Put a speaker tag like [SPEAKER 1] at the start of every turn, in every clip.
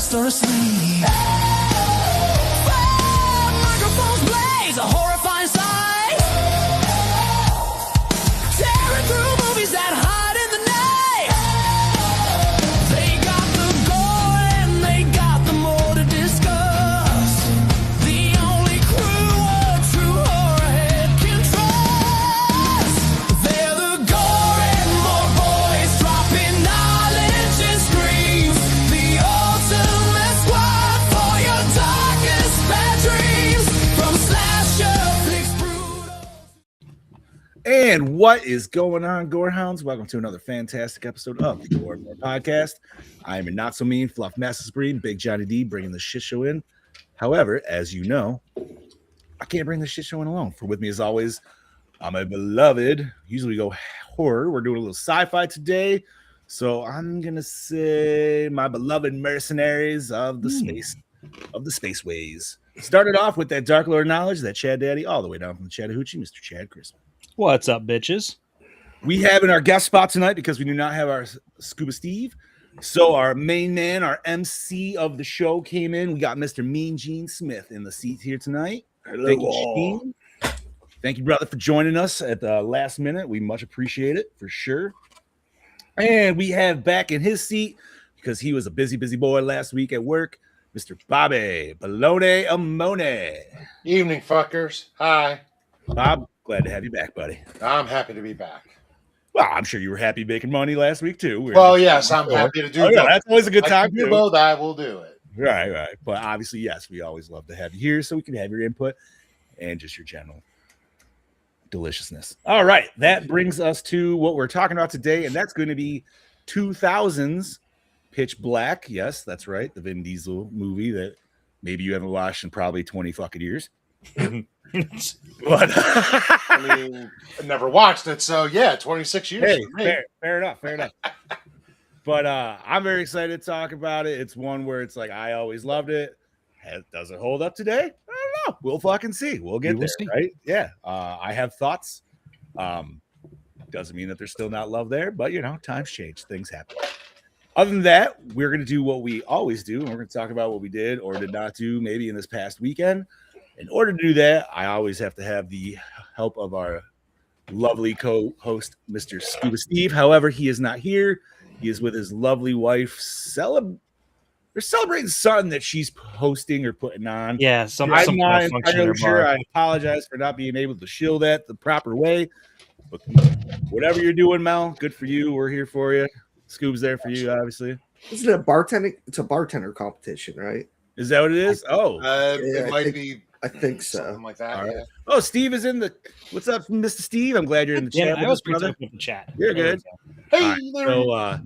[SPEAKER 1] fast or asleep. Microphones blaze, a horrifying sight. Tearing through movies that hide in the night. They got the gore and they got the more to discuss. The only crew a true horror head can trust. They're the Gore and more boys, dropping knowledge and screams. The ultimate squad for your darkest bad dreams. From slasher flicks brutal.
[SPEAKER 2] And what is going on, Gorehounds? Welcome to another fantastic episode of the Gore and More Podcast. I am your not so mean Fluff Master Breed, Big Johnny D, bringing the shit show in. However, as you know, I can't bring the shit show in alone. For with me, as always, my beloved. Usually we go horror. We're doing a little sci-fi today, so I'm gonna say my beloved mercenaries of the spaceways. Started off with that Dark Lord knowledge, that Chad Daddy, all the way down from the Chattahoochee, Mr. Chad Christmas.
[SPEAKER 3] What's up, bitches?
[SPEAKER 2] We have in our guest spot tonight because we do not have our Scuba Steve. So our main man, our MC of the show came in. We got Mr. Mean Gene Smith in the seat here tonight. Thank you, Gene. Thank you, brother, for joining us at the last minute. We much appreciate it for sure. And we have back in his seat, because he was a busy boy last week at work, Mr. Bobby Baloney Amone.
[SPEAKER 4] Evening, fuckers. Hi.
[SPEAKER 2] Bob, glad to have you back, buddy.
[SPEAKER 4] I'm happy to be back.
[SPEAKER 2] Well, I'm sure you were happy making money last week too.
[SPEAKER 4] Well, yes, I'm happy to do
[SPEAKER 2] both.
[SPEAKER 4] both.
[SPEAKER 2] That's always a good time.
[SPEAKER 4] I can do both. I will do it.
[SPEAKER 2] Right. But obviously, yes, we always love to have you here so we can have your input and just your general deliciousness. All right, that brings us to what we're talking about today, and that's going to be 2000s Pitch Black. Yes, that's right, the Vin Diesel movie that maybe you haven't watched in probably 20 fucking years. But
[SPEAKER 4] I mean, I never watched it, so yeah, 26 years.
[SPEAKER 2] Hey,
[SPEAKER 4] for me.
[SPEAKER 2] fair enough. But I'm very excited to talk about it. It's one where it's like I always loved it. Does it hold up today? I don't know. We'll fucking see. We'll get there, right? Yeah. I have thoughts. Doesn't mean that there's still not love there, but you know, times change, things happen. Other than that, we're going to do what we always do, and we're going to talk about what we did or did not do maybe in this past weekend. In order to do that, I always have to have the help of our lovely co-host, Mr. Scuba Steve. However, he is not here. He is with his lovely wife. They're celebrating something that she's hosting or putting on.
[SPEAKER 3] Yeah, some
[SPEAKER 2] I'm
[SPEAKER 3] kind
[SPEAKER 2] not
[SPEAKER 3] of function
[SPEAKER 2] entirely
[SPEAKER 3] or
[SPEAKER 2] sure.
[SPEAKER 3] bar.
[SPEAKER 2] I apologize for not being able to shield that the proper way. But whatever you're doing, Mel, good for you. We're here for you. Scoob's there for you, obviously.
[SPEAKER 5] Isn't it bartending? It's a bartender competition, right?
[SPEAKER 2] Is that what it is? Oh,
[SPEAKER 4] It might be.
[SPEAKER 5] I think so.
[SPEAKER 4] Something like that.
[SPEAKER 2] all right.
[SPEAKER 4] Yeah.
[SPEAKER 2] Oh, Steve is in the. What's up, Mr. Steve? I'm glad you're in the
[SPEAKER 3] Yeah,
[SPEAKER 2] chat.
[SPEAKER 3] I
[SPEAKER 2] with
[SPEAKER 3] was
[SPEAKER 2] us, brother.
[SPEAKER 3] pretty in the chat.
[SPEAKER 2] You're good.
[SPEAKER 4] Hey,
[SPEAKER 2] All right,
[SPEAKER 4] there.
[SPEAKER 2] so,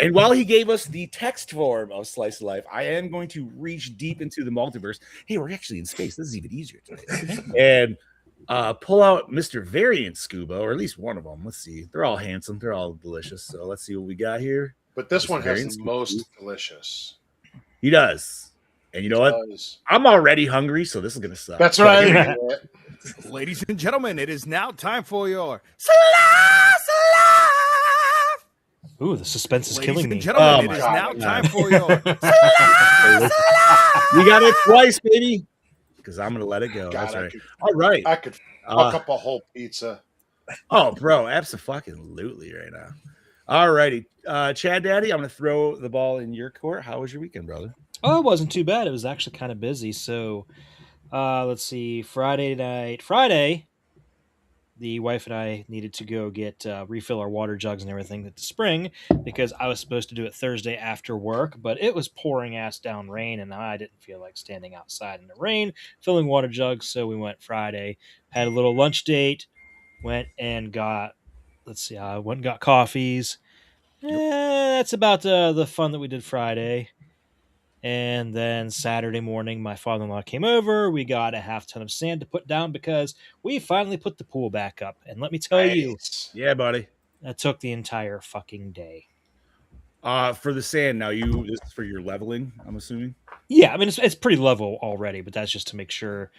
[SPEAKER 2] and while he gave us the text form of Slice of Life, I am going to reach deep into the multiverse. Hey, we're actually in space. This is even easier today. And pull out Mr. Variant Scuba, or at least one of them. Let's see. They're all handsome. They're all delicious. So let's see what we got here.
[SPEAKER 4] But this
[SPEAKER 2] Mr.
[SPEAKER 4] one has
[SPEAKER 2] Variant
[SPEAKER 4] the
[SPEAKER 2] Scuba.
[SPEAKER 4] most delicious.
[SPEAKER 2] He does. And you know what? I'm already hungry, so this is going to suck.
[SPEAKER 4] That's right.
[SPEAKER 3] Yeah.
[SPEAKER 6] Ladies and gentlemen, it is now time for your
[SPEAKER 3] Ooh, the suspense is
[SPEAKER 6] Ladies
[SPEAKER 3] killing me.
[SPEAKER 6] and gentlemen,
[SPEAKER 2] Oh
[SPEAKER 6] it
[SPEAKER 2] my
[SPEAKER 6] is
[SPEAKER 4] God.
[SPEAKER 6] now time for your
[SPEAKER 2] We got it twice, baby. Because I'm going to let it go.
[SPEAKER 4] God,
[SPEAKER 2] That's
[SPEAKER 4] I
[SPEAKER 2] right.
[SPEAKER 4] could-
[SPEAKER 2] All right.
[SPEAKER 4] I could fuck up a whole pizza.
[SPEAKER 2] Oh, bro, absolutely right now. All righty. Chad Daddy, I'm going to throw the ball in your court. How was your weekend, brother?
[SPEAKER 3] Oh, it wasn't too bad. It was actually kind of busy. So, let's see. Friday, the wife and I needed to go get refill our water jugs and everything at the spring because I was supposed to do it Thursday after work, but it was pouring ass down rain, and I didn't feel like standing outside in the rain filling water jugs. So we went Friday, had a little lunch date, went and got coffees. That's about the fun that we did Friday. And then Saturday morning, my father-in-law came over. We got a half ton of sand to put down because we finally put the pool back up. And let me tell you,
[SPEAKER 4] Nice.
[SPEAKER 2] Yeah, buddy.
[SPEAKER 3] that took the entire fucking day.
[SPEAKER 2] For the sand, now this is for your leveling, I'm assuming.
[SPEAKER 3] Yeah, I mean, it's pretty level already, but that's just to make sure,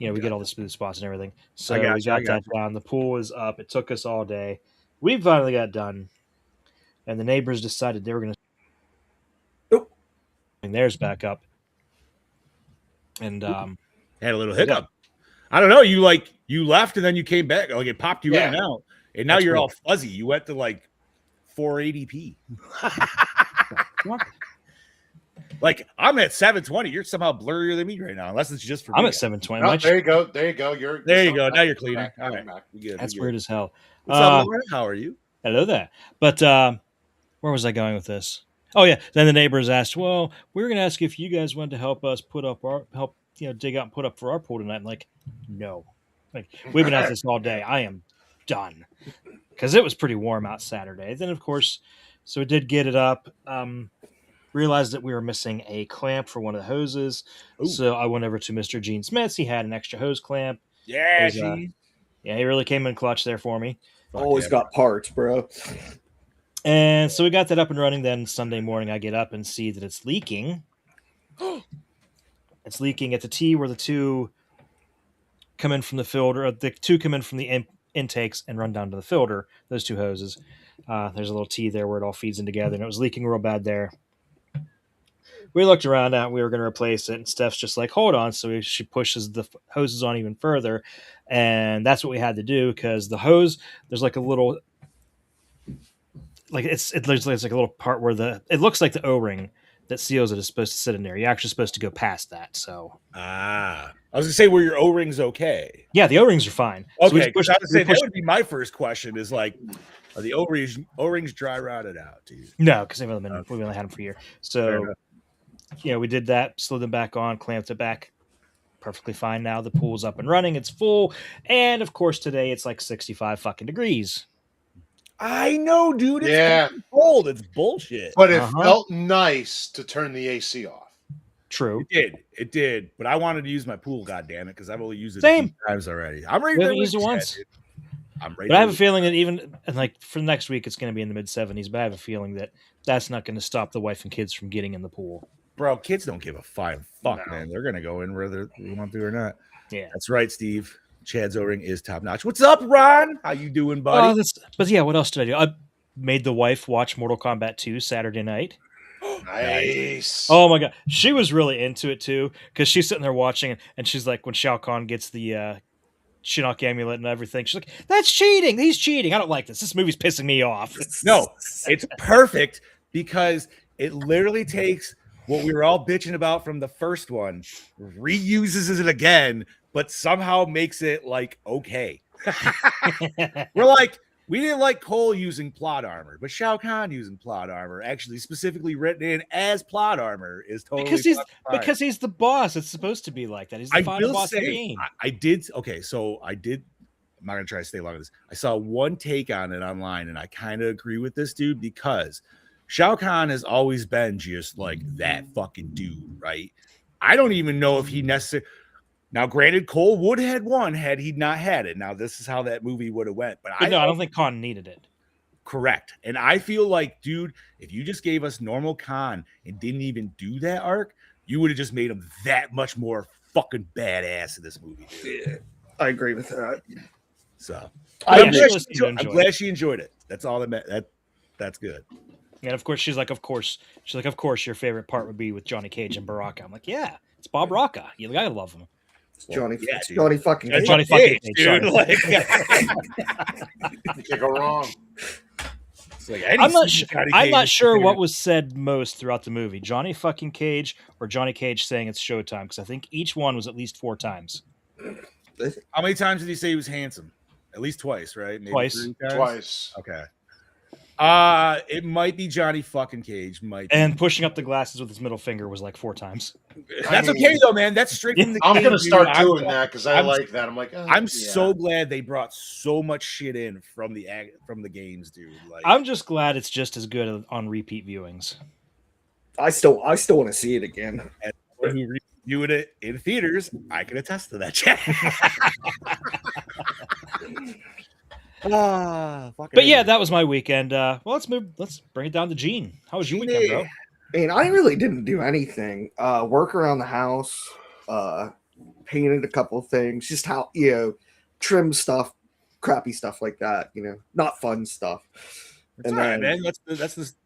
[SPEAKER 3] we get all the smooth spots and everything. So we got that down. The pool is up. It took us all day. We finally got done. And the neighbors decided they were going to theirs back up. And
[SPEAKER 2] Had a little hiccup. I don't know. You left and then you came back. Like it popped you in and out, and now
[SPEAKER 3] That's
[SPEAKER 2] you're
[SPEAKER 3] weird.
[SPEAKER 2] all fuzzy. You went to like 480p. Like I'm at 720. You're somehow blurrier than me right now, unless it's just for
[SPEAKER 3] I'm
[SPEAKER 2] me.
[SPEAKER 3] at 720.
[SPEAKER 4] Oh,
[SPEAKER 3] My
[SPEAKER 4] there you go. There you go.
[SPEAKER 2] Now you're cleaner.
[SPEAKER 4] Back,
[SPEAKER 2] All right.
[SPEAKER 4] back.
[SPEAKER 2] We good.
[SPEAKER 3] That's
[SPEAKER 2] we
[SPEAKER 3] weird
[SPEAKER 2] good.
[SPEAKER 3] as hell.
[SPEAKER 2] What's up, Laura? How are you?
[SPEAKER 3] Hello there. But where was I going with this? Oh yeah. Then the neighbors asked, "Well, we were going to ask if you guys wanted to help us dig out and put up for our pool tonight." I'm like, no. Like we've been at this all day. I am done because it was pretty warm out Saturday. Then of course, so we did get it up. Realized that we were missing a clamp for one of the hoses.
[SPEAKER 2] Ooh.
[SPEAKER 3] So I went over to Mr. Gene Smith's. He had an extra hose clamp.
[SPEAKER 2] Yeah,
[SPEAKER 3] Yeah, he really came in clutch there for me.
[SPEAKER 5] Always got parts, bro.
[SPEAKER 3] And so we got that up and running. Then Sunday morning, I get up and see that it's leaking. It's leaking at the T where the two come in from the filter. The two come in from the intakes and run down to the filter. Those two hoses. There's a little T there where it all feeds in together, and it was leaking real bad there. We looked around at it, we were going to replace it, and Steph's just like, hold on. So she pushes the hoses on even further, and that's what we had to do because the hose, there's like a little, like it's like a little part where it looks like the O-ring that seals it is supposed to sit in there. You're actually supposed to go past that. So
[SPEAKER 2] I was gonna say, were your O-rings okay?
[SPEAKER 3] yeah, the O-rings are fine.
[SPEAKER 2] Okay,
[SPEAKER 3] so
[SPEAKER 2] that would be my first question. Is like, are the O-rings dry rotted out, dude?
[SPEAKER 3] No, because we've only had them for a year. So we did that, slid them back on, clamped it back. Perfectly fine now. The pool's up and running. It's full. And of course, today it's like 65 fucking degrees.
[SPEAKER 2] I know, dude. It's cold. It's bullshit.
[SPEAKER 4] But it felt nice to turn the AC off.
[SPEAKER 3] True.
[SPEAKER 2] It did. But I wanted to use my pool, goddammit, because I've only used it
[SPEAKER 3] Same.
[SPEAKER 2] a few times already. I'm ready
[SPEAKER 3] We
[SPEAKER 2] to
[SPEAKER 3] haven't used it once.
[SPEAKER 2] I'm ready.
[SPEAKER 3] But I have a feeling that even like for next week, it's going to be in the mid 70s. But I have a feeling that that's not going to stop the wife and kids from getting in the pool.
[SPEAKER 2] Bro, kids don't give a flying fuck, man. They're going to go in whether they want to or not.
[SPEAKER 3] Yeah.
[SPEAKER 2] That's right, Steve. Chad's O-ring is top notch. What's up, Ron? How you doing, buddy?
[SPEAKER 3] But yeah, what else did I do? I made the wife watch Mortal Kombat 2 Saturday night.
[SPEAKER 4] Nice.
[SPEAKER 3] Oh my god, she was really into it too because she's sitting there watching and she's like, when Shao Kahn gets the Shinnok amulet and everything, she's like, "That's cheating. He's cheating. I don't like this. This movie's pissing me off."
[SPEAKER 2] No, it's perfect because it literally takes what we were all bitching about from the first one, reuses it again, but somehow makes it like okay. We're like, we didn't like Cole using plot armor, but Shao Kahn using plot armor, actually specifically written in as plot armor, is totally
[SPEAKER 3] because he's the boss. It's supposed to be like that. He's the final boss of the game.
[SPEAKER 2] I did. Okay, so I did. I'm not gonna try to stay long with this. I saw one take on it online, and I kind of agree with this dude because Shao Kahn has always been just like that fucking dude, right? I don't even know if he necessarily. Now, granted, Cole would have won had he not had it. Now, this is how that movie would have went. But
[SPEAKER 3] I don't think Khan needed it.
[SPEAKER 2] Correct. And I feel like, dude, if you just gave us normal Khan and didn't even do that arc, you would have just made him that much more fucking badass in this movie, dude.
[SPEAKER 5] Yeah, I agree with that.
[SPEAKER 2] So
[SPEAKER 3] I'm
[SPEAKER 2] glad she enjoyed it. That's all that's good.
[SPEAKER 3] And of course, she's like, of course, your favorite part would be with Johnny Cage and Baraka. I'm like, yeah, it's Bob Rocca. You gotta love him.
[SPEAKER 5] Johnny fucking Cage.
[SPEAKER 3] Johnny fucking Cage,
[SPEAKER 2] dude. Like,
[SPEAKER 4] you can't go wrong.
[SPEAKER 2] Like
[SPEAKER 3] I'm not sure what was said most throughout the movie. Johnny fucking Cage or Johnny Cage saying it's showtime, because I think each one was at least 4 times.
[SPEAKER 2] How many times did he say he was handsome? At least twice, right? Maybe
[SPEAKER 3] Twice.
[SPEAKER 4] Twice.
[SPEAKER 2] Okay. It might be Johnny fucking Cage.
[SPEAKER 3] And pushing up the glasses with his middle finger was like 4 times.
[SPEAKER 2] That's okay though, man. That's straight from the
[SPEAKER 4] I'm
[SPEAKER 2] game,
[SPEAKER 4] gonna start
[SPEAKER 2] dude.
[SPEAKER 4] doing that because I like that. I'm like,
[SPEAKER 2] I'm so glad they brought so much shit in from the games, dude. Like,
[SPEAKER 3] I'm just glad it's just as good on repeat viewings.
[SPEAKER 5] I still want to see it again.
[SPEAKER 2] As someone who reviewed it in theaters, I can attest to that. Chat.
[SPEAKER 3] But yeah, that was my weekend. Well, let's bring it down to Gene. How was your weekend, bro?
[SPEAKER 5] And I really didn't do anything. Work around the house, painted a couple of things, just trim stuff, crappy stuff like that, not fun stuff.
[SPEAKER 2] It's
[SPEAKER 5] And
[SPEAKER 2] all right,
[SPEAKER 5] then-
[SPEAKER 2] man.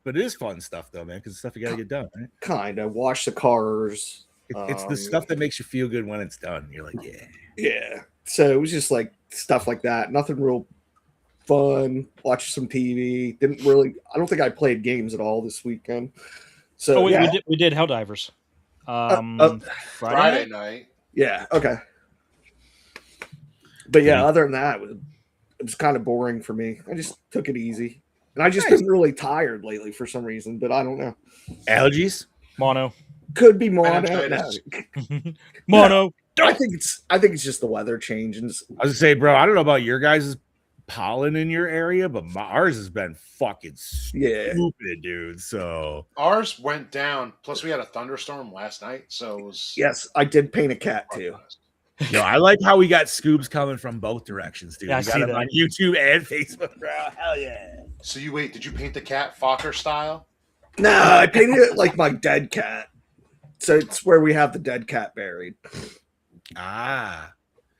[SPEAKER 2] But it is fun stuff though, man, because it's stuff you got to get done, right?
[SPEAKER 5] kind of wash the cars.
[SPEAKER 2] It's the stuff that makes you feel good when it's done. You're like, yeah.
[SPEAKER 5] Yeah. So it was just like stuff like that. Nothing real fun. Watch some TV. Didn't really. I don't think I played games at all this weekend. So
[SPEAKER 3] Oh,
[SPEAKER 5] yeah.
[SPEAKER 3] we did Helldivers.
[SPEAKER 4] Friday night.
[SPEAKER 5] Yeah. Okay. But yeah, other than that, it was kind of boring for me. I just took it easy, and I just been really tired lately for some reason. But I don't know.
[SPEAKER 2] Allergies?
[SPEAKER 3] Mono.
[SPEAKER 5] Could be mono.
[SPEAKER 4] Meningitis.
[SPEAKER 3] Mono.
[SPEAKER 5] I think it's just the weather change. And
[SPEAKER 2] I was gonna say, bro, I don't know about your guys' pollen in your area, but ours has been fucking stupid, dude. So
[SPEAKER 4] Ours went down. Plus, we had a thunderstorm last night, so it was.
[SPEAKER 5] Yes, I did paint a cat too.
[SPEAKER 2] yo, I like how we got scoops coming from both directions, dude.
[SPEAKER 3] Yeah, I
[SPEAKER 2] we got
[SPEAKER 3] see
[SPEAKER 2] them
[SPEAKER 3] that.
[SPEAKER 2] on YouTube and Facebook, bro. Hell yeah.
[SPEAKER 4] So did you paint the cat Fokker style?
[SPEAKER 5] No, I painted it like my dead cat. So it's where we have the dead cat buried.
[SPEAKER 2] Ah.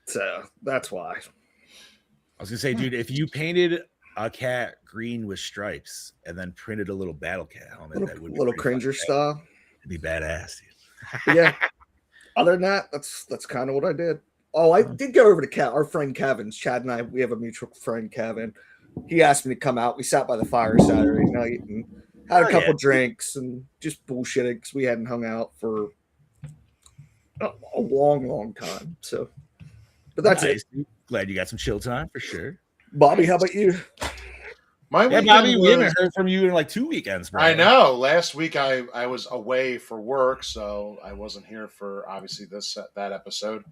[SPEAKER 5] So that's why.
[SPEAKER 2] I was gonna say, dude, if you painted a cat green with stripes and then printed a little battle cat helmet, that would be
[SPEAKER 5] Little
[SPEAKER 2] pretty
[SPEAKER 5] cringer
[SPEAKER 2] fucking
[SPEAKER 5] style.
[SPEAKER 2] It'd be badass, dude.
[SPEAKER 5] But yeah. Other than that, that's kind of what I did. Oh, I did go over to our friend Kevin's. Chad and I, we have a mutual friend, Kevin. He asked me to come out. We sat by the fire Saturday night and had a couple drinks and just bullshitted because we hadn't hung out for a long time. So, but that's it.
[SPEAKER 2] Glad you got some chill time for sure.
[SPEAKER 5] Bobby, how about you?
[SPEAKER 4] My
[SPEAKER 2] Yeah,
[SPEAKER 4] weekend
[SPEAKER 2] Bobby, we
[SPEAKER 4] was-
[SPEAKER 2] haven't heard from you in like 2 weekends, bro.
[SPEAKER 4] I know. Last week I was away for work, so I wasn't here for obviously that episode.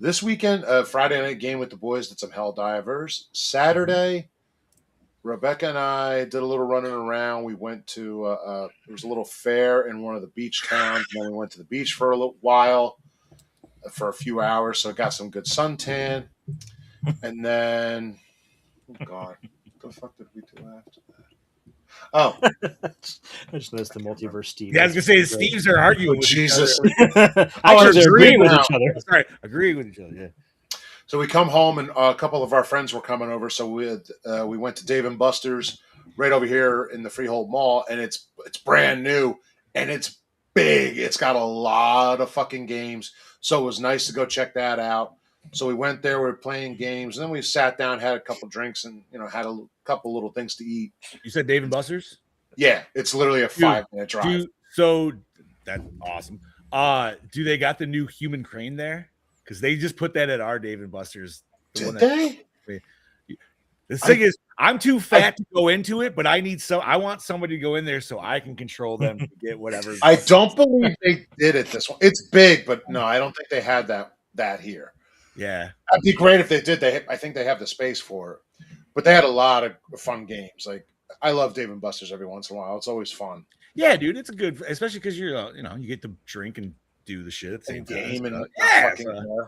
[SPEAKER 4] This weekend, Friday night game with the boys did some Helldivers. Saturday, Rebecca and I did a little running around. We went to there was a little fair in one of the beach towns, and then we went to the beach for a little while, for a few hours. So got some good suntan, and then oh god, what the fuck did we do after that? Oh,
[SPEAKER 3] I just noticed the multiverse Steve.
[SPEAKER 2] Yeah, I was gonna say the Steves are arguing with
[SPEAKER 4] Jesus.
[SPEAKER 2] each other.
[SPEAKER 3] Actually, they're agreeing with
[SPEAKER 4] now.
[SPEAKER 3] each other.
[SPEAKER 2] Sorry, agreeing with each other. Yeah.
[SPEAKER 4] So we come home, and a couple of our friends were coming over. So we went to Dave and Buster's right over here in the Freehold Mall, and it's brand new and it's big. It's got a lot of fucking games. So it was nice to go check that out. So we went there. We were playing games, and then we sat down, had a couple drinks, and had a couple little things to eat.
[SPEAKER 2] You said Dave and Buster's?
[SPEAKER 4] Yeah, it's literally a 5-minute drive.
[SPEAKER 2] So that's awesome. Do they got the new human crane there? Because they just put that at our Dave and Buster's.
[SPEAKER 4] Did they?
[SPEAKER 2] The thing is, I'm too fat to go into it, but I want somebody to go in there so I can control them to get whatever.
[SPEAKER 4] I don't believe they did it this one. It's big, but no, I don't think they had that here.
[SPEAKER 2] Yeah,
[SPEAKER 4] That'd be great if they did. I think they have the space for it. But they had a lot of fun games. Like I love Dave and Buster's every once in a while. It's always fun.
[SPEAKER 2] yeah, dude, it's a good, especially because you're you get to drink and do the shit at the same time.
[SPEAKER 4] Game and
[SPEAKER 2] Yeah,
[SPEAKER 4] fucking,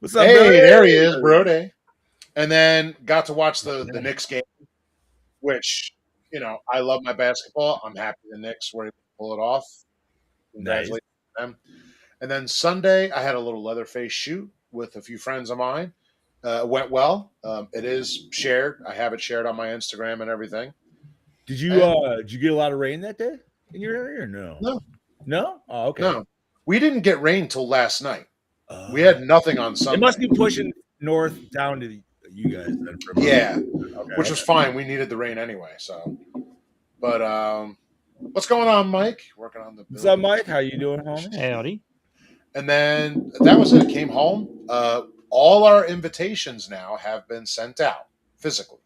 [SPEAKER 2] what's up,
[SPEAKER 4] hey,
[SPEAKER 2] Brody?
[SPEAKER 4] there he is, Brody. And then got to watch the Knicks game, which I love my basketball. I'm happy the Knicks were able to pull it off. Congratulations to them. And then Sunday, I had a little Leatherface shoot with a few friends of mine. It went well. It is shared. I have it shared on my Instagram and everything.
[SPEAKER 2] Did you get a lot of rain that day in your area or no? No. Oh, okay.
[SPEAKER 4] No, we didn't get rain till last night. We had nothing on Sunday.
[SPEAKER 2] It must be pushing north down to you guys. Then from
[SPEAKER 4] Yeah,
[SPEAKER 2] okay,
[SPEAKER 4] which was fine. We needed the rain anyway. So, but what's going on, Mike? Working on the.
[SPEAKER 2] What's up, Mike? How you doing, homie?
[SPEAKER 3] Howdy.
[SPEAKER 4] And then that was it. Came home. All our invitations now have been sent out physically.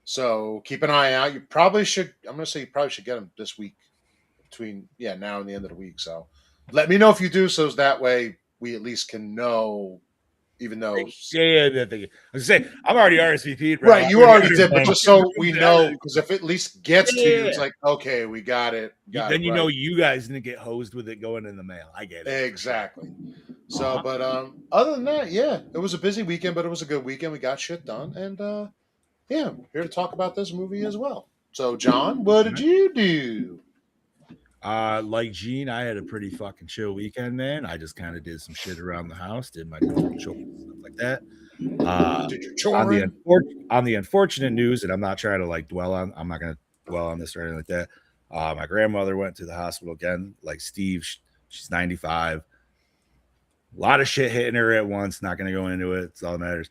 [SPEAKER 4] So keep an eye out. You probably should. I'm going to say you probably should get them this week, between now and the end of the week. So let me know if you do, so that way we at least can know. Even though,
[SPEAKER 2] Yeah. I was saying I'm already RSVP'd,
[SPEAKER 4] right? You already did, but just so we know, because if it at least gets to you, it's like okay, we got it.
[SPEAKER 2] Then you know you guys didn't get hosed with it going in the mail. I get it
[SPEAKER 4] exactly. So, but other than that, yeah, it was a busy weekend, but it was a good weekend. We got shit done, and yeah, here to talk about this movie as well. So, John, what did you do?
[SPEAKER 2] Like Gene, I had a pretty fucking chill weekend, man. I just kind of did some shit around the house, did my normal chores and like that.
[SPEAKER 4] Did you
[SPEAKER 2] On the unfortunate news, and I'm not trying to I'm not going to dwell on this or anything like that. My grandmother went to the hospital again, like Steve. She's 95. A lot of shit hitting her at once. Not going to go into it. It's all that matters.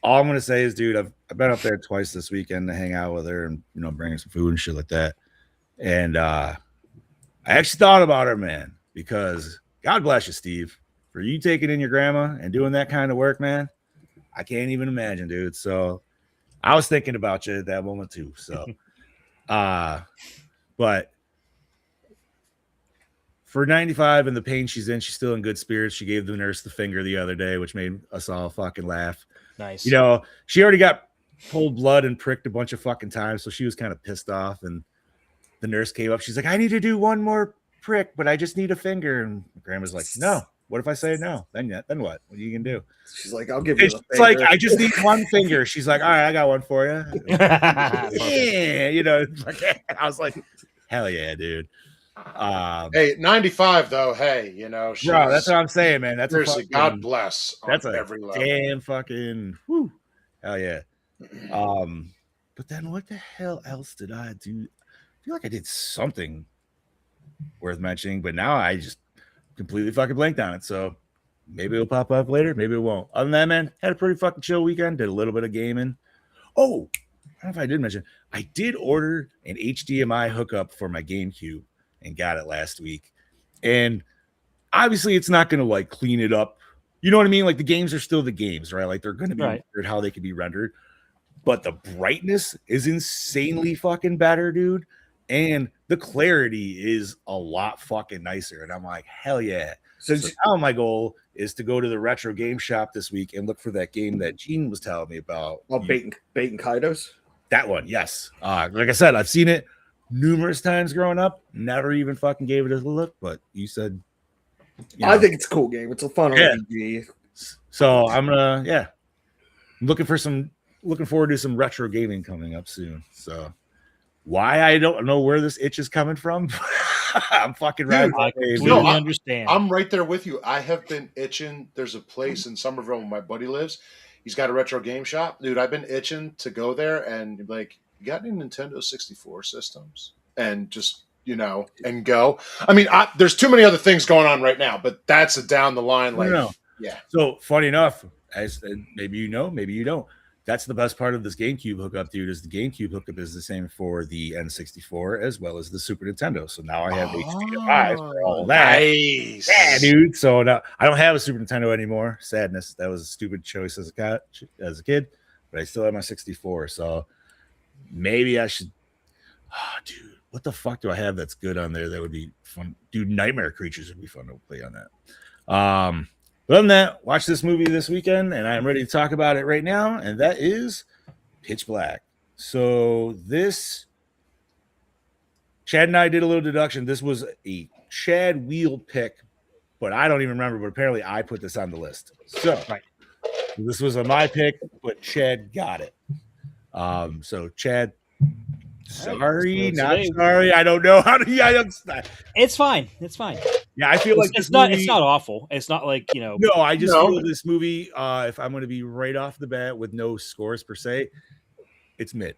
[SPEAKER 2] All I'm going to say is, dude, I've been up there twice this weekend to hang out with her and, bring her some food and shit like that. And I actually thought about her, man, because God bless you, Steve, for you taking in your grandma and doing that kind of work, man. I can't even imagine, dude. So I was thinking about you at that moment too. So, but for 95 and the pain she's in, she's still in good spirits. She gave the nurse the finger the other day, which made us all fucking laugh.
[SPEAKER 3] Nice.
[SPEAKER 2] She already got pulled blood and pricked a bunch of fucking times, so she was kind of pissed off. And the nurse came up. She's like, I need to do one more prick, but I just need a finger. And grandma's like, no. What if I say no? Then what? What are you gonna do?
[SPEAKER 5] She's like, I'll give you.
[SPEAKER 2] It's like, I just need one finger. She's like, all right, I got one for you. Yeah, I was like, hell yeah, dude.
[SPEAKER 4] Hey, 95 though. Hey,
[SPEAKER 2] bro, that's what I'm saying, man. That's
[SPEAKER 4] seriously, God bless.
[SPEAKER 2] That's
[SPEAKER 4] every level.
[SPEAKER 2] Damn fucking whew, hell yeah. But then what the hell else did I do? I feel like I did something worth mentioning, but now I just completely fucking blanked on it. So maybe it'll pop up later, maybe it won't. Other than that, man, had a pretty fucking chill weekend. Did a little bit of gaming. Oh, I don't know if I did mention, I did order an HDMI hookup for my GameCube and got it last week. And obviously it's not going to clean it up. You know what I mean? Like the games are still the games, right? Like they're going to be rendered how they can be rendered. But the brightness is insanely fucking better, dude. And the clarity is a lot fucking nicer. And I'm like, hell yeah. So now my goal is to go to the retro game shop this week and look for that game that Gene was telling me about.
[SPEAKER 5] Oh, Bait and Kaidos?
[SPEAKER 2] That one, yes. Like I said, I've seen it numerous times growing up. Never even fucking gave it a look, but you said...
[SPEAKER 5] I think it's a cool game. It's a fun RPG.
[SPEAKER 2] So I'm I'm looking forward to some retro gaming coming up soon. So why I don't know where this itch is coming from. I'm fucking right.
[SPEAKER 3] I completely understand.
[SPEAKER 4] I'm right there with you. I have been itching. There's a place in Somerville where my buddy lives. He's got a retro game shop. Dude, I've been itching to go there and like, you got any Nintendo 64 systems? And just, and go. I mean, there's too many other things going on right now, but that's a down the line. Yeah.
[SPEAKER 2] So funny enough, as maybe you know, maybe you don't. That's the best part of this GameCube hookup, dude, is the GameCube hookup is the same for the N64 as well as the Super Nintendo. So now I have HDMI for all that.
[SPEAKER 4] Nice.
[SPEAKER 2] Yeah, dude. So now I don't have a Super Nintendo anymore. Sadness. That was a stupid choice as a kid, but I still have my 64. So maybe I should. Oh, dude, what the fuck do I have that's good on there that would be fun? Dude, Nightmare Creatures would be fun to play on that. But other than that, watch this movie this weekend, and I'm ready to talk about it right now, and that is Pitch Black. So this, Chad and I did a little deduction. This was a Chad wheel pick, but I don't even remember, but apparently I put this on the list. So this was my pick, but Chad got it. So Chad, sorry, not sorry. I don't know how to.
[SPEAKER 3] It's fine. It's fine.
[SPEAKER 2] Yeah, I feel like
[SPEAKER 3] it's not awful. It's not like
[SPEAKER 2] No, I just feel this movie. If I'm going to be right off the bat with no scores per se, it's mid.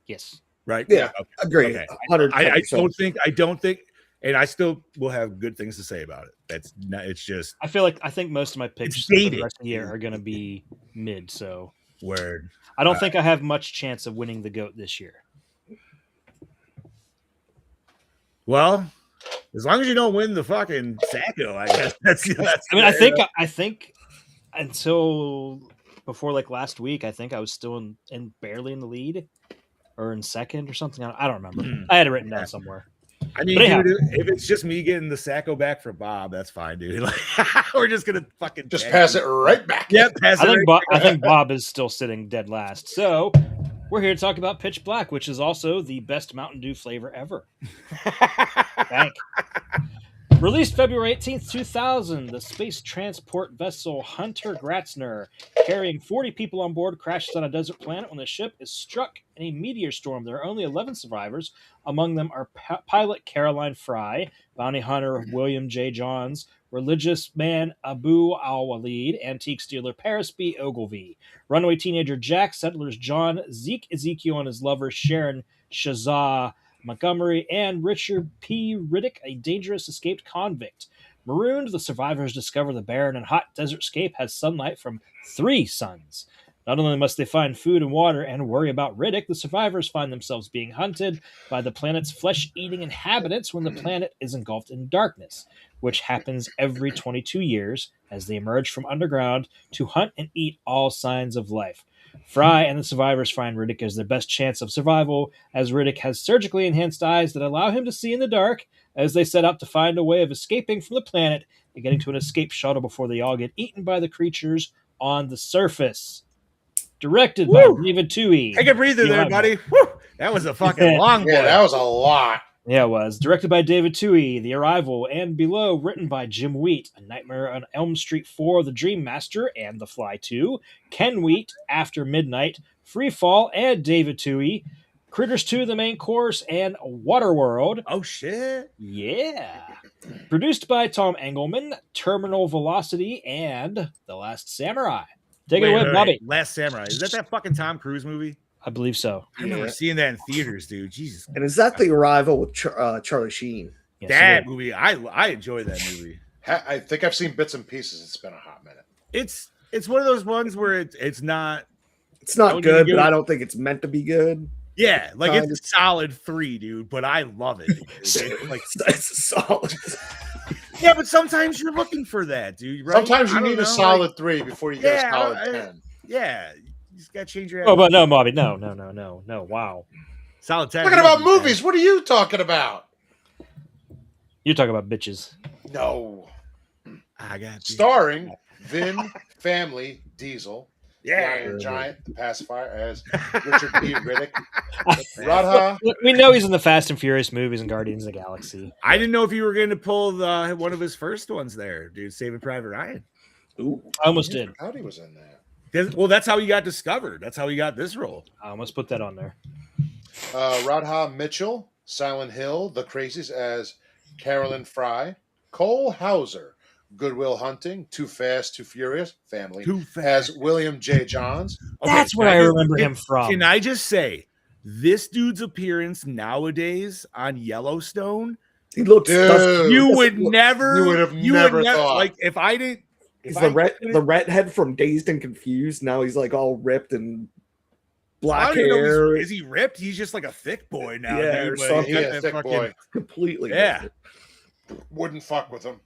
[SPEAKER 3] Yes.
[SPEAKER 2] Right.
[SPEAKER 5] Yeah.
[SPEAKER 2] Okay.
[SPEAKER 5] Agree.
[SPEAKER 2] Okay. I don't think, and I still will have good things to say about it. That's not. It's just.
[SPEAKER 3] I think most of my picks for the rest of the year are going to be mid. So
[SPEAKER 2] word.
[SPEAKER 3] I don't think I have much chance of winning the GOAT this year.
[SPEAKER 2] Well, as long as you don't win the fucking Sacco, I guess that's.
[SPEAKER 3] I mean, I think until before last week, I think I was still in barely in the lead or in second or something. I don't remember. I had it written down somewhere.
[SPEAKER 2] I mean, dude, if it's just me getting the Sacco back for Bob, that's fine, dude. We're just gonna fucking
[SPEAKER 4] pass it right back.
[SPEAKER 2] Yep,
[SPEAKER 3] I think Bob is still sitting dead last. So. We're here to talk about Pitch Black, which is also the best Mountain Dew flavor ever. Thank. Released February 18th, 2000, the space transport vessel Hunter Gratzner, carrying 40 people on board, crashes on a desert planet when the ship is struck in a meteor storm. There are only 11 survivors. Among them are pilot Caroline Fry, bounty hunter William J. Johns, religious man Abu al-Walid, antique dealer Paris B. Ogilvy, runaway teenager Jack, settlers John, Zeke Ezekiel and his lover Sharon Shazah Montgomery, and Richard P. Riddick, a dangerous escaped convict. Marooned, the survivors discover the barren and hot desert scape has sunlight from 3 suns. Not only must they find food and water and worry about Riddick, the survivors find themselves being hunted by the planet's flesh-eating inhabitants when the planet is engulfed in darkness, which happens every 22 years as they emerge from underground to hunt and eat all signs of life. Fry and the survivors find Riddick as their best chance of survival, as Riddick has surgically enhanced eyes that allow him to see in the dark, as they set out to find a way of escaping from the planet and getting to an escape shuttle before they all get eaten by the creatures on the surface. Directed by David Toohey.
[SPEAKER 2] Take a breather there, buddy. Woo! That was a fucking long one.
[SPEAKER 4] Yeah, that was a lot.
[SPEAKER 3] Yeah, it was. Directed by David Toohey, The Arrival, and Below, written by Jim Wheat, A Nightmare on Elm Street 4, The Dream Master, and The Fly 2, Ken Wheat, After Midnight, Free Fall, and David Toohey, Critters 2, The Main Course, and Waterworld.
[SPEAKER 2] Oh, shit.
[SPEAKER 3] Yeah. Produced by Tom Engelman, Terminal Velocity, and The Last Samurai. Take it away, Bobby.
[SPEAKER 2] Last Samurai. Is that fucking Tom Cruise movie?
[SPEAKER 3] I believe so.
[SPEAKER 2] I remember seeing that in theaters, dude. Jesus.
[SPEAKER 5] And is that The Arrival with Charlie Sheen?
[SPEAKER 3] Yes,
[SPEAKER 2] that movie, I enjoy that movie.
[SPEAKER 4] I think I've seen bits and pieces. It's been a hot minute.
[SPEAKER 2] It's one of those ones where it's not
[SPEAKER 5] good, but I don't think it's meant to be good.
[SPEAKER 2] Yeah, like it's a solid 3, dude, but I love it. It's like
[SPEAKER 5] it's solid.
[SPEAKER 2] Yeah, but sometimes you're looking for that, dude. Right?
[SPEAKER 4] Sometimes you need a solid 3 before you get a solid 10.
[SPEAKER 2] Yeah, you just gotta change your.
[SPEAKER 3] Oh, but no, Bobby, no. Wow,
[SPEAKER 2] solid 10.
[SPEAKER 4] Talking about movies. What are you talking about?
[SPEAKER 3] You're talking about bitches.
[SPEAKER 4] No.
[SPEAKER 2] I got you.
[SPEAKER 4] Starring Vin Family Diesel.
[SPEAKER 2] Yeah,
[SPEAKER 4] Iron Giant, the pacifier, as Richard P. Riddick. Radha.
[SPEAKER 3] We know he's in the Fast and Furious movies and Guardians of the Galaxy.
[SPEAKER 2] I didn't know if you were going to pull one of his first ones there, dude. Saving Private Ryan.
[SPEAKER 5] Ooh,
[SPEAKER 3] I almost did.
[SPEAKER 4] How he was in that?
[SPEAKER 2] Well, that's how he got discovered. That's how he got this role.
[SPEAKER 3] I almost put that on there.
[SPEAKER 4] Radha Mitchell, Silent Hill, The Crazies as Carolyn Fry. Cole Hauser, Goodwill Hunting, Too Fast, Too Furious, Family, as William J. Johns.
[SPEAKER 2] Okay,
[SPEAKER 3] that's where I remember him from.
[SPEAKER 2] Can I just say, this dude's appearance nowadays on Yellowstone,
[SPEAKER 5] he looks.
[SPEAKER 2] You would have never thought. Like if I didn't.
[SPEAKER 5] He's the redhead from Dazed and Confused. Now he's like all ripped and black hair.
[SPEAKER 2] Is he ripped? He's just like a thick boy now.
[SPEAKER 5] Yeah,
[SPEAKER 2] dude,
[SPEAKER 5] or something.
[SPEAKER 4] He is a thick boy.
[SPEAKER 5] Completely.
[SPEAKER 2] Yeah.
[SPEAKER 4] Wouldn't fuck with him.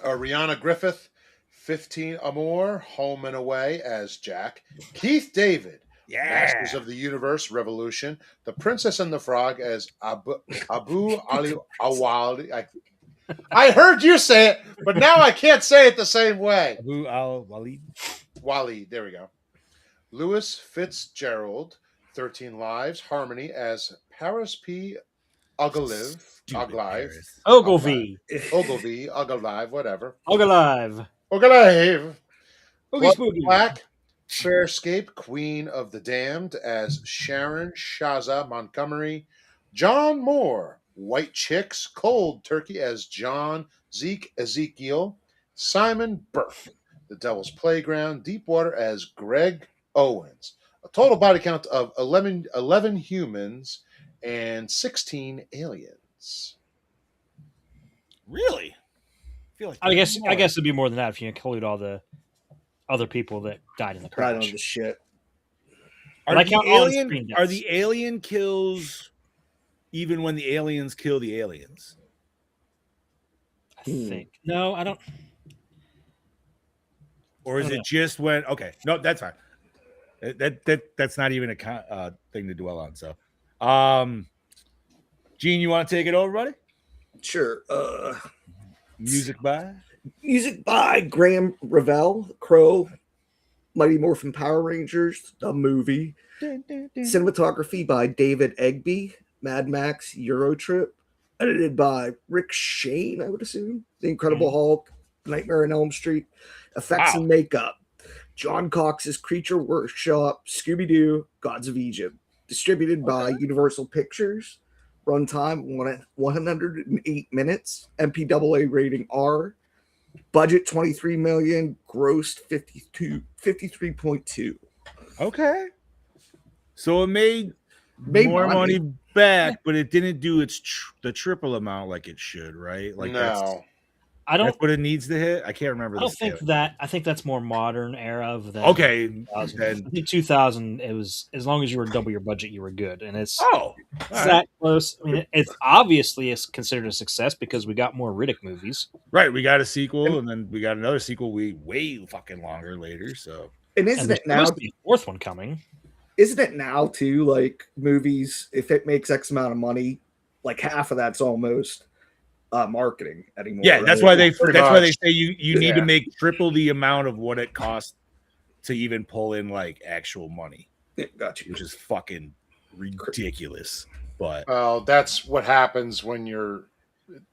[SPEAKER 4] Rihanna Griffith, 15 Amour, Home and Away as Jack. Keith David, Masters of the Universe, Revolution. The Princess and the Frog as Abu Ali Awali. I heard you say it, but now I can't say it the same way.
[SPEAKER 2] Abu al-Walid.
[SPEAKER 4] Wally, there we go. Lewis Fitzgerald, 13 Lives, Harmony as Paris P. Ogilvy,
[SPEAKER 3] Ogilvy,
[SPEAKER 4] whatever.
[SPEAKER 3] Ogilvy.
[SPEAKER 4] Black, Fairscape, Queen of the Damned as Sharon Shaza Montgomery. John Moore, White Chicks, Cold Turkey as John Zeke Ezekiel. Simon Burke, The Devil's Playground, Deepwater as Greg Owens. A total body count of 11 humans and 16 aliens.
[SPEAKER 2] Really?
[SPEAKER 3] I guess it'd be more than that if you include all the other people that died in the crash.
[SPEAKER 5] Died on the shit.
[SPEAKER 2] Are the alien kills even when the aliens kill the aliens?
[SPEAKER 3] I think. No, I don't.
[SPEAKER 2] Or is it just when? Okay, no, that's fine. That's not even a thing to dwell on. So, Gene, you want to take it over, buddy?
[SPEAKER 5] Sure.
[SPEAKER 2] Music by
[SPEAKER 5] Graham Revell, Crow, Mighty Morphin Power Rangers, the movie. Cinematography by David Egby, Mad Max, Eurotrip. edited by Rick Shane, I would assume. The Incredible Hulk, Nightmare on Elm Street, effects and makeup. John Cox's Creature Workshop, Scooby-Doo, Gods of Egypt. Distributed by Universal Pictures. Runtime 108 minutes. MPAA rating R. Budget 23 million. Grossed 53.2.
[SPEAKER 2] Okay. So it made more money back, but it didn't do the triple amount like it should, right? Like that's what it needs to hit. I can't remember.
[SPEAKER 3] I don't think that. I think that's more modern era of that.
[SPEAKER 2] Okay,
[SPEAKER 3] 2000. I think 2000. It was as long as you were double your budget, you were good, and it's that
[SPEAKER 2] right.
[SPEAKER 3] close. I mean, it's obviously considered a success because we got more Riddick movies.
[SPEAKER 2] Right, we got a sequel, and then we got another sequel. Way fucking longer later. So,
[SPEAKER 5] and isn't it now?
[SPEAKER 3] The fourth one coming.
[SPEAKER 5] Isn't it now too? Like movies, if it makes X amount of money, like half of that's almost marketing anymore.
[SPEAKER 2] Yeah, that's
[SPEAKER 5] right?
[SPEAKER 2] why they say you need to make triple the amount of what it costs to even pull in like actual money.
[SPEAKER 5] Yeah, gotcha.
[SPEAKER 2] Which is fucking ridiculous. But
[SPEAKER 4] that's what happens when you're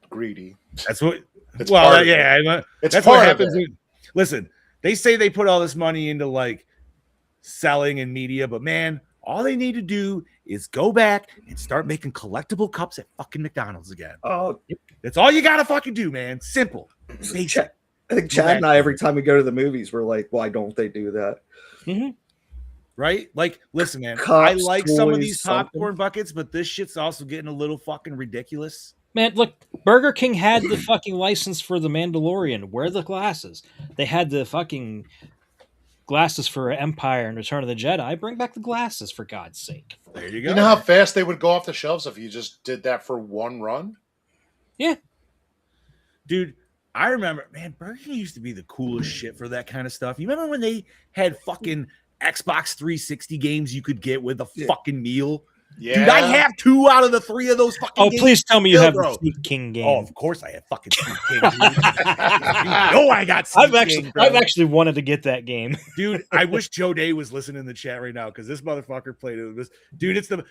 [SPEAKER 4] greedy.
[SPEAKER 2] That's what.
[SPEAKER 4] It's
[SPEAKER 2] well,
[SPEAKER 4] yeah,
[SPEAKER 2] that's what happens. Listen, they say they put all this money into like selling and media, but man, all they need to do is go back and start making collectible cups at fucking McDonald's again.
[SPEAKER 5] Oh,
[SPEAKER 2] that's all you gotta fucking do, man. Simple. Basic.
[SPEAKER 5] I think Chad and I, every time we go to the movies, we're like, why don't they do that?
[SPEAKER 3] Mm-hmm.
[SPEAKER 2] Right? Like, listen, man,
[SPEAKER 5] Cups,
[SPEAKER 2] I like
[SPEAKER 5] toys,
[SPEAKER 2] some of these
[SPEAKER 5] something.
[SPEAKER 2] popcorn buckets, but this shit's also getting a little fucking ridiculous.
[SPEAKER 3] Man, look, Burger King had the fucking license for The Mandalorian. Where are the glasses? They had the fucking glasses for Empire and Return of the Jedi. Bring back the glasses, for God's sake.
[SPEAKER 2] There you go.
[SPEAKER 4] You know how fast they would go off the shelves if you just did that for one run?
[SPEAKER 3] Yeah.
[SPEAKER 2] Dude, I remember, man, Burger King used to be the coolest shit for that kind of stuff. You remember when they had fucking Xbox 360 games you could get with a fucking meal?
[SPEAKER 4] Yeah.
[SPEAKER 2] Dude, I have 2 out of the 3 of those fucking games.
[SPEAKER 3] Please tell me you have
[SPEAKER 2] bro.
[SPEAKER 3] the Sneak King game.
[SPEAKER 2] Oh, of course I have fucking Sneak King. Dude. I got Sneak King, bro.
[SPEAKER 3] I've actually wanted to get that game.
[SPEAKER 2] Dude, I wish Joe Day was listening in the chat right now because this motherfucker played it. Dude, it's the...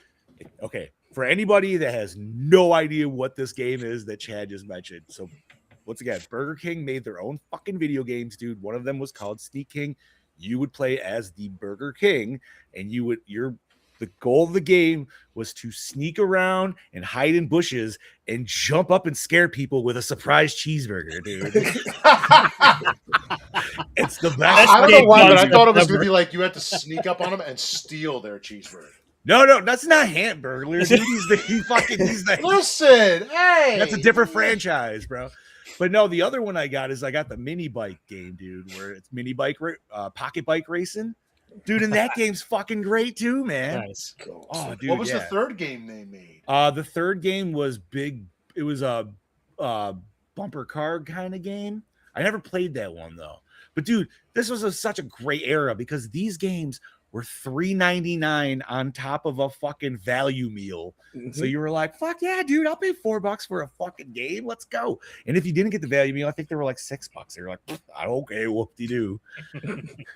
[SPEAKER 2] Okay, for anybody that has no idea what this game is that Chad just mentioned. So, once again, Burger King made their own fucking video games, dude. One of them was called Sneak King. You would play as the Burger King, and the goal of the game was to sneak around and hide in bushes and jump up and scare people with a surprise cheeseburger, dude. It's the best.
[SPEAKER 4] I don't know why, but I thought it was going to be like you had to sneak up on them and steal their cheeseburger.
[SPEAKER 2] No, that's not Hamburglar. Dude. He's the
[SPEAKER 4] Listen, hey,
[SPEAKER 2] that's a different franchise, bro. But no, the other one I got the mini bike game, dude, where it's mini bike, pocket bike racing, dude, and that game's fucking great too, man.
[SPEAKER 3] Nice.
[SPEAKER 2] Oh, dude,
[SPEAKER 4] what was the third game they made?
[SPEAKER 2] The third game was big. It was a bumper car kind of game. I never played that one though. But dude, this was such a great era because these games were $3.99 on top of a fucking value meal. Mm-hmm. So you were like, fuck yeah, dude, I'll pay $4 for a fucking game. Let's go. And if you didn't get the value meal, I think they were like $6. They were like, okay, whoop-de-doo.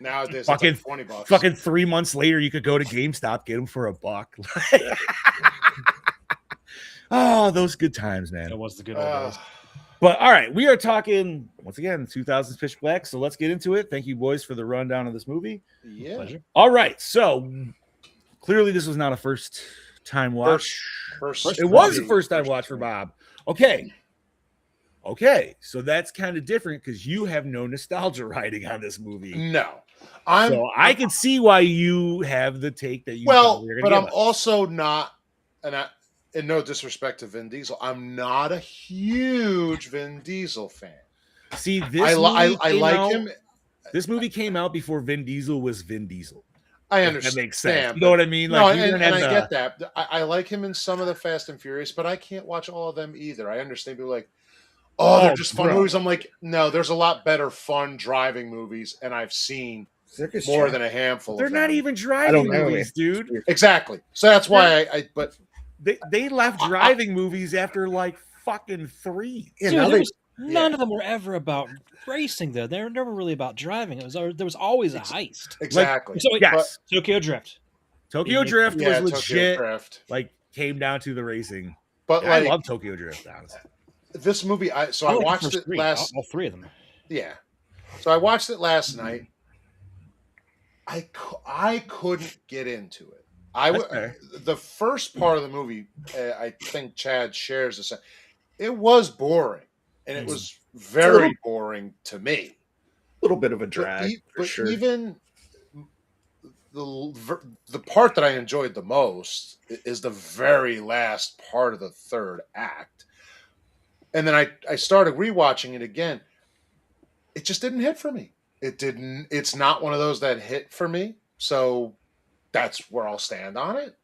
[SPEAKER 4] Nowadays,
[SPEAKER 2] fucking
[SPEAKER 4] it's like $20.
[SPEAKER 2] Fucking 3 months later, you could go to GameStop, get them for $1. Oh, those good times, man.
[SPEAKER 3] That was the good old days.
[SPEAKER 2] But all right, we are talking once again 2000s Pitch Black. So let's get into it. Thank you, boys, for the rundown of this movie.
[SPEAKER 4] Yeah.
[SPEAKER 3] Pleasure.
[SPEAKER 2] All right. So clearly, this was not a first time watch.
[SPEAKER 4] First
[SPEAKER 2] it was a first time watch for Bob. Okay. So that's kind of different because you have no nostalgia riding on this movie.
[SPEAKER 4] No.
[SPEAKER 2] I can see why you have the take that you.
[SPEAKER 4] Well, but I'm also not, in no disrespect to Vin Diesel, I'm not a huge Vin Diesel fan.
[SPEAKER 2] See,
[SPEAKER 4] I like him.
[SPEAKER 2] This movie came out before Vin Diesel was Vin Diesel.
[SPEAKER 4] I understand.
[SPEAKER 2] That makes sense. You know what I mean? Like,
[SPEAKER 4] no, and I get that. I like him in some of the Fast and Furious, but I can't watch all of them either. I understand people like, they're just fun movies. I'm like, no, there's a lot better fun driving movies, and I've seen more than a handful.
[SPEAKER 2] They're not even driving movies, dude.
[SPEAKER 4] Exactly. So that's why but
[SPEAKER 2] they left driving movies after like fucking 3.
[SPEAKER 3] Dude, none of them were ever about racing, though. They were never really about driving. There was always a heist.
[SPEAKER 4] Exactly.
[SPEAKER 2] Yes.
[SPEAKER 3] Tokyo Drift.
[SPEAKER 2] Tokyo Drift was legit.
[SPEAKER 4] Drift.
[SPEAKER 2] Like came down to the racing.
[SPEAKER 4] But
[SPEAKER 2] I love Tokyo Drift, honestly.
[SPEAKER 4] this movie, I
[SPEAKER 3] like
[SPEAKER 4] watched
[SPEAKER 3] the first
[SPEAKER 4] it
[SPEAKER 3] three,
[SPEAKER 4] last.
[SPEAKER 3] all three of them.
[SPEAKER 4] Yeah, so I watched it last night. I couldn't get into it.
[SPEAKER 2] That's fair.
[SPEAKER 4] The first part of the movie, I think Chad shares this. It was boring, and it was very boring to me.
[SPEAKER 5] A little bit of a drag, for sure.
[SPEAKER 4] Even the part that I enjoyed the most is the very last part of the third act. And then I started rewatching it again. It just didn't hit for me. It didn't. It's not one of those that hit for me. So that's where I'll stand on it.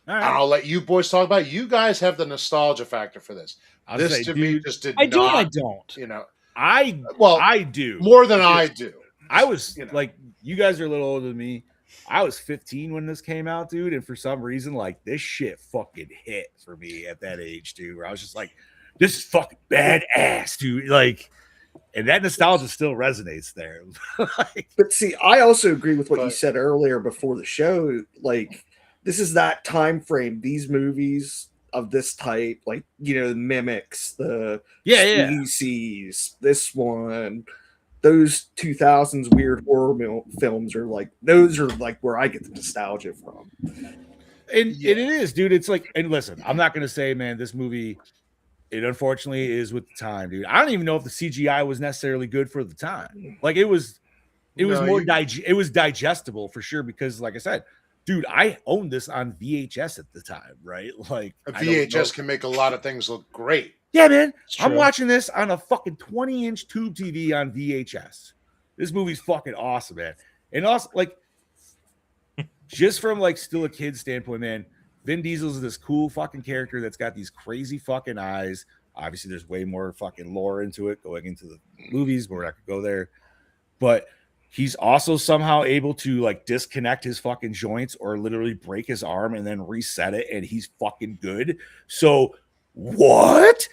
[SPEAKER 2] All right.
[SPEAKER 4] And I'll let you boys talk about it. You guys have the nostalgia factor for this. This to me just did
[SPEAKER 3] I
[SPEAKER 4] not.
[SPEAKER 3] do and I don't.
[SPEAKER 4] You know,
[SPEAKER 2] I do
[SPEAKER 4] more than I do.
[SPEAKER 2] I was like, you guys are a little older than me. I was 15 when this came out, dude, and for some reason, like, this shit fucking hit for me at that age, dude. Where I was just like, this is fucking badass, dude. Like, and that nostalgia still resonates there. Like,
[SPEAKER 5] but see, I also agree with what you said earlier before the show. Like, this is that time frame. These movies of this type, like, you know, the Mimics, the Species, this one, those 2000s weird horror films are like, those are like where I get the nostalgia from.
[SPEAKER 2] And it is, dude. It's like, and listen, I'm not gonna say, man, this movie, it unfortunately is with the time, dude. I don't even know if the CGI was necessarily good for the time. Like, it was it was digestible for sure, because like I said, dude, I owned this on VHS at the time, right? Like,
[SPEAKER 4] a VHS can make a lot of things look great.
[SPEAKER 2] Yeah, man. I'm watching this on a fucking 20-inch tube TV on VHS. This movie's fucking awesome, man. And also, like, just from like still a kid standpoint, man, Vin Diesel's this cool fucking character that's got these crazy fucking eyes. Obviously, there's way more fucking lore into it going into the movies, but we're not gonna go there. But he's also somehow able to like disconnect his fucking joints or literally break his arm and then reset it, and he's fucking good. So what?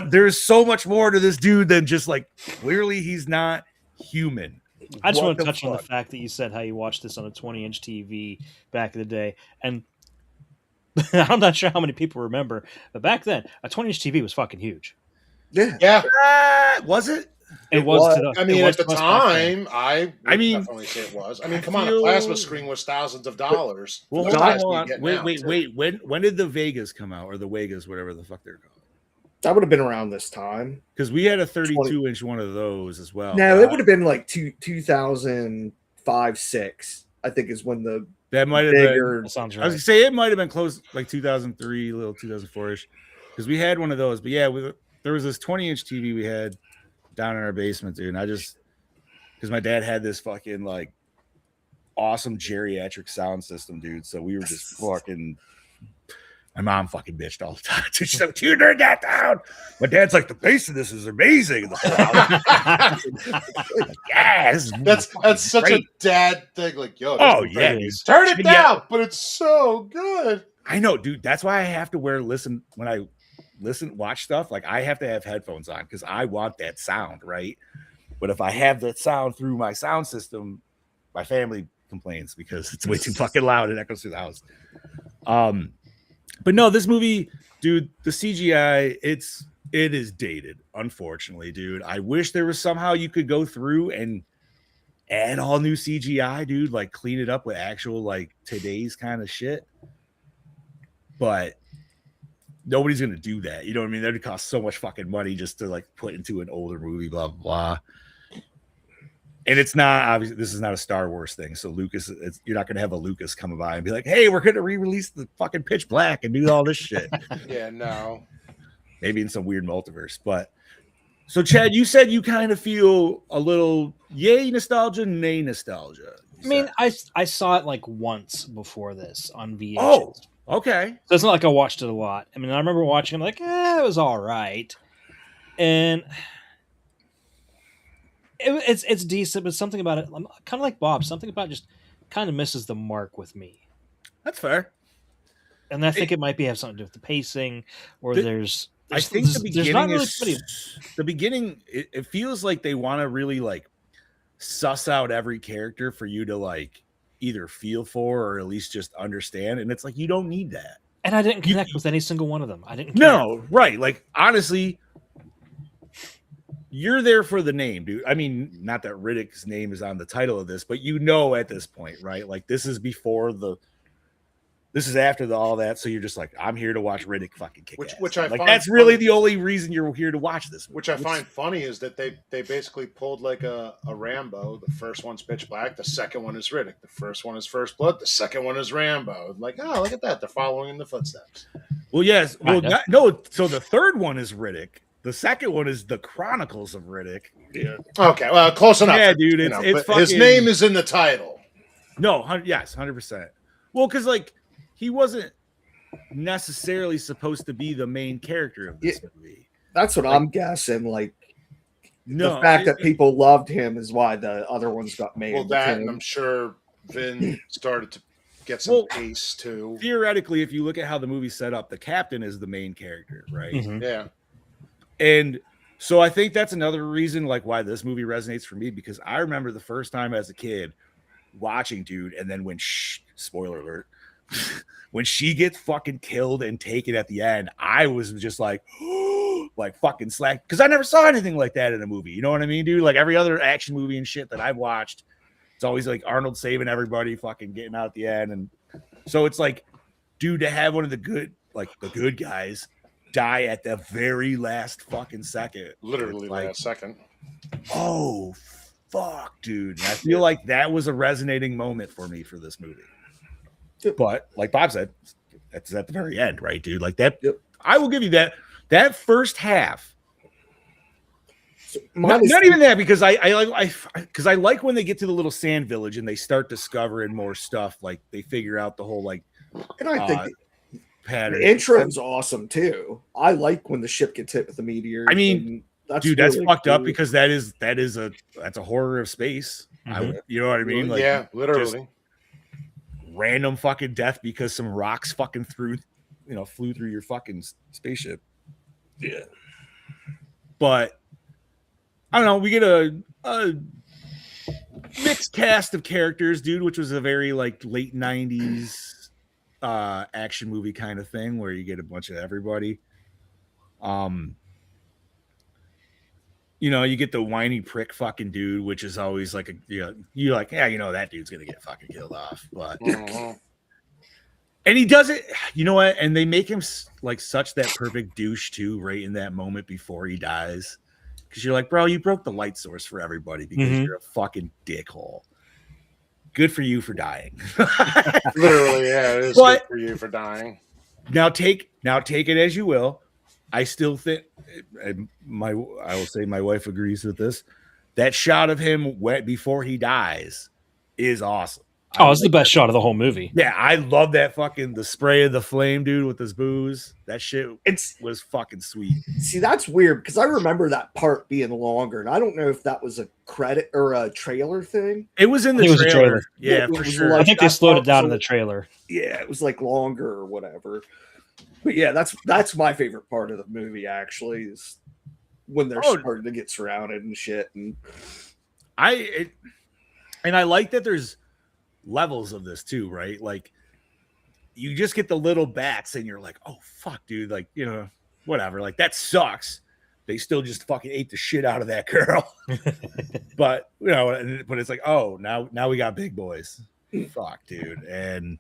[SPEAKER 2] There's so much more to this dude than just like, clearly he's not human.
[SPEAKER 3] I just want to touch on the fact that you said how you watched this on a 20-inch TV back in the day, and I'm not sure how many people remember, but back then a 20-inch TV was fucking huge.
[SPEAKER 4] Yeah.
[SPEAKER 2] Was it?
[SPEAKER 3] It was.
[SPEAKER 4] I mean, at the time, I mean, definitely say it was. I mean, come on, a plasma screen was thousands of dollars.
[SPEAKER 2] Well, hold on. Wait. When did the Vegas come out, or the Vegas, whatever the fuck they're called?
[SPEAKER 5] That would have been around this time,
[SPEAKER 2] because we had a 32-inch one of those as well.
[SPEAKER 5] No, it would have been like 2005, 6. I think is when
[SPEAKER 2] that might have been.
[SPEAKER 3] That sounds right.
[SPEAKER 2] I was gonna say it might have been close, like 2003, a little 2004ish, because we had one of those. But yeah, there was this 20-inch TV we had down in our basement, dude. And I just, because my dad had this fucking like awesome geriatric sound system, dude. So we were just fucking. My mom fucking bitched all the time. She's like, "You turned that down." My dad's like, "The bass of this is amazing." Yeah,
[SPEAKER 4] that's such a dad thing. Like, yo,
[SPEAKER 2] yeah,
[SPEAKER 4] turn it down, but it's so good.
[SPEAKER 2] I know, dude. That's why I have to watch stuff. Like, I have to have headphones on because I want that sound, right? But if I have that sound through my sound system, my family complains because it's way too fucking loud and echoes through the house. But no, this movie, dude, the CGI, it is dated, unfortunately, dude. I wish there was somehow you could go through and add all new CGI, dude, like clean it up with actual like today's kind of shit. But nobody's gonna do that. You know what I mean? That'd cost so much fucking money just to like put into an older movie, blah blah blah. And it's not, obviously, this is not a Star Wars thing. So Lucas, you're not going to have a Lucas come by and be like, "Hey, we're going to re-release the fucking Pitch Black and do all this shit."
[SPEAKER 4] Yeah, no.
[SPEAKER 2] Maybe in some weird multiverse. But so, Chad, you said you kind of feel a little yay nostalgia, nay nostalgia.
[SPEAKER 3] I mean, I saw it like once before this on VHS.
[SPEAKER 2] Oh, okay.
[SPEAKER 3] So it's not like I watched it a lot. I mean, I remember watching it, like, it was all right. And it's decent, but something about it, I'm kind of like Bob, something about it just kind of misses the mark with me.
[SPEAKER 2] That's fair.
[SPEAKER 3] And I think it might have something to do with the pacing, or the
[SPEAKER 2] beginning, it feels like they want to really like suss out every character for you to like either feel for or at least just understand. And it's like, you don't need that.
[SPEAKER 3] And I didn't connect with any single one of them. I didn't.
[SPEAKER 2] No, right? Like honestly, you're there for the name, dude. I mean, not that Riddick's name is on the title of this, but at this point, right? Like this is after all that, so you're just like, I'm here to watch Riddick fucking kick ass.
[SPEAKER 4] Which I
[SPEAKER 2] like
[SPEAKER 4] find
[SPEAKER 2] that's really
[SPEAKER 4] funny.
[SPEAKER 2] the only reason you're here to watch this.
[SPEAKER 4] Which I find funny is that they basically pulled like a Rambo. The first one's Pitch Black, the second one is Riddick, the first one is First Blood, the second one is Rambo. Like, oh, look at that, they're following in the footsteps.
[SPEAKER 2] Well, yes, well, no. So the third one is Riddick. The second one is the Chronicles of Riddick.
[SPEAKER 4] Yeah. Okay, well, close enough.
[SPEAKER 2] Yeah, dude. It's fucking,
[SPEAKER 4] his name is in the title.
[SPEAKER 2] No, yes, 100%. Well, because like he wasn't necessarily supposed to be the main character of this movie.
[SPEAKER 5] That's what I'm guessing. Like, the fact that people loved him is why the other ones got made.
[SPEAKER 4] Well, that, and I'm sure Vin started to get some pace too.
[SPEAKER 2] Theoretically, if you look at how the movie's set up, the captain is the main character, right?
[SPEAKER 3] Mm-hmm.
[SPEAKER 4] Yeah.
[SPEAKER 2] And so I think that's another reason like why this movie resonates for me, because I remember the first time as a kid watching, dude, and then when spoiler alert, when she gets fucking killed and taken at the end, I was just like like fucking slack, because I never saw anything like that in a movie. You know what I mean, dude? Like every other action movie and shit that I've watched, it's always like Arnold saving everybody, fucking getting out at the end. And so it's like, dude, to have one of the good guys die at the very last fucking second,
[SPEAKER 4] literally
[SPEAKER 2] like,
[SPEAKER 4] last second.
[SPEAKER 2] Oh fuck, dude. And I feel like that was a resonating moment for me for this movie. But like Bob said, that's at the very end, right, dude? Like that. Yep. I will give you that first half. Not even that, because I like when they get to the little sand village and they start discovering more stuff. Like they figure out the whole like.
[SPEAKER 5] And I think
[SPEAKER 2] pattern.
[SPEAKER 5] The intro's awesome too. I like when the ship gets hit with the meteor.
[SPEAKER 2] I mean, that's really fucked up, because that's a horror of space.
[SPEAKER 3] Mm-hmm.
[SPEAKER 2] You know what I mean? Like,
[SPEAKER 4] yeah, literally.
[SPEAKER 2] Random fucking death because some rocks fucking flew through your fucking spaceship. Yeah. But I don't know. We get a mixed cast of characters, dude, which was a very like late 90s action movie kind of thing where you get a bunch of everybody. You get the whiny prick fucking dude, which is always like you're like, yeah, that dude's gonna get fucking killed off, but and he does it, you know what? And they make him like such that perfect douche too, right in that moment before he dies, because you're like, bro, you broke the light source for everybody because you're a fucking dickhole. Good for you for dying.
[SPEAKER 4] Literally, yeah, it is good for you for dying.
[SPEAKER 2] Now take it as you will. I still think I will say my wife agrees with this. That shot of him before he dies is awesome.
[SPEAKER 3] Oh, it's the best shot of the whole movie.
[SPEAKER 2] Yeah, I love that fucking the spray of the flame, dude, with his booze. That shit was fucking sweet.
[SPEAKER 5] See, that's weird because I remember that part being longer, and I don't know if that was a credit or a trailer thing.
[SPEAKER 2] It was in the trailer. Yeah, for sure.
[SPEAKER 3] I think they slowed it down in the trailer.
[SPEAKER 5] Yeah, it was like longer or whatever. But yeah, that's my favorite part of the movie, actually, is when they're starting to get surrounded and shit. And
[SPEAKER 2] I like that there's levels of this too, right? Like you just get the little bats and you're like, oh fuck, dude, like, whatever, like that sucks. They still just fucking ate the shit out of that girl. But it's like, oh, now we got big boys. Fuck, dude. And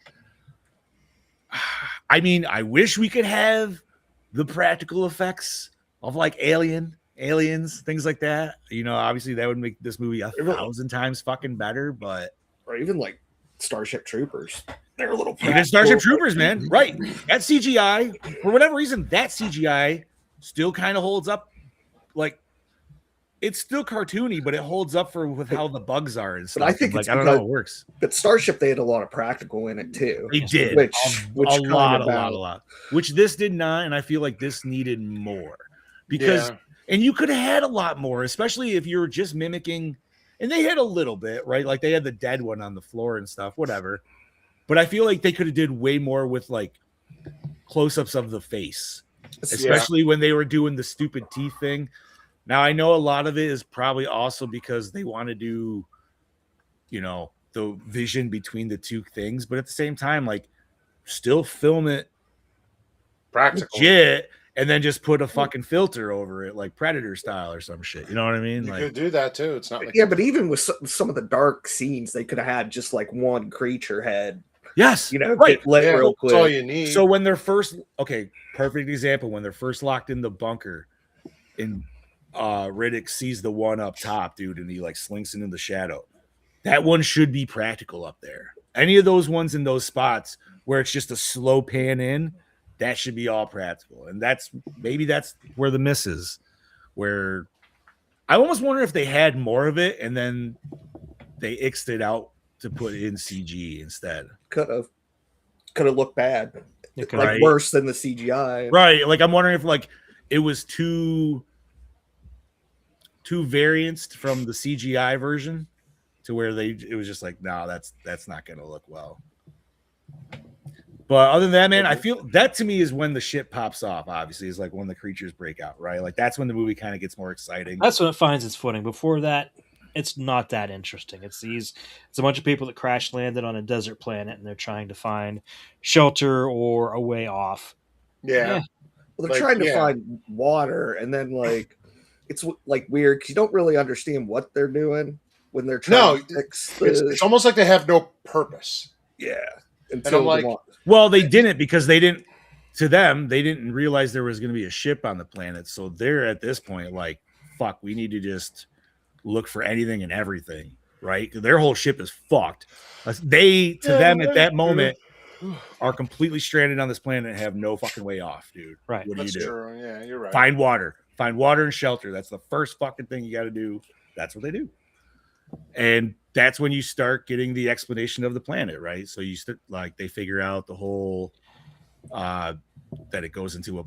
[SPEAKER 2] I mean, I wish we could have the practical effects of like aliens, things like that. Obviously that would make this movie 1,000 times fucking better, but
[SPEAKER 5] or even like Starship Troopers. They're a little
[SPEAKER 2] even Starship Troopers, man. Right. That CGI, for whatever reason, that CGI still kind of holds up. Like it's still cartoony, but it holds up with how the bugs are and stuff.
[SPEAKER 5] But I think
[SPEAKER 2] I don't know how it works.
[SPEAKER 5] But Starship, they had a lot of practical in it too.
[SPEAKER 2] They did,
[SPEAKER 5] which
[SPEAKER 2] a lot. Which this did not, and I feel like this needed more because, and you could have had a lot more, especially if you're just mimicking. And they had a little bit, right? Like they had the dead one on the floor and stuff, whatever. But I feel like they could have did way more with like close-ups of the face, especially when they were doing the stupid teeth thing. Now I know a lot of it is probably also because they want to do, the vision between the two things, but at the same time, like still film it
[SPEAKER 4] Practical.
[SPEAKER 2] legit, and then just put a fucking filter over it, like Predator style or some shit. You know what I mean?
[SPEAKER 4] You
[SPEAKER 2] Like,
[SPEAKER 4] could do that too. It's not like
[SPEAKER 5] Yeah, but even with some of the dark scenes, they could have had just like one creature head,
[SPEAKER 2] yes,
[SPEAKER 5] get lit
[SPEAKER 4] yeah,
[SPEAKER 5] real
[SPEAKER 4] that's all
[SPEAKER 5] quick.
[SPEAKER 4] you need.
[SPEAKER 2] So when they're first, perfect example, when they're first locked in the bunker, and Riddick sees the one up top, dude, and he like slinks into the shadow. That one should be practical up there. Any of those ones in those spots where it's just a slow pan in, that should be all practical. And that's where the miss is, where I almost wonder if they had more of it and then they X'd it out to put in CG instead.
[SPEAKER 5] Could have looked bad,
[SPEAKER 3] It
[SPEAKER 5] like
[SPEAKER 2] Right.
[SPEAKER 5] worse than the CGI.
[SPEAKER 2] Right. Like I'm wondering if like it was two variants from the CGI version to where it was just like, no, that's not gonna look well. But other than that, man, I feel that to me is when the shit pops off, obviously, is like when the creatures break out, right? Like that's when the movie kind of gets more exciting.
[SPEAKER 3] That's when it finds its footing. Before that, it's not that interesting. It's a bunch of people that crash landed on a desert planet and they're trying to find shelter or a way off.
[SPEAKER 4] yeah.
[SPEAKER 5] Well, they're
[SPEAKER 4] Like,
[SPEAKER 5] trying to
[SPEAKER 4] yeah.
[SPEAKER 5] find water, and then like it's like weird because you don't really understand what they're doing when they're trying to fix the,
[SPEAKER 4] It's almost like they have no purpose.
[SPEAKER 5] yeah.
[SPEAKER 4] I'm
[SPEAKER 5] Until
[SPEAKER 4] like,
[SPEAKER 2] Well, they didn't because they didn't realize there was going to be a ship on the planet. So they're at this point like, fuck, we need to just look for anything and everything, right? Their whole ship is fucked. Them at that moment are completely stranded on this planet and have no fucking way off, dude.
[SPEAKER 3] Right.
[SPEAKER 2] What do
[SPEAKER 4] That's
[SPEAKER 2] you do?
[SPEAKER 4] true. Yeah, you're right.
[SPEAKER 2] Find water and shelter. That's the first fucking thing you got to do. That's what they do. And that's when you start getting the explanation of the planet, right? So you start like they figure out the whole that it goes into I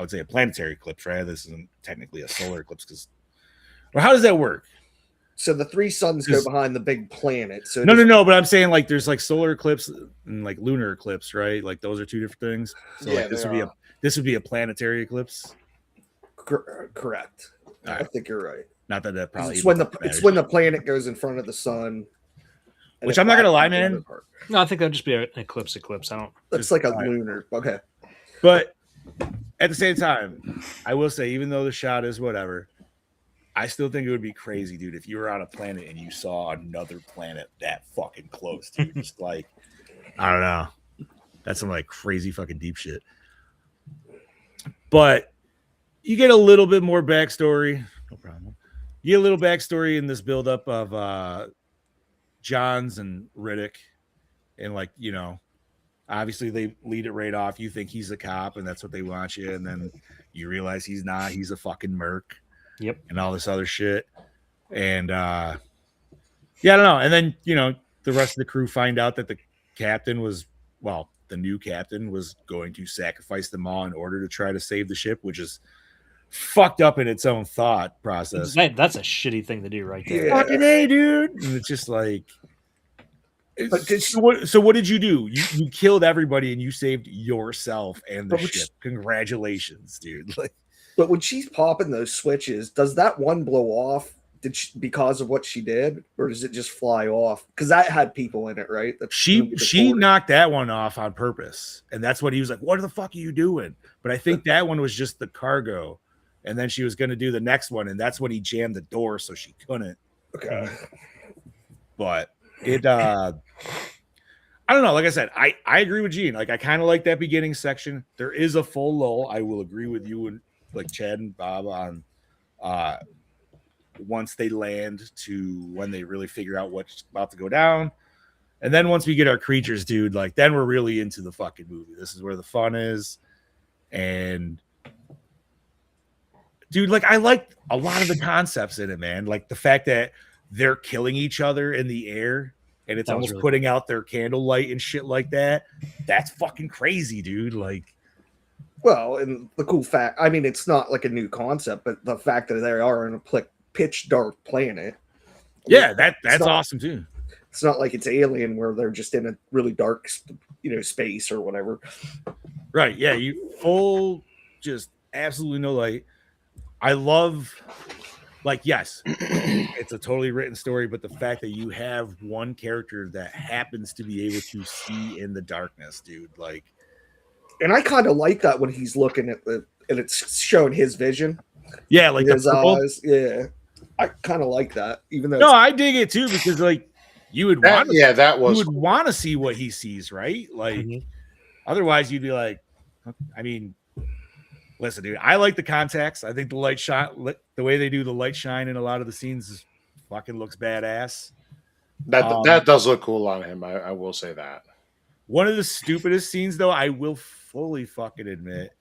[SPEAKER 2] would say a planetary eclipse, right? This isn't technically a solar eclipse because, or how does that work?
[SPEAKER 5] So the three suns go behind the big planet. So
[SPEAKER 2] No, but I'm saying like there's like solar eclipse and like lunar eclipse, right? Like those are two different things. So
[SPEAKER 4] Yeah,
[SPEAKER 2] like this would be a planetary eclipse.
[SPEAKER 5] Correct.
[SPEAKER 2] All
[SPEAKER 5] I
[SPEAKER 2] right.
[SPEAKER 5] think you're right.
[SPEAKER 2] Not that that probably
[SPEAKER 5] It's when the planet goes in front of the sun.
[SPEAKER 2] Which I'm not gonna lie, man.
[SPEAKER 3] No, I think that'd just be an eclipse. I don't.
[SPEAKER 5] That's like a lunar. Okay.
[SPEAKER 2] But at the same time, I will say, even though the shot is whatever, I still think it would be crazy, dude, if you were on a planet and you saw another planet that fucking close, dude. Just like, I don't know. That's some like crazy fucking deep shit. But you get a little bit more backstory. No problem. You get a little backstory in this buildup of Johns and Riddick. And like, you know, obviously they lead it right off. You think he's a cop and that's what they want you. And then you realize he's not. He's a fucking merc.
[SPEAKER 3] Yep.
[SPEAKER 2] And all this other shit. And yeah, I don't know. And then, you know, the rest of the crew find out that the new captain was going to sacrifice them all in order to try to save the ship, which is fucked up in its own thought process.
[SPEAKER 3] That's a shitty thing to do right there.
[SPEAKER 5] Yeah.
[SPEAKER 2] Fucking A, dude. And it's just like,
[SPEAKER 5] But
[SPEAKER 2] so what did you do? You killed everybody and you saved yourself and the
[SPEAKER 5] But
[SPEAKER 2] ship. Congratulations, dude. Like,
[SPEAKER 5] But when she's popping those switches, does that one blow off? Because of what she did, or does it just fly off? Because that had people in it, right?
[SPEAKER 2] She knocked that one off on purpose, and that's what he was like. What the fuck are you doing? But I think that one was just the cargo, and then she was going to do the next one, and that's when he jammed the door, so she couldn't.
[SPEAKER 5] Okay,
[SPEAKER 2] but it, I don't know. Like I said, I agree with Gene. Like I kind of like that beginning section. There is a full lull. I will agree with you and like Chad and Bob on once they land to when they really figure out what's about to go down. And then once we get our creatures, dude, like then we're really into the fucking movie. This is where the fun is. And dude, like I like a lot of the concepts in it, man. Like the fact that they're killing each other in the air and it's almost really putting out their candlelight and shit like that. That's fucking crazy, dude. Like,
[SPEAKER 5] well, and the cool fact, I mean, it's not like a new concept, but the fact that they are in a pitch dark planet.
[SPEAKER 2] Yeah, that's awesome too.
[SPEAKER 5] It's not like it's Alien where they're just in a really dark, space or whatever.
[SPEAKER 2] Right. Yeah. You full, just absolutely no light. I love, like, yes, it's a totally written story, but the fact that you have one character that happens to be able to see in the darkness, dude, like,
[SPEAKER 5] And I kind of like that when he's looking at and it's showing his vision.
[SPEAKER 2] Yeah, like
[SPEAKER 5] his
[SPEAKER 2] the purple.
[SPEAKER 5] eyes. Yeah, I kind of like that. Even though
[SPEAKER 2] No, I dig it too because like you would want to,
[SPEAKER 4] that was
[SPEAKER 2] you would want to see what he sees, right? Like otherwise you'd be like, I mean, listen, dude, I like the context. I think the light shine, the way they do the light shine in a lot of the scenes is fucking looks badass.
[SPEAKER 4] That does look cool on him. I will say that.
[SPEAKER 2] One of the stupidest scenes, though, I will fully fucking admit,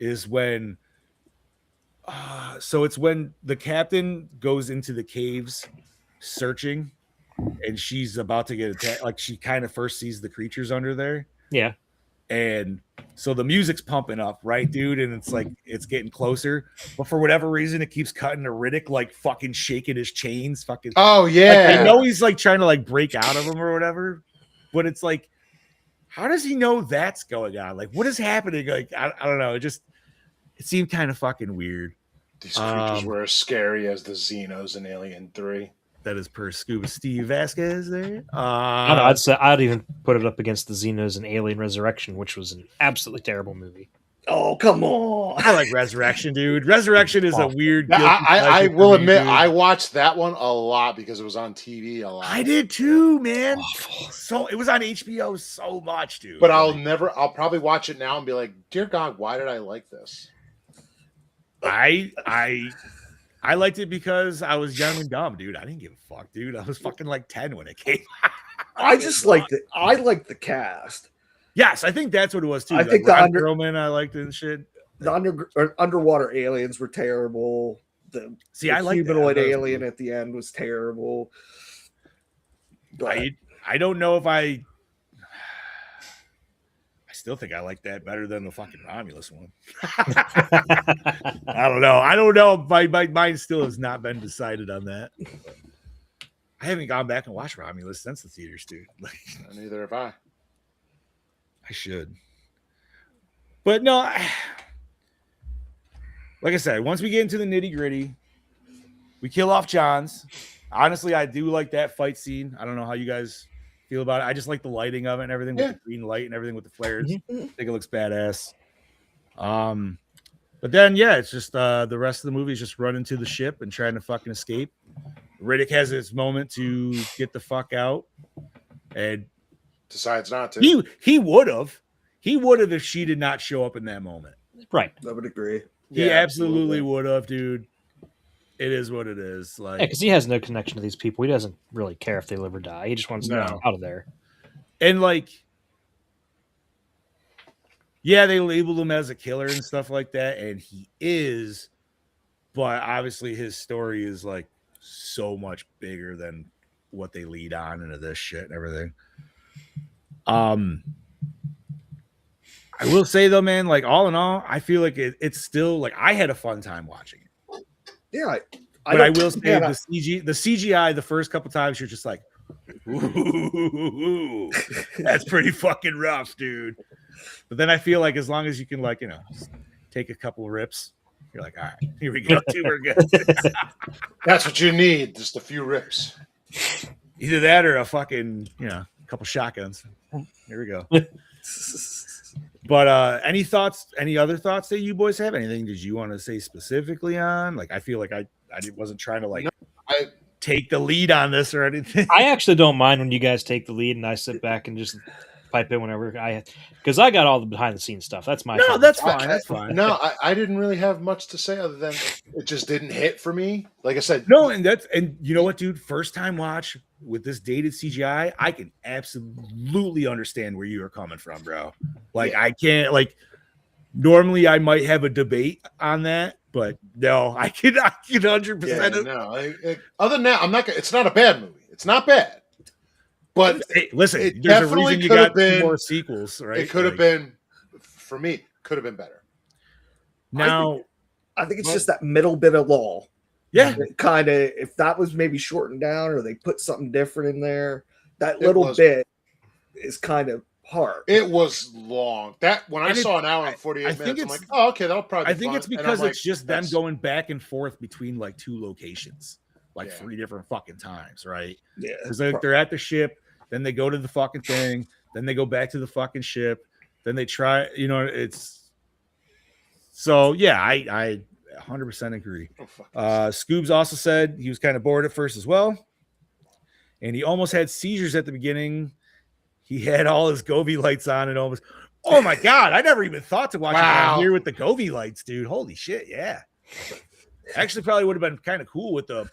[SPEAKER 2] is when. So it's when the captain goes into the caves searching, and she's about to get attacked. Like she kind of first sees the creatures under there.
[SPEAKER 3] Yeah.
[SPEAKER 2] And so the music's pumping up, right, dude? And it's like it's getting closer, but for whatever reason, it keeps cutting to Riddick like fucking shaking his chains, fucking.
[SPEAKER 4] Oh yeah,
[SPEAKER 2] like, I know he's like trying to like break out of them or whatever, but it's like, how does he know that's going on? Like, what is happening? Like, I don't know. It seemed kind of fucking weird.
[SPEAKER 4] These creatures were as scary as the Xenos in Alien 3.
[SPEAKER 2] That is per Scuba Steve Vasquez there.
[SPEAKER 3] I'd even put it up against the Xenos and Alien Resurrection, which was an absolutely terrible movie.
[SPEAKER 5] Oh, come on.
[SPEAKER 2] I like Resurrection, dude. Resurrection is a weird.
[SPEAKER 4] I will admit, dude. I watched that one a lot because it was on TV a lot.
[SPEAKER 2] I did too, man. Awful. So it was on HBO so much, dude.
[SPEAKER 4] But I'll probably watch it now and be like, dear God, why did I like this?
[SPEAKER 2] I liked it because I was young and dumb, dude. I didn't give a fuck, dude. I was fucking like 10 when it came out.
[SPEAKER 5] I just liked it. I liked the cast.
[SPEAKER 2] Yes, I think that's what it was too.
[SPEAKER 5] I
[SPEAKER 2] like
[SPEAKER 5] think
[SPEAKER 2] Ron Perlman, I liked it and shit.
[SPEAKER 5] The underwater aliens were terrible. The humanoid alien at the end was terrible.
[SPEAKER 2] But I don't know if I still think I like that better than the fucking Romulus one. I don't know. I don't know. My mind still has not been decided on that. But I haven't gone back and watched Romulus since the theaters, dude. Like,
[SPEAKER 4] neither have I.
[SPEAKER 2] I should. But no, like I said, once we get into the nitty gritty, we kill off Johns. Honestly, I do like that fight scene. I don't know how you guys feel about it. I just like the lighting of it and everything with the green light and everything with the flares. I think it looks badass. But then it's just the rest of the movie is just running to the ship and trying to fucking escape. Riddick has his moment to get the fuck out and
[SPEAKER 4] decides not to.
[SPEAKER 2] He would have if she did not show up in that moment.
[SPEAKER 3] Right.
[SPEAKER 5] I would agree.
[SPEAKER 2] He absolutely would have, dude. It is what it is. Like,
[SPEAKER 3] because he has no connection to these people. He doesn't really care if they live or die. He just wants to get out of there.
[SPEAKER 2] And like, yeah, they labeled him as a killer and stuff like that, and he is. But obviously, his story is like so much bigger than what they lead on into this shit and everything. I will say though, man, like all in all, I feel like it's still like I had a fun time watching it.
[SPEAKER 5] Yeah,
[SPEAKER 2] but I will say the CGI the first couple times you're just like, ooh, that's pretty fucking rough, dude. But then I feel like as long as you can like take a couple rips, you're like, all right, here we go, dude, we're good.
[SPEAKER 4] That's what you need, just a few rips.
[SPEAKER 2] Either that or a fucking a couple shotguns. Here we go. But any other thoughts that you boys have? Anything did you want to say specifically on? Like, I feel like I wasn't trying to take the lead on this or anything.
[SPEAKER 3] I actually don't mind when you guys take the lead and I sit back and just pipe in whenever because I got all the behind the scenes stuff. That's my
[SPEAKER 2] that's fine. That's fine.
[SPEAKER 4] No, I didn't really have much to say other than it just didn't hit for me. Like I said,
[SPEAKER 2] no, and you know what, dude? First time watch with this dated CGI, I can absolutely understand where you are coming from, bro. Like I can't like. Normally, I might have a debate on that, but no, I can 100%.
[SPEAKER 4] No, other than that, I'm not. It's not a bad movie. It's not bad. But
[SPEAKER 2] hey, listen, there's a reason you got 2 more sequels, right?
[SPEAKER 4] It could have been, for me, could have been better.
[SPEAKER 2] Now,
[SPEAKER 5] I think it's just that middle bit of lull.
[SPEAKER 2] Yeah,
[SPEAKER 5] kind of. If that was maybe shortened down, or they put something different in there, that little bit is kind of hard.
[SPEAKER 4] It was long. That when I saw an hour and 48 minutes, I'm like, oh, okay, that'll probably.
[SPEAKER 2] I think it's because it's just them going back and forth between like 2 locations, like 3 different fucking times, right?
[SPEAKER 5] Yeah,
[SPEAKER 2] because they're at the ship. Then they go to the fucking thing. Then they go back to the fucking ship. then they try, it's so yeah, I 100% agree.
[SPEAKER 4] Oh, fuck.
[SPEAKER 2] Scoobs also said he was kind of bored at first as well, and he almost had seizures at the beginning. He had all his Govee lights on and almost. Oh my god! I never even thought to watch it down here with the Govee lights, dude. Holy shit! Yeah, actually, probably would have been kind of cool with the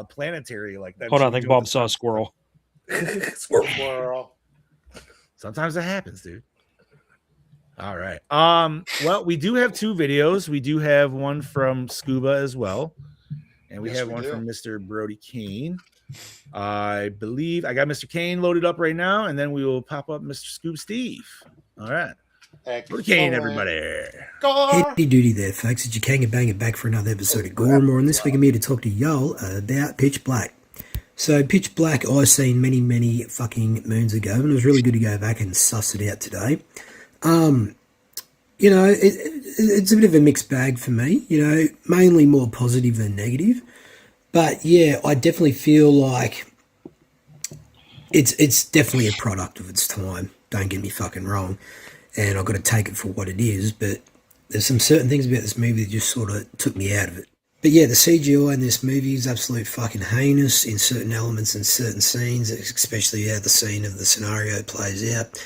[SPEAKER 2] planetary like that.
[SPEAKER 3] Hold on, I think Bob saw a squirrel.
[SPEAKER 4] Squirrel.
[SPEAKER 2] Sometimes it happens, dude. All right. Well, we do have 2 videos. We do have one from Scuba as well, and we have one from Mr. Brody Kane. I believe I got Mr. Kane loaded up right now, and then we will pop up Mr. Scoob Steve. All right. Brody Kane, everybody.
[SPEAKER 7] Heavy duty there, folks. It's your Kanga Banger back for another episode of Gore. More on this week. I'm here to talk to y'all about Pitch Black. So, Pitch Black, I seen many, many fucking moons ago, and it was really good to go back and suss it out today. It's a bit of a mixed bag for me, mainly more positive than negative. But yeah, I definitely feel like it's definitely a product of its time. Don't get me fucking wrong. And I've got to take it for what it is, but there's some certain things about this movie that just sort of took me out of it. But yeah, the CGI in this movie is absolute fucking heinous in certain elements and certain scenes, especially how the scene of the scenario plays out.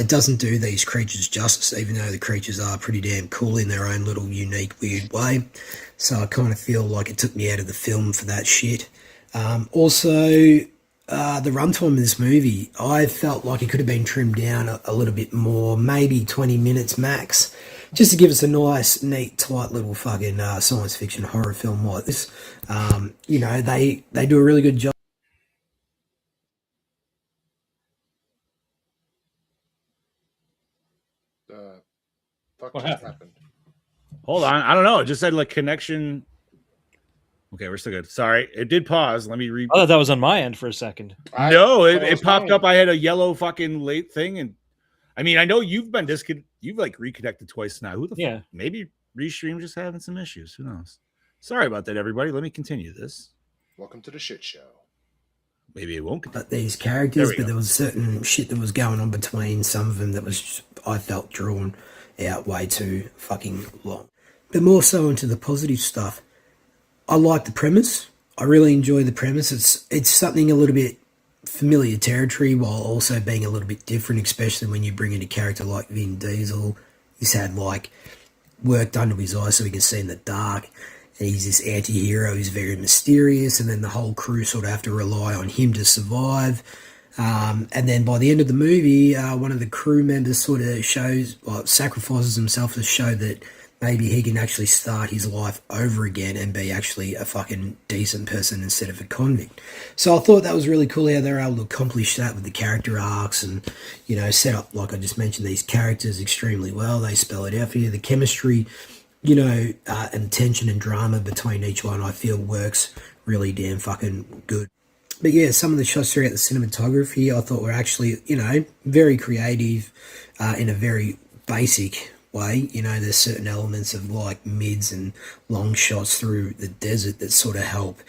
[SPEAKER 7] It doesn't do these creatures justice, even though the creatures are pretty damn cool in their own little unique, weird way. So I kind of feel like it took me out of the film for that shit. The runtime of this movie, I felt like it could have been trimmed down a little bit more, maybe 20 minutes max, just to give us a nice, neat, tight little fucking science fiction horror film like this. They do a really good job.
[SPEAKER 4] What happened?
[SPEAKER 2] Hold on. I don't know. It just said like connection. Okay, we're still good. Sorry. It did pause. Let me read.
[SPEAKER 3] I thought that was on my end for a second.
[SPEAKER 2] No, it popped up. I had a yellow fucking late thing. And I mean, I know you've been you've like reconnected twice now. Who the fuck? Maybe Restream just having some issues. Who knows? Sorry about that, everybody. Let me continue this.
[SPEAKER 4] Welcome to the shit show.
[SPEAKER 2] Maybe it won't.
[SPEAKER 7] But these characters, there was certain shit that was going on between some of them that was just, I felt, drawn out way too fucking long. But more so into the positive stuff. I like the premise. I really enjoy the premise. It's something a little bit familiar territory while also being a little bit different, especially when you bring in a character like Vin Diesel. He's had like work done to his eyes so he can see in the dark. And he's this anti-hero. He's very mysterious, and then the whole crew sort of have to rely on him to survive. And then by the end of the movie, one of the crew members sort of sacrifices himself to show that maybe he can actually start his life over again and be actually a fucking decent person instead of a convict. So I thought that was really cool how they were able to accomplish that with the character arcs and, set up, like I just mentioned, these characters extremely well. They spell it out for you. The chemistry, and tension and drama between each one, I feel works really damn fucking good. But yeah, some of the shots throughout the cinematography I thought were actually, very creative in a very basic way. There's certain elements of like mids and long shots through the desert that sort of help,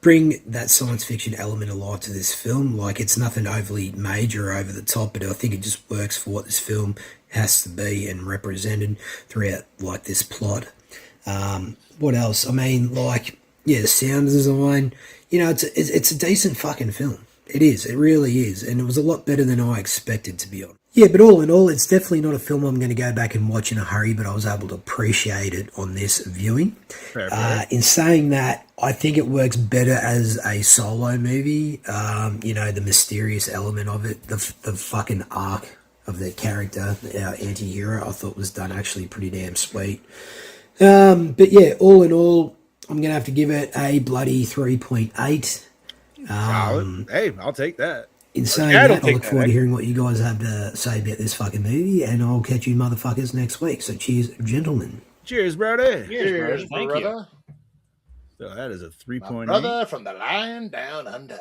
[SPEAKER 7] bring that science fiction element alive to this film. Like, it's nothing overly major or over the top, but I think it just works for what this film has to be and represented throughout like this plot. What else? I mean, the sound design, it's a decent fucking film. It is. It really is. And it was a lot better than I expected, to be honest. Yeah, but all in all, it's definitely not a film I'm going to go back and watch in a hurry, but I was able to appreciate it on this viewing. In saying that, I think it works better as a solo movie. The mysterious element of it, the fucking arc of the character, our anti-hero, I thought was done actually pretty damn sweet. But yeah, all in all, I'm going to have to give it a bloody 3.8.
[SPEAKER 2] Hey, I'll take that.
[SPEAKER 7] In saying that, I look forward to hearing what you guys have to say about this fucking movie, and I'll catch you motherfuckers next week. So cheers, gentlemen.
[SPEAKER 2] Cheers, brother.
[SPEAKER 4] Cheers,
[SPEAKER 3] thank
[SPEAKER 4] brother.
[SPEAKER 2] So that is a 3.8.
[SPEAKER 4] Brother from the line down under.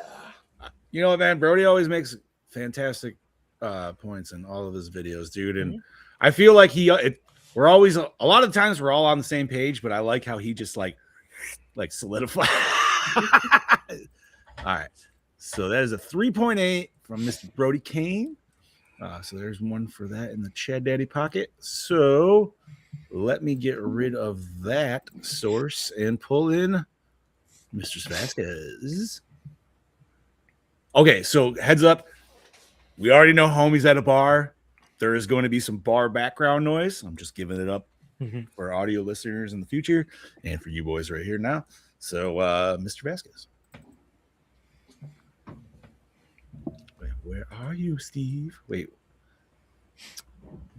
[SPEAKER 2] You know what, man? Brody always makes fantastic points in all of his videos, dude. And I feel like we're always, a lot of times we're all on the same page, but I like how he just like solidify. All right. So that is a 3.8 from Mr. Brody Kane. So there's one for that in the Chad Daddy pocket. So let me get rid of that source and pull in Mr. Vasquez. Okay, so heads up. We already know homie's at a bar. There is going to be some bar background noise. I'm just giving it up for audio listeners in the future and for you boys right here now. So, Mr. Vasquez. Wait, where are you, Steve? Wait.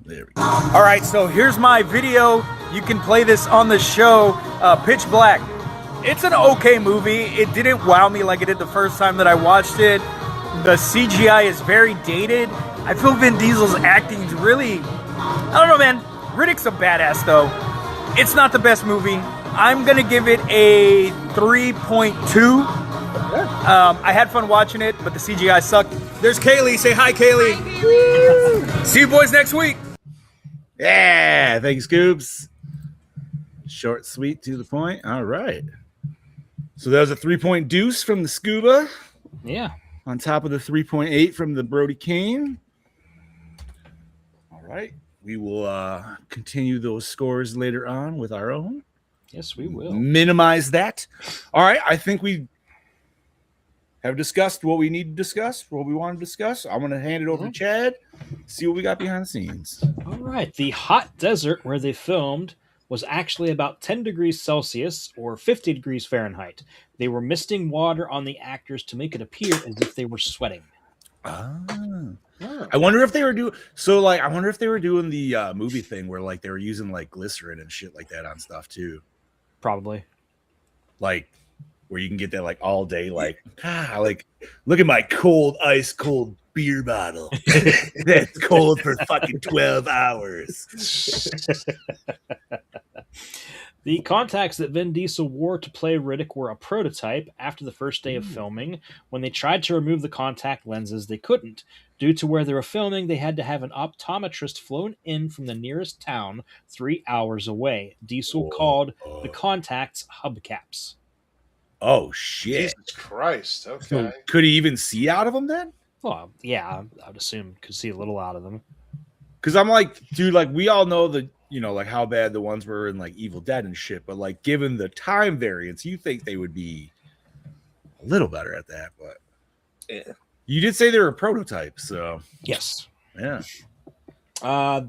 [SPEAKER 2] There we go.
[SPEAKER 8] All right, so here's my video. You can play this on the show, Pitch Black. It's an okay movie. It didn't wow me like it did the first time that I watched it. The CGI is very dated. I feel Vin Diesel's acting is really... I don't know, man. Riddick's a badass, though. It's not the best movie. I'm going to give it a 3.2. I had fun watching it, but the CGI sucked. There's Kaylee. Say hi, Kaylee. See you boys next week.
[SPEAKER 2] Yeah, thank you, Scoops. Short, sweet, to the point. All right. So that was a 3-point deuce from the Scuba.
[SPEAKER 3] Yeah.
[SPEAKER 2] On top of the 3.8 from the Brody Kane. All right. We will continue those scores later on with our own.
[SPEAKER 3] Yes, we will.
[SPEAKER 2] Minimize that. All right. I think we have discussed what we need to discuss, what we want to discuss. I'm going to hand it over to Chad, see what we got behind the scenes.
[SPEAKER 3] All right. The hot desert where they filmed was actually about 10 degrees Celsius or 50 degrees Fahrenheit. They were misting water on the actors to make it appear as if they were sweating.
[SPEAKER 2] I wonder if they were doing I wonder if they were doing the movie thing where like they were using like glycerin and shit like that on stuff too.
[SPEAKER 3] Probably.
[SPEAKER 2] Like where you can get that like all day, like look at my cold, ice cold beer bottle. That's cold for fucking 12 hours.
[SPEAKER 3] The contacts that Vin Diesel wore to play Riddick were a prototype. After the first day of filming, when they tried to remove the contact lenses, they couldn't. Due to where they were filming, they had to have an optometrist flown in from the nearest town 3 hours away. Diesel called the contacts hubcaps.
[SPEAKER 2] Oh, shit.
[SPEAKER 4] Jesus Christ. Okay.
[SPEAKER 2] So could he even see out of them then?
[SPEAKER 3] Well, yeah, I would assume could see a little out of them.
[SPEAKER 2] Because I'm like, dude, like we all know the, you know, like how bad the ones were in like Evil Dead and shit. But like, given the time variance, you think they would be a little better at that. But
[SPEAKER 5] Yeah.
[SPEAKER 2] You did say they were a prototype, so
[SPEAKER 3] Yes.
[SPEAKER 2] yeah.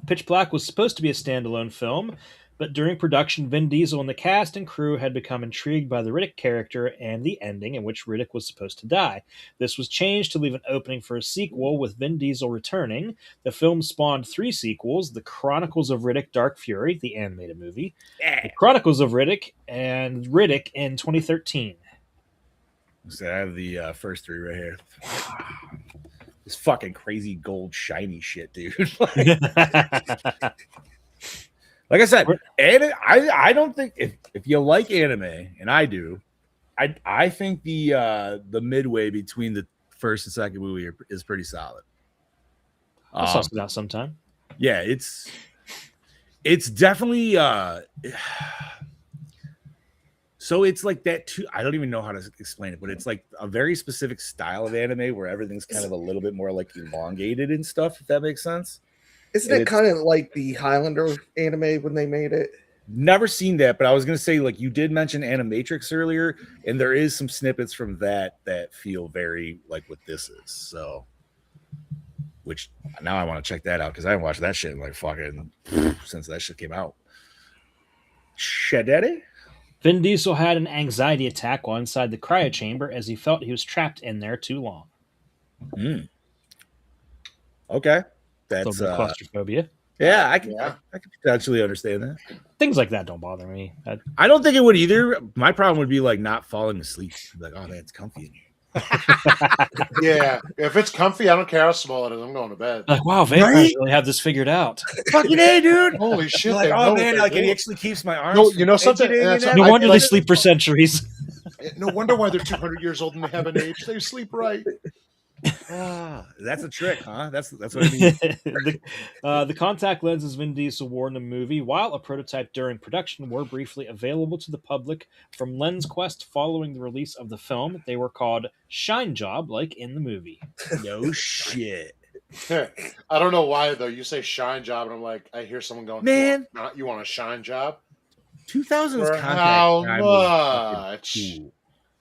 [SPEAKER 3] Pitch Black was supposed to be a standalone film, but during production, Vin Diesel and the cast and crew had become intrigued by the Riddick character and the ending in which Riddick was supposed to die. This was changed to leave an opening for a sequel with Vin Diesel returning. The film spawned 3 sequels: The Chronicles of Riddick Dark Fury, the animated movie, The Chronicles of Riddick, and Riddick in 2013.
[SPEAKER 2] So I have the first 3 right here. This fucking crazy gold shiny shit, dude. Like I said, I don't think if you like anime, and I do, I think the midway between the first and second movie is pretty solid.
[SPEAKER 3] I'll suss it out sometime.
[SPEAKER 2] Yeah, it's definitely so it's like that too. I don't even know how to explain it, but it's like a very specific style of anime where everything's kind of a little bit more like elongated and stuff, if that makes sense.
[SPEAKER 5] Isn't it kind of like the Highlander anime when they made it?
[SPEAKER 2] Never seen that, but I was gonna say, like, you did mention Animatrix earlier, and there is some snippets from that feel very like what this is. So, which now I want to check that out because I haven't watched that shit in like fucking since that shit came out. Shadaddy?
[SPEAKER 3] Vin Diesel had an anxiety attack while inside the cryo chamber as he felt he was trapped in there too long.
[SPEAKER 2] Okay, that's
[SPEAKER 3] claustrophobia.
[SPEAKER 2] Yeah, I can potentially understand that.
[SPEAKER 3] Things like that don't bother me.
[SPEAKER 2] I don't think it would either. My problem would be like not falling asleep. Like, oh man, it's comfy in here.
[SPEAKER 4] Yeah, if it's comfy, I don't care how small it is. I'm going to bed.
[SPEAKER 3] Like, wow, vampires really have this figured out.
[SPEAKER 2] Fucking A, dude.
[SPEAKER 4] Holy shit!
[SPEAKER 2] Like, oh man, like it actually keeps my arms.
[SPEAKER 4] No, you know something?
[SPEAKER 3] No wonder they sleep for centuries.
[SPEAKER 4] No wonder why they're 200 years old and they haven't aged. They sleep right.
[SPEAKER 2] That's a trick, huh? That's what I mean.
[SPEAKER 3] The contact lenses Vin Diesel wore in the movie, while a prototype during production, were briefly available to the public from Lens Quest following the release of the film. They were called Shine Job, like in the movie.
[SPEAKER 2] No shit.
[SPEAKER 4] I don't know why though. You say shine job, and I'm like, I hear someone going,
[SPEAKER 2] Man.
[SPEAKER 4] you want a shine job?
[SPEAKER 2] 2000s
[SPEAKER 4] For
[SPEAKER 2] contact
[SPEAKER 4] how
[SPEAKER 2] time was fucking
[SPEAKER 4] much?
[SPEAKER 2] cool.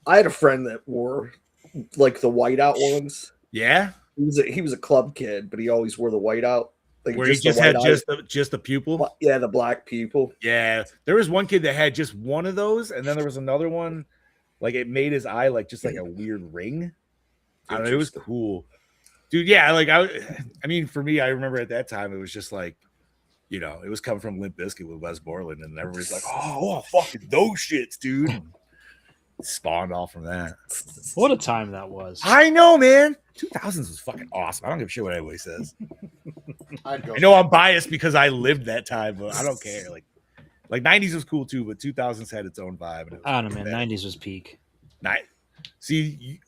[SPEAKER 5] I had a friend that wore like the whiteout ones.
[SPEAKER 2] Yeah,
[SPEAKER 5] He was a club kid, but he always wore the whiteout. Like
[SPEAKER 2] where he
[SPEAKER 5] the
[SPEAKER 2] just
[SPEAKER 5] white
[SPEAKER 2] had
[SPEAKER 5] eye.
[SPEAKER 2] just the pupil.
[SPEAKER 5] Yeah, the black people.
[SPEAKER 2] Yeah, there was one kid that had just one of those, and then there was another one, like it made his eye like just like a weird ring. I don't know, it was cool, dude. Yeah, like I mean, for me, I remember at that time it was just like, you know, it was coming from Limp Bizkit with Wes Borland, and everybody's like, oh, fucking those shits, dude. Spawned off from that.
[SPEAKER 3] What a time that was.
[SPEAKER 2] I know, man. 2000s was fucking awesome. I don't give a shit what anybody says. I know I'm biased because I lived that time, but I don't care. Like 90s was cool too, but 2000s had its own vibe. And
[SPEAKER 3] I don't know, man. 90s was peak.
[SPEAKER 2] See,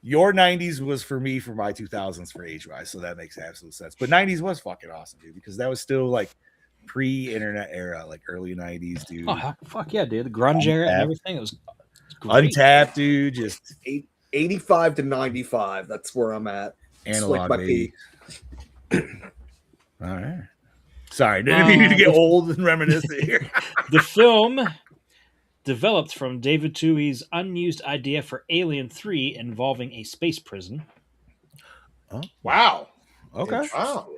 [SPEAKER 2] your 90s was for me for my 2000s for age-wise, so that makes absolute sense. But 90s was fucking awesome, dude, because that was still like pre-internet era, like early 90s, dude.
[SPEAKER 3] Oh, fuck yeah, dude. The grunge era and everything. It was
[SPEAKER 2] great. Untapped, dude. Just
[SPEAKER 5] 85 to 95. That's where I'm at.
[SPEAKER 2] Analog,
[SPEAKER 5] like
[SPEAKER 2] baby. All right. Sorry, didn't mean to get old and reminiscent here.
[SPEAKER 3] The film developed from David Twohy's unused idea for Alien 3 involving a space prison.
[SPEAKER 2] Oh,
[SPEAKER 4] wow.
[SPEAKER 2] Okay.
[SPEAKER 4] Wow.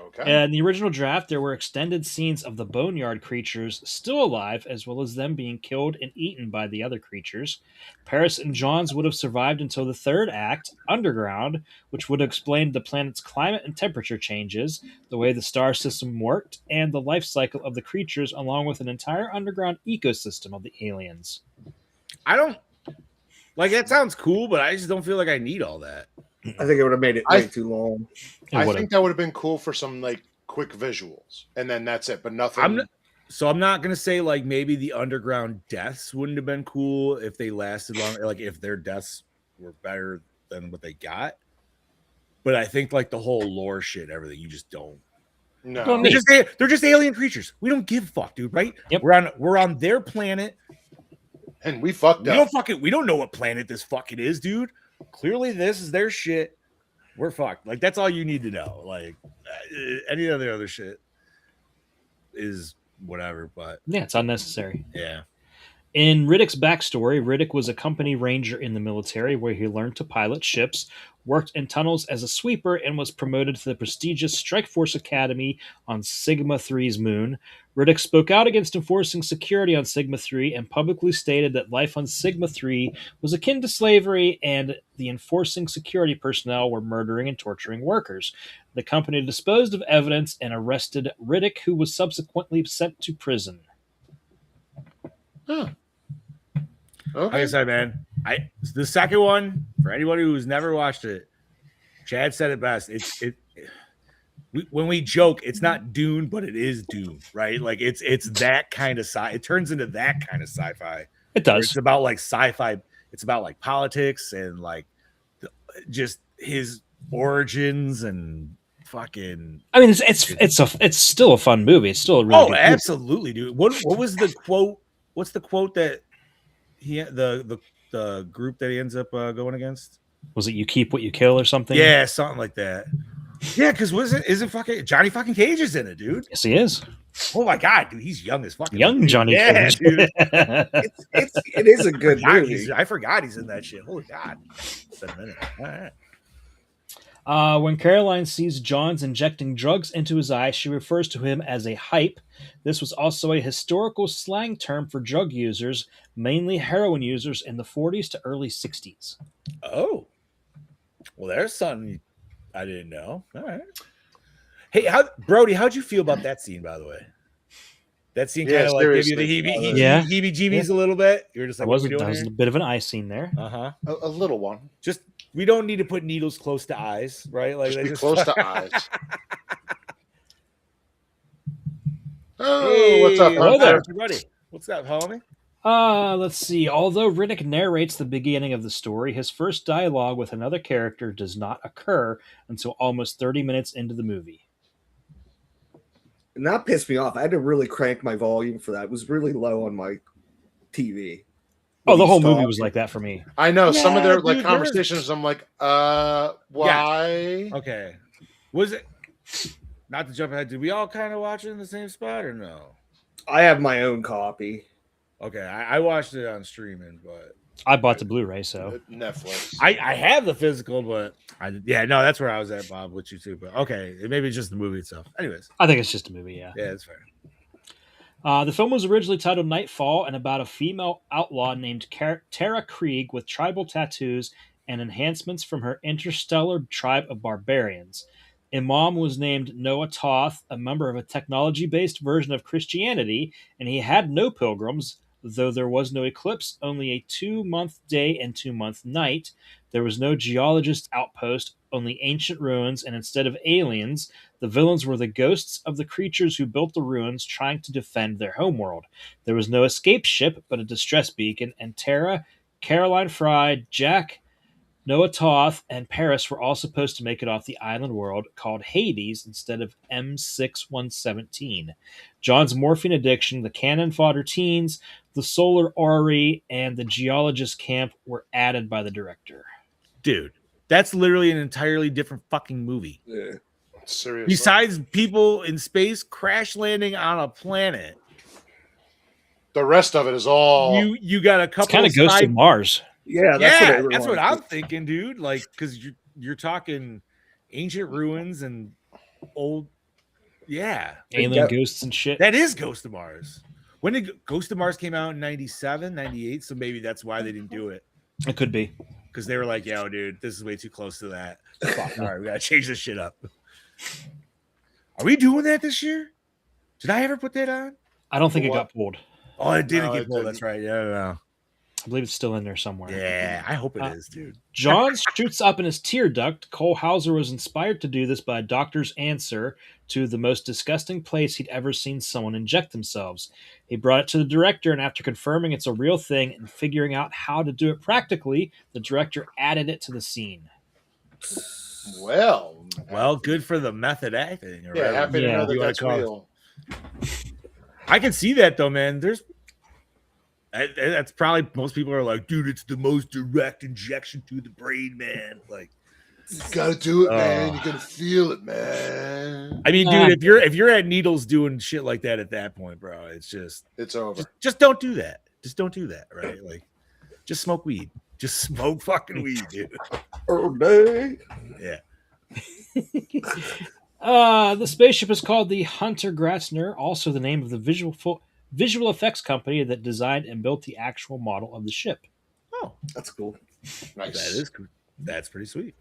[SPEAKER 3] Okay. In the original draft, there were extended scenes of the boneyard creatures still alive, as well as them being killed and eaten by the other creatures. Paris and Johns would have survived until the third act, Underground, which would have explained the planet's climate and temperature changes, the way the star system worked, and the life cycle of the creatures, along with an entire underground ecosystem of the aliens.
[SPEAKER 2] I don't like that. Sounds cool, but I just don't feel like I need all that.
[SPEAKER 5] I think it would have made it way too long.
[SPEAKER 4] I think that would have been cool for some like quick visuals, and then that's it. But nothing.
[SPEAKER 2] I'm not gonna say like maybe the underground deaths wouldn't have been cool if they lasted long, like if their deaths were better than what they got. But I think like the whole lore shit, everything, you just don't.
[SPEAKER 4] No,
[SPEAKER 2] they're just alien creatures. We don't give a fuck, dude. Right?
[SPEAKER 3] Yep.
[SPEAKER 2] We're on their planet,
[SPEAKER 4] and we fucked up.
[SPEAKER 2] We don't know what planet this fucking is, dude. Clearly, this is their shit. We're fucked. Like that's all you need to know. Like any other shit is whatever. But
[SPEAKER 3] yeah, it's unnecessary.
[SPEAKER 2] Yeah.
[SPEAKER 3] In Riddick's backstory, Riddick was a company ranger in the military where he learned to pilot ships, worked in tunnels as a sweeper, and was promoted to the prestigious Strike Force Academy on Sigma 3's moon. Riddick spoke out against enforcing security on Sigma 3 and publicly stated that life on Sigma 3 was akin to slavery and the enforcing security personnel were murdering and torturing workers. The company disposed of evidence and arrested Riddick, who was subsequently sent to prison.
[SPEAKER 4] Huh. Okay.
[SPEAKER 2] Like I said, man, the second one, for anybody who's never watched it, Chad said it best. When we joke, it's not Dune, but it is Dune, right? Like it's that kind of it turns into that kind of sci-fi.
[SPEAKER 3] It does.
[SPEAKER 2] It's about like sci-fi. It's about like politics and like just his origins and fucking.
[SPEAKER 3] I mean, it's still a fun movie. It's still a really good
[SPEAKER 2] absolutely, dude. What was the quote? What's the quote that the group that he ends up going against?
[SPEAKER 3] Was it "You keep what you kill" or something?
[SPEAKER 2] Yeah, something like that. Yeah, because isn't fucking Johnny fucking Cage is in it, dude?
[SPEAKER 3] Yes, he is.
[SPEAKER 2] Oh my god, dude, he's young as fucking
[SPEAKER 3] young Johnny Cage.
[SPEAKER 2] Dude.
[SPEAKER 5] it is a good movie.
[SPEAKER 2] I forgot he's in that shit. Holy god, it's been a minute. All right.
[SPEAKER 3] When Caroline sees Johns injecting drugs into his eye, she refers to him as a hype. This was also a historical slang term for drug users, mainly heroin users in the 40s to early 60s.
[SPEAKER 2] Oh. Well, there's something I didn't know. All right. Hey, Brody, how'd you feel about that scene, by the way? That scene kind of like gave you the heebie-jeebies a little bit. You were just like,
[SPEAKER 3] that was a bit of an eye scene there.
[SPEAKER 2] Uh-huh.
[SPEAKER 4] A little one.
[SPEAKER 2] Just we don't need to put needles close to eyes, right? Like
[SPEAKER 4] just be close to eyes.
[SPEAKER 2] Hey,
[SPEAKER 4] what's up,
[SPEAKER 2] hello there, everybody? What's up, homie?
[SPEAKER 3] Let's see. Although Riddick narrates the beginning of the story, his first dialogue with another character does not occur until almost 30 minutes into the movie.
[SPEAKER 5] And that pissed me off. I had to really crank my volume for that. It was really low on my TV.
[SPEAKER 3] Oh, the whole
[SPEAKER 5] he's
[SPEAKER 3] movie
[SPEAKER 5] talking.
[SPEAKER 3] was like that for me.
[SPEAKER 4] I know some of
[SPEAKER 2] Yeah,
[SPEAKER 4] their
[SPEAKER 2] dude,
[SPEAKER 4] like
[SPEAKER 2] there was-
[SPEAKER 4] conversations. I'm like, why?
[SPEAKER 2] Okay. Was it not to jump ahead? Did we all kind of watch it in the same spot or no?
[SPEAKER 5] I have my own copy.
[SPEAKER 2] Okay, I watched it on streaming, but
[SPEAKER 3] I bought the Blu-ray, so
[SPEAKER 4] Netflix.
[SPEAKER 2] I have the physical, but no, that's where I was at, Bob, with you too. But okay, maybe it's just the movie itself. Anyways,
[SPEAKER 3] I think it's just a movie. Yeah.
[SPEAKER 2] yeah, it's fair.
[SPEAKER 3] The film was originally titled Nightfall and about a female outlaw named Tara Krieg with tribal tattoos and enhancements from her interstellar tribe of barbarians. Imam was named Noah Toth, a member of a technology-based version of Christianity, and he had no pilgrims, though there was no eclipse, only a 2-month day and 2-month night. There was no geologist outpost, only ancient ruins, and instead of aliens, the villains were the ghosts of the creatures who built the ruins trying to defend their homeworld. There was no escape ship, but a distress beacon, and Tara, Caroline Fry, Jack, Noah Toth, and Paris were all supposed to make it off the island world called Hades instead of M6117. John's morphine addiction, the cannon fodder teens, the solar orrery, and the geologist camp were added by the director.
[SPEAKER 2] Dude, that's literally an entirely different fucking movie.
[SPEAKER 5] Yeah.
[SPEAKER 4] Seriously.
[SPEAKER 2] Besides people in space crash landing on a planet,
[SPEAKER 4] The rest of it is all.
[SPEAKER 2] you got a couple
[SPEAKER 3] It's kind of Ghost of Mars.
[SPEAKER 5] Yeah,
[SPEAKER 2] That's what
[SPEAKER 5] I'm
[SPEAKER 2] I'm thinking, dude. Like, because you're talking ancient ruins and old,
[SPEAKER 3] Alien ghosts and shit.
[SPEAKER 2] that is Ghost of Mars. When did Ghost of Mars came out in 97, 98? So maybe that's why they didn't do it,
[SPEAKER 3] It could be.
[SPEAKER 2] because they were like, "Yo, dude, this is way too close to that. Fuck, all right, we gotta change this shit up." Are we doing that this year? Did I ever put that on?
[SPEAKER 3] I don't think it
[SPEAKER 4] What?
[SPEAKER 3] got pulled.
[SPEAKER 2] Oh, it didn't
[SPEAKER 4] No,
[SPEAKER 2] get
[SPEAKER 4] it
[SPEAKER 2] pulled.
[SPEAKER 4] didn't.
[SPEAKER 2] That's right. Yeah,
[SPEAKER 3] I believe it's still in there somewhere.
[SPEAKER 2] yeah. I hope it is, dude.
[SPEAKER 3] John shoots up in his tear duct. Cole Hauser was inspired to do this by a doctor's answer to the most disgusting place he'd ever seen someone inject themselves. He brought it to the director, and after confirming it's a real thing and figuring out how to do it practically, the director added it to the scene.
[SPEAKER 4] Well,
[SPEAKER 2] Good for the method acting. Or
[SPEAKER 4] yeah,
[SPEAKER 2] whatever
[SPEAKER 4] happy to
[SPEAKER 3] Yeah.
[SPEAKER 4] know
[SPEAKER 2] you
[SPEAKER 4] that
[SPEAKER 2] wanna
[SPEAKER 4] that's
[SPEAKER 2] call it.
[SPEAKER 4] real.
[SPEAKER 2] I can see that though, man. That's probably most people are like, dude, it's the most direct injection to the brain, man. Like,
[SPEAKER 4] You gotta do it, man.
[SPEAKER 2] Oh.
[SPEAKER 4] You gotta feel it, man.
[SPEAKER 2] I mean,
[SPEAKER 3] Ah.
[SPEAKER 2] dude, if you're at needles doing shit like that at that point, bro, it's just
[SPEAKER 4] It's over.
[SPEAKER 2] just don't do that. Just don't do that, right? Like, just smoke weed. Just smoke fucking weed, dude.
[SPEAKER 5] Day.
[SPEAKER 2] Yeah.
[SPEAKER 3] The spaceship is called the Hunter Grassner, also the name of the visual effects company that designed and built the actual model of the ship.
[SPEAKER 2] Oh,
[SPEAKER 5] That's cool.
[SPEAKER 4] Nice.
[SPEAKER 2] that is cool. That's pretty sweet.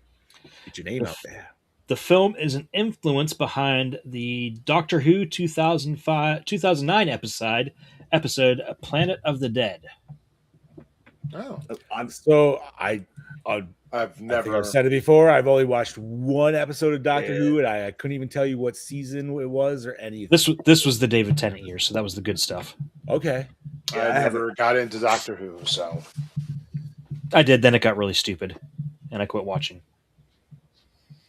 [SPEAKER 2] Get your name out there.
[SPEAKER 3] The film is an influence behind the Doctor Who 2009 episode Planet of the Dead.
[SPEAKER 4] Oh,
[SPEAKER 2] So
[SPEAKER 4] I've
[SPEAKER 2] I think
[SPEAKER 4] never.
[SPEAKER 2] I've said it before. I've only watched one episode of Doctor
[SPEAKER 5] Yeah.
[SPEAKER 2] Who, and I couldn't even tell you what season it was or anything.
[SPEAKER 3] This was the David Tennant year, so that was the good stuff.
[SPEAKER 2] Okay.
[SPEAKER 4] I never got into Doctor Who, so
[SPEAKER 3] I did, then it got really stupid, and I quit watching.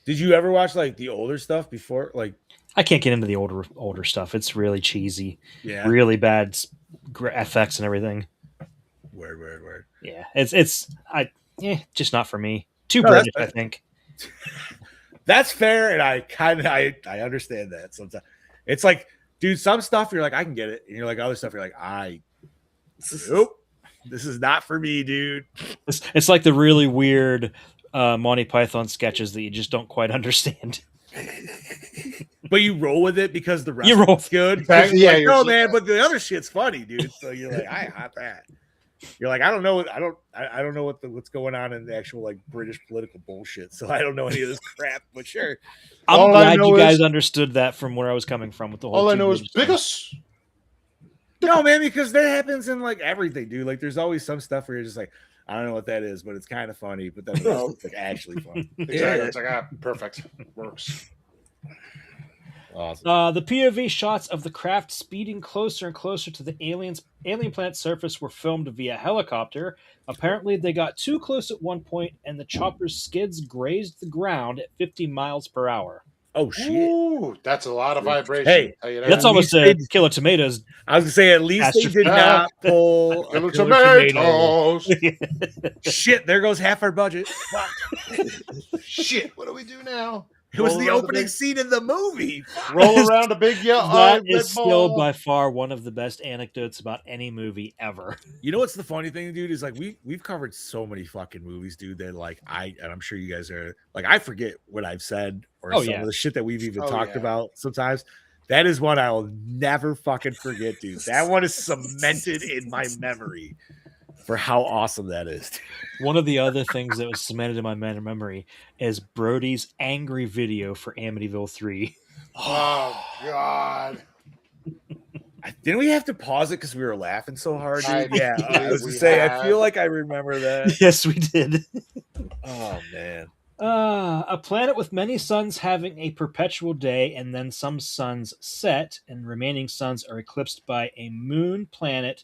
[SPEAKER 2] Did you ever watch like the older stuff before? Like,
[SPEAKER 3] I can't get into the older stuff. It's really cheesy,
[SPEAKER 2] yeah,
[SPEAKER 3] really bad effects and everything.
[SPEAKER 2] word.
[SPEAKER 3] Yeah, it's just not for me. Too
[SPEAKER 2] No, that's
[SPEAKER 3] British, I
[SPEAKER 2] fair.
[SPEAKER 3] think.
[SPEAKER 2] That's fair, and I understand that sometimes. It's like, dude, some stuff you're like, I can get it, and you're like, other stuff you're like, nope, this is not for me, dude.
[SPEAKER 3] It's like the really weird Monty Python sketches that you just don't quite understand.
[SPEAKER 2] But you roll with it because the rest
[SPEAKER 3] You roll.
[SPEAKER 2] is good.
[SPEAKER 4] Exactly,
[SPEAKER 2] You're
[SPEAKER 4] yeah,
[SPEAKER 2] like,
[SPEAKER 4] you're
[SPEAKER 2] no,
[SPEAKER 4] so-
[SPEAKER 2] man, but the other shit's funny, dude. So you're like, I got that. You're like, I don't know what's going on in the actual like British political bullshit. So I don't know any of this crap, but sure.
[SPEAKER 3] I'm
[SPEAKER 4] All I
[SPEAKER 3] glad
[SPEAKER 4] know
[SPEAKER 3] you guys
[SPEAKER 4] is-
[SPEAKER 3] understood that from where I was coming from with the whole.
[SPEAKER 4] all I
[SPEAKER 3] Too
[SPEAKER 4] know is
[SPEAKER 3] British thing.
[SPEAKER 4] biggest.
[SPEAKER 2] No, man, because that happens in like everything, dude. Like there's always some stuff where you're just like, I don't know what that is, but it's kind of funny, but then it's like actually funny.
[SPEAKER 4] Exactly. It's like perfect. Works.
[SPEAKER 2] Awesome.
[SPEAKER 3] The POV shots of the craft speeding closer and closer to the alien planet surface were filmed via helicopter. Apparently, they got too close at one point, and the chopper's skids grazed the ground at 50 miles per hour.
[SPEAKER 2] Oh shit!
[SPEAKER 4] Ooh, that's a lot of vibration.
[SPEAKER 2] Hey,
[SPEAKER 4] tell you
[SPEAKER 3] That's
[SPEAKER 2] At
[SPEAKER 3] almost
[SPEAKER 2] least
[SPEAKER 3] a
[SPEAKER 2] they-
[SPEAKER 3] Killer Tomatoes.
[SPEAKER 2] I was gonna say at least they did
[SPEAKER 3] Catastrophe.
[SPEAKER 2] not pull a
[SPEAKER 4] Killer
[SPEAKER 2] Killer Tomato.
[SPEAKER 4] tomatoes.
[SPEAKER 2] Shit! There goes half our budget. Fuck.
[SPEAKER 4] Shit, what do we do now?
[SPEAKER 2] It was
[SPEAKER 4] Roll
[SPEAKER 2] the
[SPEAKER 4] around
[SPEAKER 2] opening
[SPEAKER 4] big-
[SPEAKER 2] scene in the movie. Fuck.
[SPEAKER 4] Roll around a big
[SPEAKER 3] That
[SPEAKER 4] red
[SPEAKER 3] is still
[SPEAKER 4] ball.
[SPEAKER 3] by far one of the best anecdotes about any movie ever.
[SPEAKER 2] You know what's the funny thing, dude? Is like we've covered so many fucking movies, dude. That like and I'm sure you guys are like I forget what I've said or some of the shit that we've even talked about sometimes. That is one I will never fucking forget, dude. That one is cemented in my memory for how awesome that is.
[SPEAKER 3] One of the other things that was cemented in my memory is Brody's angry video for Amityville 3.
[SPEAKER 4] Oh God!
[SPEAKER 2] Didn't we have to pause it because we were laughing so hard, dude?
[SPEAKER 4] I
[SPEAKER 2] I was
[SPEAKER 4] we
[SPEAKER 2] to say, I
[SPEAKER 4] have.
[SPEAKER 2] feel like I remember that.
[SPEAKER 3] Yes, we did.
[SPEAKER 2] Oh man.
[SPEAKER 3] A planet with many suns having a perpetual day, and then some suns set, and remaining suns are eclipsed by a moon planet,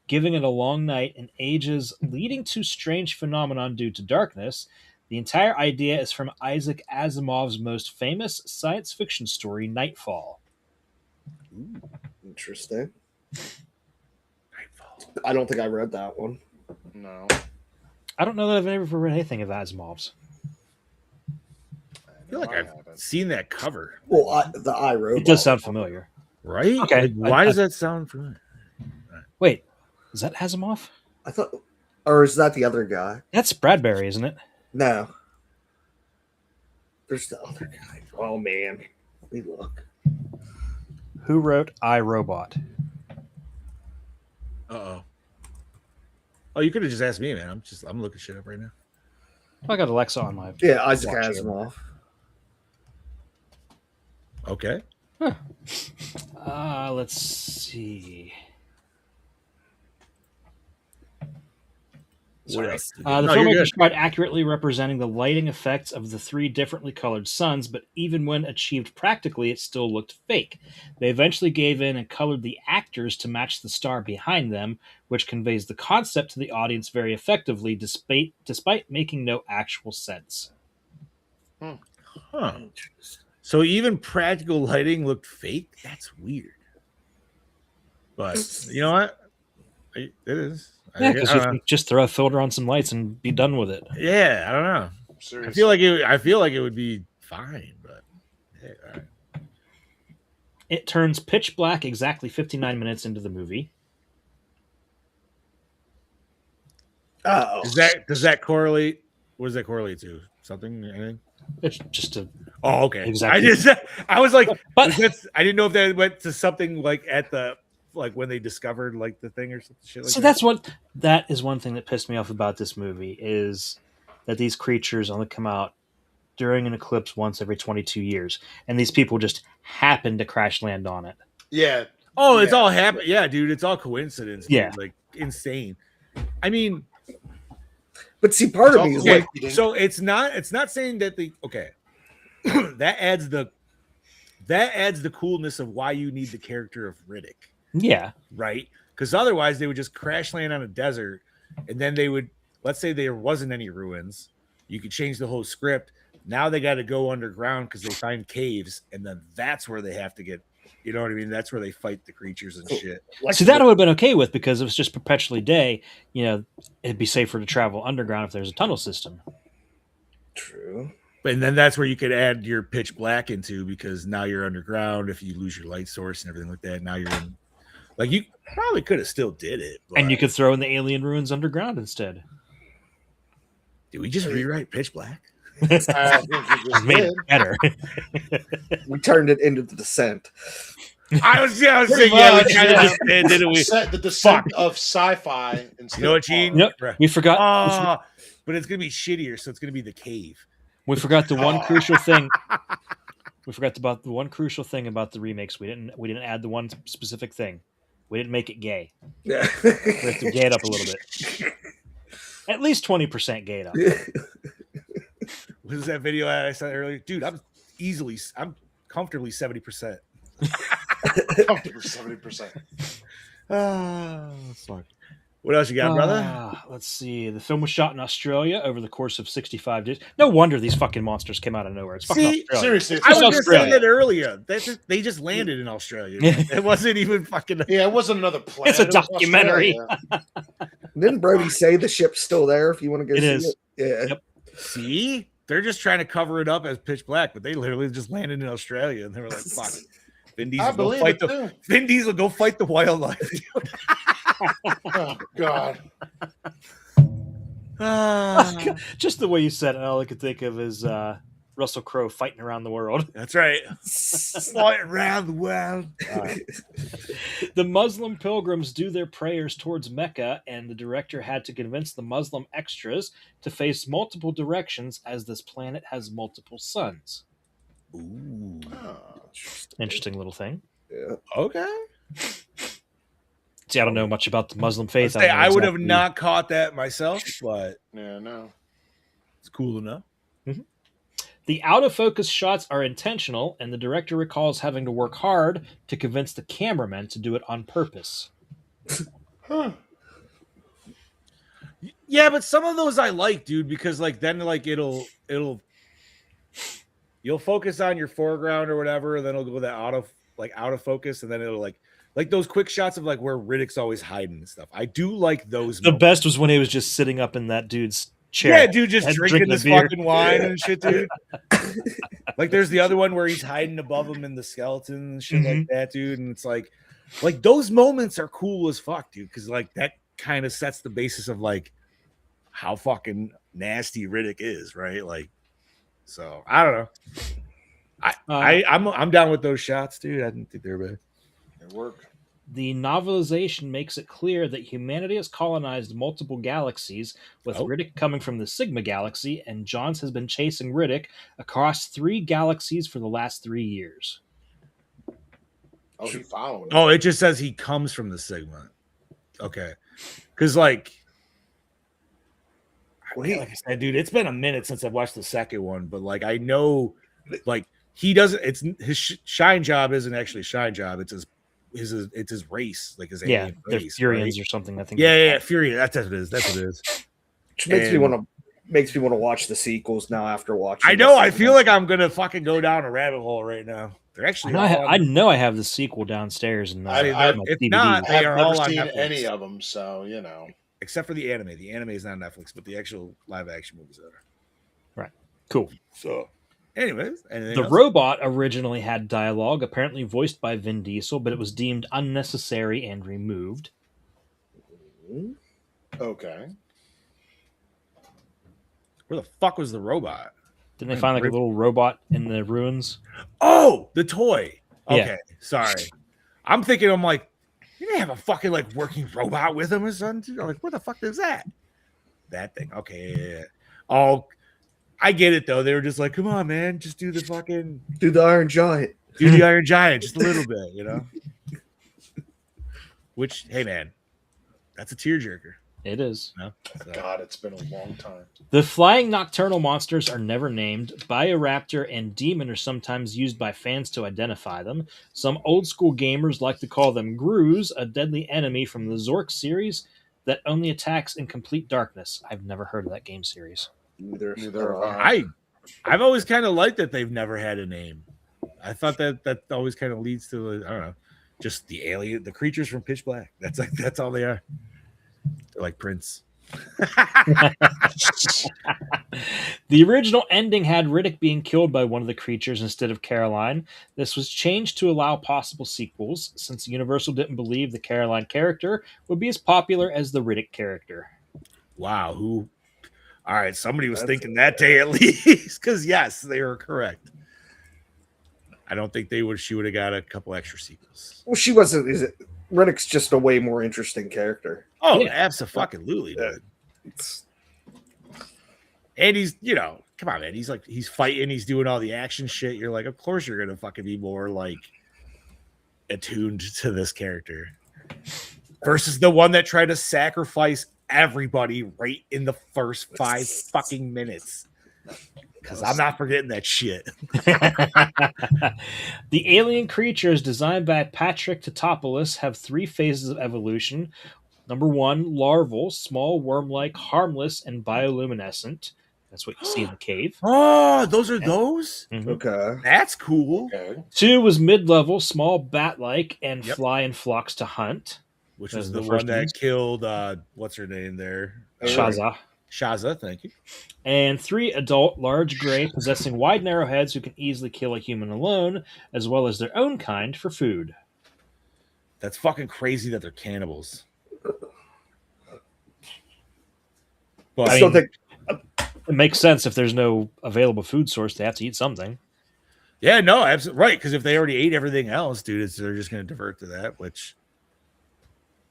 [SPEAKER 3] giving it a long night and ages, leading to strange phenomenon due to darkness. The entire idea is from Isaac Asimov's most famous science fiction story, Nightfall.
[SPEAKER 5] Ooh, interesting.
[SPEAKER 2] Nightfall.
[SPEAKER 5] I don't think I read that one.
[SPEAKER 4] No.
[SPEAKER 3] I don't know that I've ever read anything of Asimov's.
[SPEAKER 2] I feel like I've seen that cover.
[SPEAKER 5] Well, the iRobot.
[SPEAKER 3] It does sound familiar.
[SPEAKER 2] Right?
[SPEAKER 3] Okay.
[SPEAKER 2] Like, why does that sound familiar?
[SPEAKER 3] Wait, is that Asimov?
[SPEAKER 5] I thought, or is that the other guy?
[SPEAKER 3] That's Bradbury, isn't it?
[SPEAKER 5] No. There's the other guy. Oh man, let me look.
[SPEAKER 3] Who wrote I, Robot?
[SPEAKER 2] Uh-oh. Oh, you could have just asked me, man. I'm looking shit up right now.
[SPEAKER 3] I got Alexa on my.
[SPEAKER 5] Yeah, Isaac
[SPEAKER 3] watch.
[SPEAKER 5] Asimov.
[SPEAKER 2] Okay.
[SPEAKER 3] Let's see.
[SPEAKER 2] What else?
[SPEAKER 3] The
[SPEAKER 2] No, you're
[SPEAKER 3] filmmakers
[SPEAKER 2] good.
[SPEAKER 3] tried accurately representing the lighting effects of the three differently colored suns, but even when achieved practically, it still looked fake. They eventually gave in and colored the actors to match the star behind them, which conveys the concept to the audience very effectively, despite making no actual sense.
[SPEAKER 2] Huh. So even practical lighting looked fake? That's weird. But you know what? It is.
[SPEAKER 3] Yeah, because you can just throw a filter on some lights and be done with it.
[SPEAKER 2] Yeah, I don't know.
[SPEAKER 4] Seriously.
[SPEAKER 2] I feel like it would be fine, but hey, all right.
[SPEAKER 3] It turns pitch black exactly 59 minutes into the movie.
[SPEAKER 5] Oh,
[SPEAKER 2] Does that correlate? What does that correlate to? Something? Anything?
[SPEAKER 3] It's just a
[SPEAKER 2] Oh, okay.
[SPEAKER 3] Exactly.
[SPEAKER 2] I was like,
[SPEAKER 3] But-
[SPEAKER 2] I didn't know if that went to something like at the when they discovered like the thing or some shit like
[SPEAKER 3] so
[SPEAKER 2] that.
[SPEAKER 3] that is one thing that pissed me off about this movie is that these creatures only come out during an eclipse once every 22 years, and these people just happen to crash land on it.
[SPEAKER 4] Yeah.
[SPEAKER 2] Oh, it's
[SPEAKER 4] Yeah.
[SPEAKER 2] all happened. Yeah, dude, it's all coincidence. Dude.
[SPEAKER 3] Yeah.
[SPEAKER 2] Like insane. I mean,
[SPEAKER 5] but see, part of me is
[SPEAKER 2] okay,
[SPEAKER 5] like,
[SPEAKER 2] so it's not saying that that adds the coolness of why you need the character of Riddick.
[SPEAKER 3] Yeah.
[SPEAKER 2] Right? Because otherwise they would just crash land on a desert, and then they would, let's say there wasn't any ruins, you could change the whole script. Now they got to go underground because they find caves, and then that's where they have to get, you know what I mean? That's where they fight the creatures and shit.
[SPEAKER 5] like
[SPEAKER 3] See, that I would have been okay with because it was just perpetually day. You know, it'd be safer to travel underground if there's a tunnel system.
[SPEAKER 5] True.
[SPEAKER 2] And then that's where you could add your pitch black into, because now you're underground. If you lose your light source and everything like that, now you're in. Like, you probably could have still did it. But
[SPEAKER 3] And you could throw in the alien ruins underground instead.
[SPEAKER 2] did we just rewrite pitch black?
[SPEAKER 4] I think you just
[SPEAKER 3] Made
[SPEAKER 4] did.
[SPEAKER 3] it better.
[SPEAKER 5] We turned it into the descent.
[SPEAKER 2] I was saying,
[SPEAKER 4] Pretty
[SPEAKER 2] yeah, we
[SPEAKER 4] much,
[SPEAKER 2] kind of
[SPEAKER 4] yeah.
[SPEAKER 2] just did, didn't we?
[SPEAKER 4] Set the descent of sci-fi instead.
[SPEAKER 2] You know what,
[SPEAKER 4] of
[SPEAKER 2] Gene?
[SPEAKER 4] horror.
[SPEAKER 3] Yep. We forgot.
[SPEAKER 2] But it's gonna be shittier, so it's gonna be the cave.
[SPEAKER 3] We forgot the one crucial thing. We forgot about the one crucial thing about the remakes. We didn't add the one specific thing. We didn't make it gay.
[SPEAKER 5] Yeah.
[SPEAKER 3] We have to gay it up a little bit. At least 20% gay it up.
[SPEAKER 2] What is that video I said earlier? Dude, I'm comfortably 70%.
[SPEAKER 4] Comfortable 70%.
[SPEAKER 2] Ah, fuck. What else you got, brother?
[SPEAKER 3] Let's see. The film was shot in Australia over the course of 65 days. No wonder these fucking monsters came out of nowhere. It's fucking
[SPEAKER 2] See,
[SPEAKER 3] Australia.
[SPEAKER 4] Seriously,
[SPEAKER 2] I was
[SPEAKER 3] Just
[SPEAKER 2] just saying
[SPEAKER 3] Australia.
[SPEAKER 2] that earlier. They just landed in Australia. Man. It wasn't even fucking.
[SPEAKER 4] Yeah, it wasn't another planet.
[SPEAKER 3] It's a
[SPEAKER 4] it was
[SPEAKER 3] documentary.
[SPEAKER 4] Australia.
[SPEAKER 5] Didn't Brody say the ship's still there if you want to go
[SPEAKER 3] It
[SPEAKER 5] see
[SPEAKER 3] is.
[SPEAKER 5] it? Yeah.
[SPEAKER 3] Yep.
[SPEAKER 2] See, they're just trying to cover it up as Pitch Black, but they literally just landed in Australia, and they were like, "Fuck." Vin Diesel,
[SPEAKER 4] I
[SPEAKER 2] go
[SPEAKER 4] believe
[SPEAKER 2] fight
[SPEAKER 4] it,
[SPEAKER 2] the
[SPEAKER 4] too.
[SPEAKER 2] Vin Diesel, go fight the wildlife. dude.
[SPEAKER 4] Oh, God.
[SPEAKER 2] Ah,
[SPEAKER 3] Just the way you said it, all I could think of is Russell Crowe fighting around the world.
[SPEAKER 2] that's right. Fight around the world.
[SPEAKER 3] The Muslim pilgrims do their prayers towards Mecca, and the director had to convince the Muslim extras to face multiple directions as this planet has multiple suns.
[SPEAKER 2] Ooh.
[SPEAKER 3] Interesting little thing.
[SPEAKER 5] Yeah.
[SPEAKER 2] Okay.
[SPEAKER 3] See, I don't know much about the Muslim faith.
[SPEAKER 2] Say,
[SPEAKER 3] don't know
[SPEAKER 2] I would have
[SPEAKER 3] exactly-
[SPEAKER 2] not caught that myself, but
[SPEAKER 4] Yeah, no.
[SPEAKER 2] it's cool enough.
[SPEAKER 3] The out of focus shots are intentional, and the director recalls having to work hard to convince the cameraman to do it on purpose.
[SPEAKER 2] Yeah, but some of those I like, dude, because like then like it'll you'll focus on your foreground or whatever, and then it'll go that out of focus, and then it'll like those quick shots of like where Riddick's always hiding and stuff. I do like those.
[SPEAKER 3] The
[SPEAKER 2] moments.
[SPEAKER 3] best was when he was just sitting up in that dude's chair.
[SPEAKER 2] Yeah, dude, just
[SPEAKER 3] and
[SPEAKER 2] drinking this
[SPEAKER 3] a beer.
[SPEAKER 2] fucking wine and shit, dude. Like there's the other one where he's hiding above him in the skeleton and shit like that, dude. And it's like those moments are cool as fuck, dude, because like that kind of sets the basis of like how fucking nasty Riddick is, right? Like, so I don't know. I'm down with those shots, dude. I didn't think they were bad.
[SPEAKER 4] It worked.
[SPEAKER 3] The novelization makes it clear that humanity has colonized multiple galaxies, with Riddick coming from the Sigma galaxy, and Johns has been chasing Riddick across 3 galaxies for the last 3 years.
[SPEAKER 4] Oh, he following.
[SPEAKER 2] Oh, it just says he comes from the Sigma. Okay. Because like I said, dude, it's been a minute since I've watched the second one, but like I know like he doesn't, it's his shine job isn't actually a shine job, it's his race, like his alien
[SPEAKER 3] They're
[SPEAKER 2] race,
[SPEAKER 3] Furians
[SPEAKER 2] right?
[SPEAKER 3] or something, I think.
[SPEAKER 2] Yeah, Fury. That's what it is. That's what it is.
[SPEAKER 5] Which makes me want to watch the sequels now after watching.
[SPEAKER 2] I know. I feel like I'm gonna fucking go down a rabbit hole right now. They're actually.
[SPEAKER 3] I know I have the sequel downstairs, and
[SPEAKER 2] if not, they
[SPEAKER 4] I've
[SPEAKER 2] are
[SPEAKER 4] never
[SPEAKER 2] all on
[SPEAKER 4] seen
[SPEAKER 2] Netflix.
[SPEAKER 4] any of them, so you know.
[SPEAKER 2] Except for the anime. The anime is not on Netflix, but the actual live action movies are.
[SPEAKER 3] Right. Cool.
[SPEAKER 2] So, anyways, anything
[SPEAKER 3] the
[SPEAKER 2] else?
[SPEAKER 3] robot originally had dialogue, apparently voiced by Vin Diesel, but it was deemed unnecessary and removed.
[SPEAKER 4] Okay.
[SPEAKER 2] Where the fuck was the robot?
[SPEAKER 3] Didn't they find like a little robot in the ruins?
[SPEAKER 2] Oh, the toy. Okay,
[SPEAKER 3] Yeah.
[SPEAKER 2] sorry. I'm thinking. I'm like, you didn't have a fucking like working robot with him or something. I'm like, what the fuck is that? That thing. Okay. Yeah. Oh, I get it though. They were just like, come on, man, just do the fucking
[SPEAKER 5] do the Iron Giant.
[SPEAKER 2] Do the Iron Giant just a little bit, you know. Which, hey, man, that's a tearjerker.
[SPEAKER 3] It is.
[SPEAKER 2] No? So.
[SPEAKER 4] God, it's been a long time.
[SPEAKER 3] The flying nocturnal monsters are never named. Bioraptor and Demon are sometimes used by fans to identify them. Some old school gamers like to call them Grooves, a deadly enemy from the Zork series that only attacks in complete darkness. I've never heard of that game series.
[SPEAKER 4] Neither have I.
[SPEAKER 2] I've always kind of liked that they've never had a name. I thought that always kind of leads to, I don't know, just the alien, the creatures from Pitch Black. That's all they are. They're like Prince.
[SPEAKER 3] The original ending had Riddick being killed by one of the creatures instead of Caroline. This was changed to allow possible sequels, since Universal didn't believe the Caroline character would be as popular as the Riddick character.
[SPEAKER 2] Wow, who? All right, somebody was thinking that day at least, because yes, they were correct. I don't think she would have got a couple extra sequels.
[SPEAKER 5] Well, she wasn't. Is it? Riddick's just a way more interesting character.
[SPEAKER 2] Oh, yeah. Absolutely, dude. And he's, come on, man. He's fighting, he's doing all the action shit. You're like, of course you're gonna fucking be more like attuned to this character versus the one that tried to sacrifice everybody right in the first 5 fucking minutes. Because I'm not forgetting that shit.
[SPEAKER 3] The alien creatures designed by Patrick Tatopoulos have 3 phases of evolution. Number 1, larval, small worm-like, harmless, and bioluminescent. That's what you see in the cave.
[SPEAKER 2] Oh, those are those?
[SPEAKER 3] Mhm.
[SPEAKER 5] Okay.
[SPEAKER 2] That's cool.
[SPEAKER 4] Okay.
[SPEAKER 3] 2 was mid-level, small bat-like, and
[SPEAKER 2] Yep.
[SPEAKER 3] fly in flocks to hunt.
[SPEAKER 2] Which
[SPEAKER 3] Those
[SPEAKER 2] was
[SPEAKER 3] are
[SPEAKER 2] the
[SPEAKER 3] the
[SPEAKER 2] one
[SPEAKER 3] worst
[SPEAKER 2] that
[SPEAKER 3] ones.
[SPEAKER 2] killed what's her name there?
[SPEAKER 3] Shaza.
[SPEAKER 2] Shaza, thank you.
[SPEAKER 3] And 3 adult, large gray, possessing wide, narrow heads who can easily kill a human alone, as well as their own kind for food.
[SPEAKER 2] That's fucking crazy that they're cannibals. But
[SPEAKER 5] I still think
[SPEAKER 3] It makes sense if there's no available food source, they have to eat something.
[SPEAKER 2] yeah, no, absolutely right. Because if they already ate everything else, dude, they're just going to divert to that. Which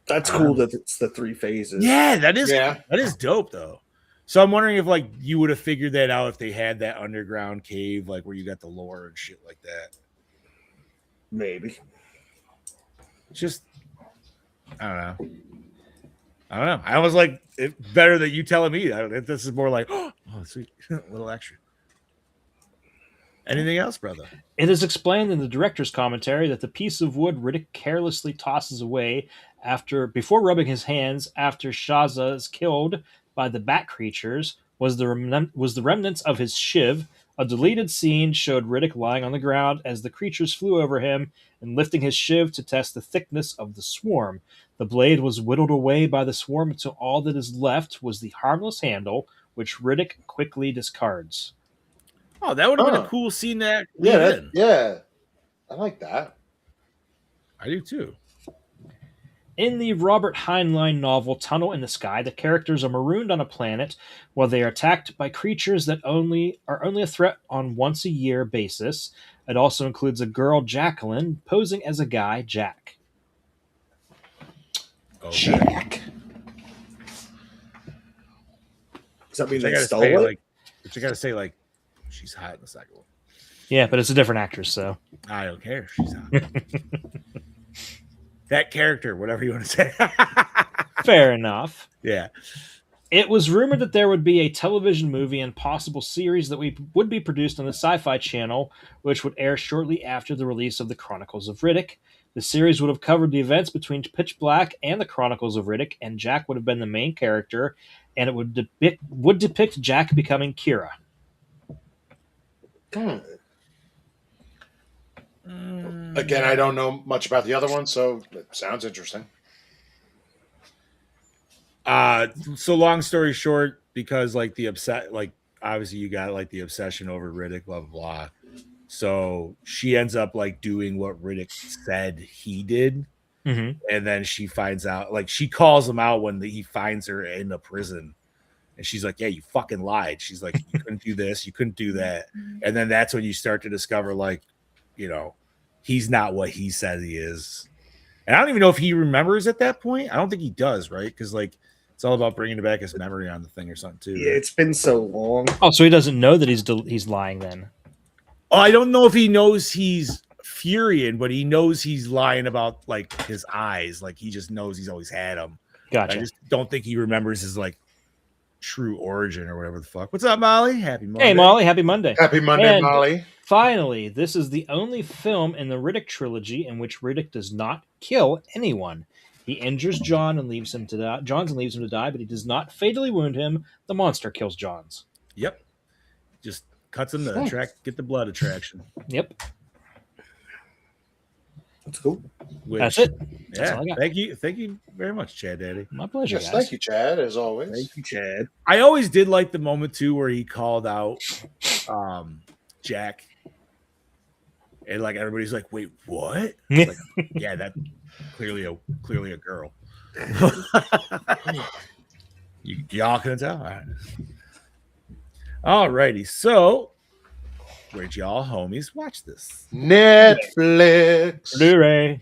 [SPEAKER 5] that's cool that it's the 3 phases.
[SPEAKER 2] yeah, that is
[SPEAKER 4] Yeah.
[SPEAKER 2] that is dope though. So I'm wondering if like you would have figured that out if they had that underground cave, like where you got the lore and shit like that.
[SPEAKER 5] Maybe.
[SPEAKER 2] Just I don't know. I was like, better that you telling me. This is more like, oh, sweet, a little extra. Anything else, brother?
[SPEAKER 3] It is explained in the director's commentary that the piece of wood Riddick carelessly tosses away before rubbing his hands after Shaza is killed by the bat creatures was the remnants of his shiv. A deleted scene showed Riddick lying on the ground as the creatures flew over him and lifting his shiv to test the thickness of the swarm. The blade was whittled away by the swarm until all that is left was the harmless handle, which Riddick quickly discards.
[SPEAKER 2] Oh, that would have been a cool scene that
[SPEAKER 4] Yeah. I like that.
[SPEAKER 2] I do too.
[SPEAKER 3] In the Robert Heinlein novel Tunnel in the Sky, the characters are marooned on a planet while they are attacked by creatures that are only a threat on once-a-year basis. It also includes a girl, Jacqueline, posing as a guy, Jack.
[SPEAKER 2] Okay.
[SPEAKER 4] Jack.
[SPEAKER 5] Does that mean
[SPEAKER 2] Which I
[SPEAKER 5] they
[SPEAKER 2] gotta
[SPEAKER 5] stole
[SPEAKER 2] say,
[SPEAKER 5] it?
[SPEAKER 2] which I gotta say, like, she's hot in the second one.
[SPEAKER 3] Yeah, but it's a different actress, so.
[SPEAKER 2] I don't care if she's hot. That character, whatever you want to say.
[SPEAKER 3] Fair enough.
[SPEAKER 2] Yeah.
[SPEAKER 3] It was rumored that there would be a television movie and possible series that would be produced on the Sci-Fi Channel, which would air shortly after the release of the Chronicles of Riddick. The series would have covered the events between Pitch Black and the Chronicles of Riddick, and Jack would have been the main character, and it would depict Jack becoming Kira.
[SPEAKER 4] Again, I don't know much about the other one, so it sounds interesting.
[SPEAKER 2] So long story short, because like obviously you got like the obsession over Riddick, blah blah blah. So she ends up like doing what Riddick said he did,
[SPEAKER 3] Mm-hmm.
[SPEAKER 2] and then she finds out, like she calls him out when he finds her in the prison, and she's like, "Yeah, you fucking lied." She's like, "You couldn't do this, you couldn't do that," and then that's when you start to discover, like, you know, he's not what he says he is. And I don't even know if he remembers at that point. I don't think he does, right? Because like it's all about bringing back his memory on the thing or something too.
[SPEAKER 5] Yeah,
[SPEAKER 2] Right?
[SPEAKER 5] it's been so long.
[SPEAKER 3] Oh, so he doesn't know that he's lying then?
[SPEAKER 2] Oh, I don't know if he knows he's Furion, but he knows he's lying about like his eyes. Like he just knows he's always had them.
[SPEAKER 3] Gotcha.
[SPEAKER 2] I just don't think he remembers his like true origin or whatever the fuck. What's up, Molly? Happy Monday.
[SPEAKER 3] Hey, Molly, happy Monday.
[SPEAKER 4] Happy Monday,
[SPEAKER 3] And
[SPEAKER 4] Molly.
[SPEAKER 3] finally, this is the only film in the Riddick trilogy in which Riddick does not kill anyone. He injures John and leaves him to die. Leaves him to die, but he does not fatally wound him. The monster kills Johns.
[SPEAKER 2] Yep. Just cuts him to get the blood attraction.
[SPEAKER 3] Yep.
[SPEAKER 5] That's cool.
[SPEAKER 3] That's it. That's
[SPEAKER 2] Yeah.
[SPEAKER 3] all I got.
[SPEAKER 2] Thank you very much, Chad Daddy.
[SPEAKER 3] My pleasure,
[SPEAKER 4] Yes,
[SPEAKER 3] guys.
[SPEAKER 4] thank you, Chad, as always.
[SPEAKER 5] Thank you, Chad.
[SPEAKER 2] I always did like the moment too where he called out Jack, and like everybody's like, "Wait, what?" Like, yeah, that clearly a girl. Y'all couldn't tell. All right. Alrighty, so where'd y'all homies watch this?
[SPEAKER 4] Netflix.
[SPEAKER 3] Blu-ray.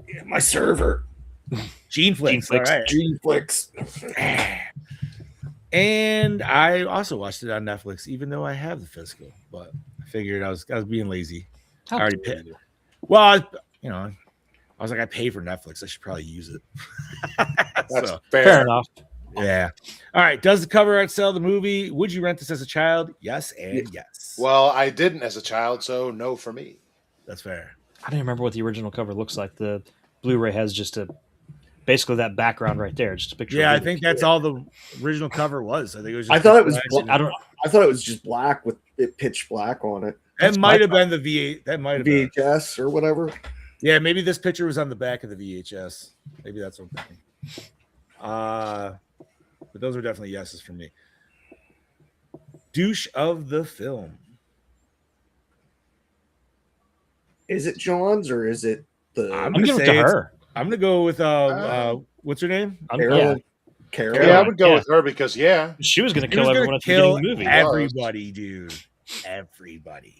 [SPEAKER 5] Yeah, my server.
[SPEAKER 2] Geneflix. All right.
[SPEAKER 5] Geneflix.
[SPEAKER 2] And I also watched it on Netflix, even though I have the physical. But I figured I was being lazy. I already paid. Well, I was like, I pay for Netflix. I should probably use it.
[SPEAKER 4] That's
[SPEAKER 2] So,
[SPEAKER 3] Fair enough.
[SPEAKER 2] yeah. All right. Does the cover art sell the movie? Would you rent this as a child? Yes and yes.
[SPEAKER 4] Well, I didn't as a child, so no for me.
[SPEAKER 2] That's fair.
[SPEAKER 3] I don't even remember what the original cover looks like. The Blu-ray has just a basically that background right there. Just a picture.
[SPEAKER 2] Yeah,
[SPEAKER 3] of
[SPEAKER 2] I think that's all the original cover was. I think it was. Just
[SPEAKER 5] I thought it was.
[SPEAKER 2] flashing.
[SPEAKER 3] I don't.
[SPEAKER 5] I thought it was just black with it pitch black on it.
[SPEAKER 2] That might have been the V8. That might have been.
[SPEAKER 5] VHS or whatever.
[SPEAKER 2] Yeah, maybe this picture was on the back of the VHS. Maybe that's what I'm thinking. But those are definitely yeses for me. Douche of the film.
[SPEAKER 5] Is it John's or is it the?
[SPEAKER 2] I'm
[SPEAKER 3] I'm
[SPEAKER 2] gonna
[SPEAKER 3] giving it
[SPEAKER 2] say
[SPEAKER 3] to
[SPEAKER 2] it's-
[SPEAKER 3] her.
[SPEAKER 2] I'm gonna go with what's her name?
[SPEAKER 5] Carol. Carol.
[SPEAKER 4] Yeah, I would go
[SPEAKER 3] Yeah.
[SPEAKER 4] with her because
[SPEAKER 3] she was going to
[SPEAKER 2] She was
[SPEAKER 3] kill
[SPEAKER 2] gonna
[SPEAKER 3] everyone at the
[SPEAKER 2] kill
[SPEAKER 3] beginning of the movie.
[SPEAKER 2] everybody, dude. Everybody.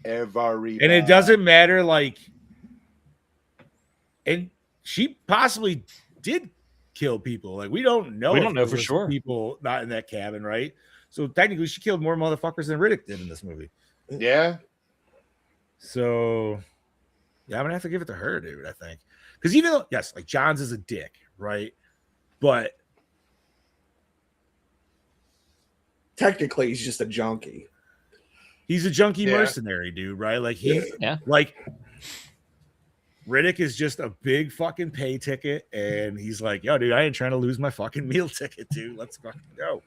[SPEAKER 4] everybody.
[SPEAKER 2] And it doesn't matter, like, and she possibly did kill people. Like, we don't know.
[SPEAKER 3] We
[SPEAKER 2] if
[SPEAKER 3] don't know
[SPEAKER 2] there
[SPEAKER 3] for
[SPEAKER 2] was
[SPEAKER 3] sure.
[SPEAKER 2] People not in that cabin, right? So technically, she killed more motherfuckers than Riddick did in this movie.
[SPEAKER 4] Yeah.
[SPEAKER 2] So, yeah, I'm gonna have to give it to her, dude. I think because even though, yes, like Johns is a dick, right? But
[SPEAKER 5] Technically, he's just a junkie.
[SPEAKER 2] he's a junkie
[SPEAKER 4] Yeah.
[SPEAKER 2] mercenary, dude, right? Like he's
[SPEAKER 3] Yeah.
[SPEAKER 2] like Riddick is just a big fucking pay ticket, and he's like, yo, dude, I ain't trying to lose my fucking meal ticket, dude. Let's fucking go.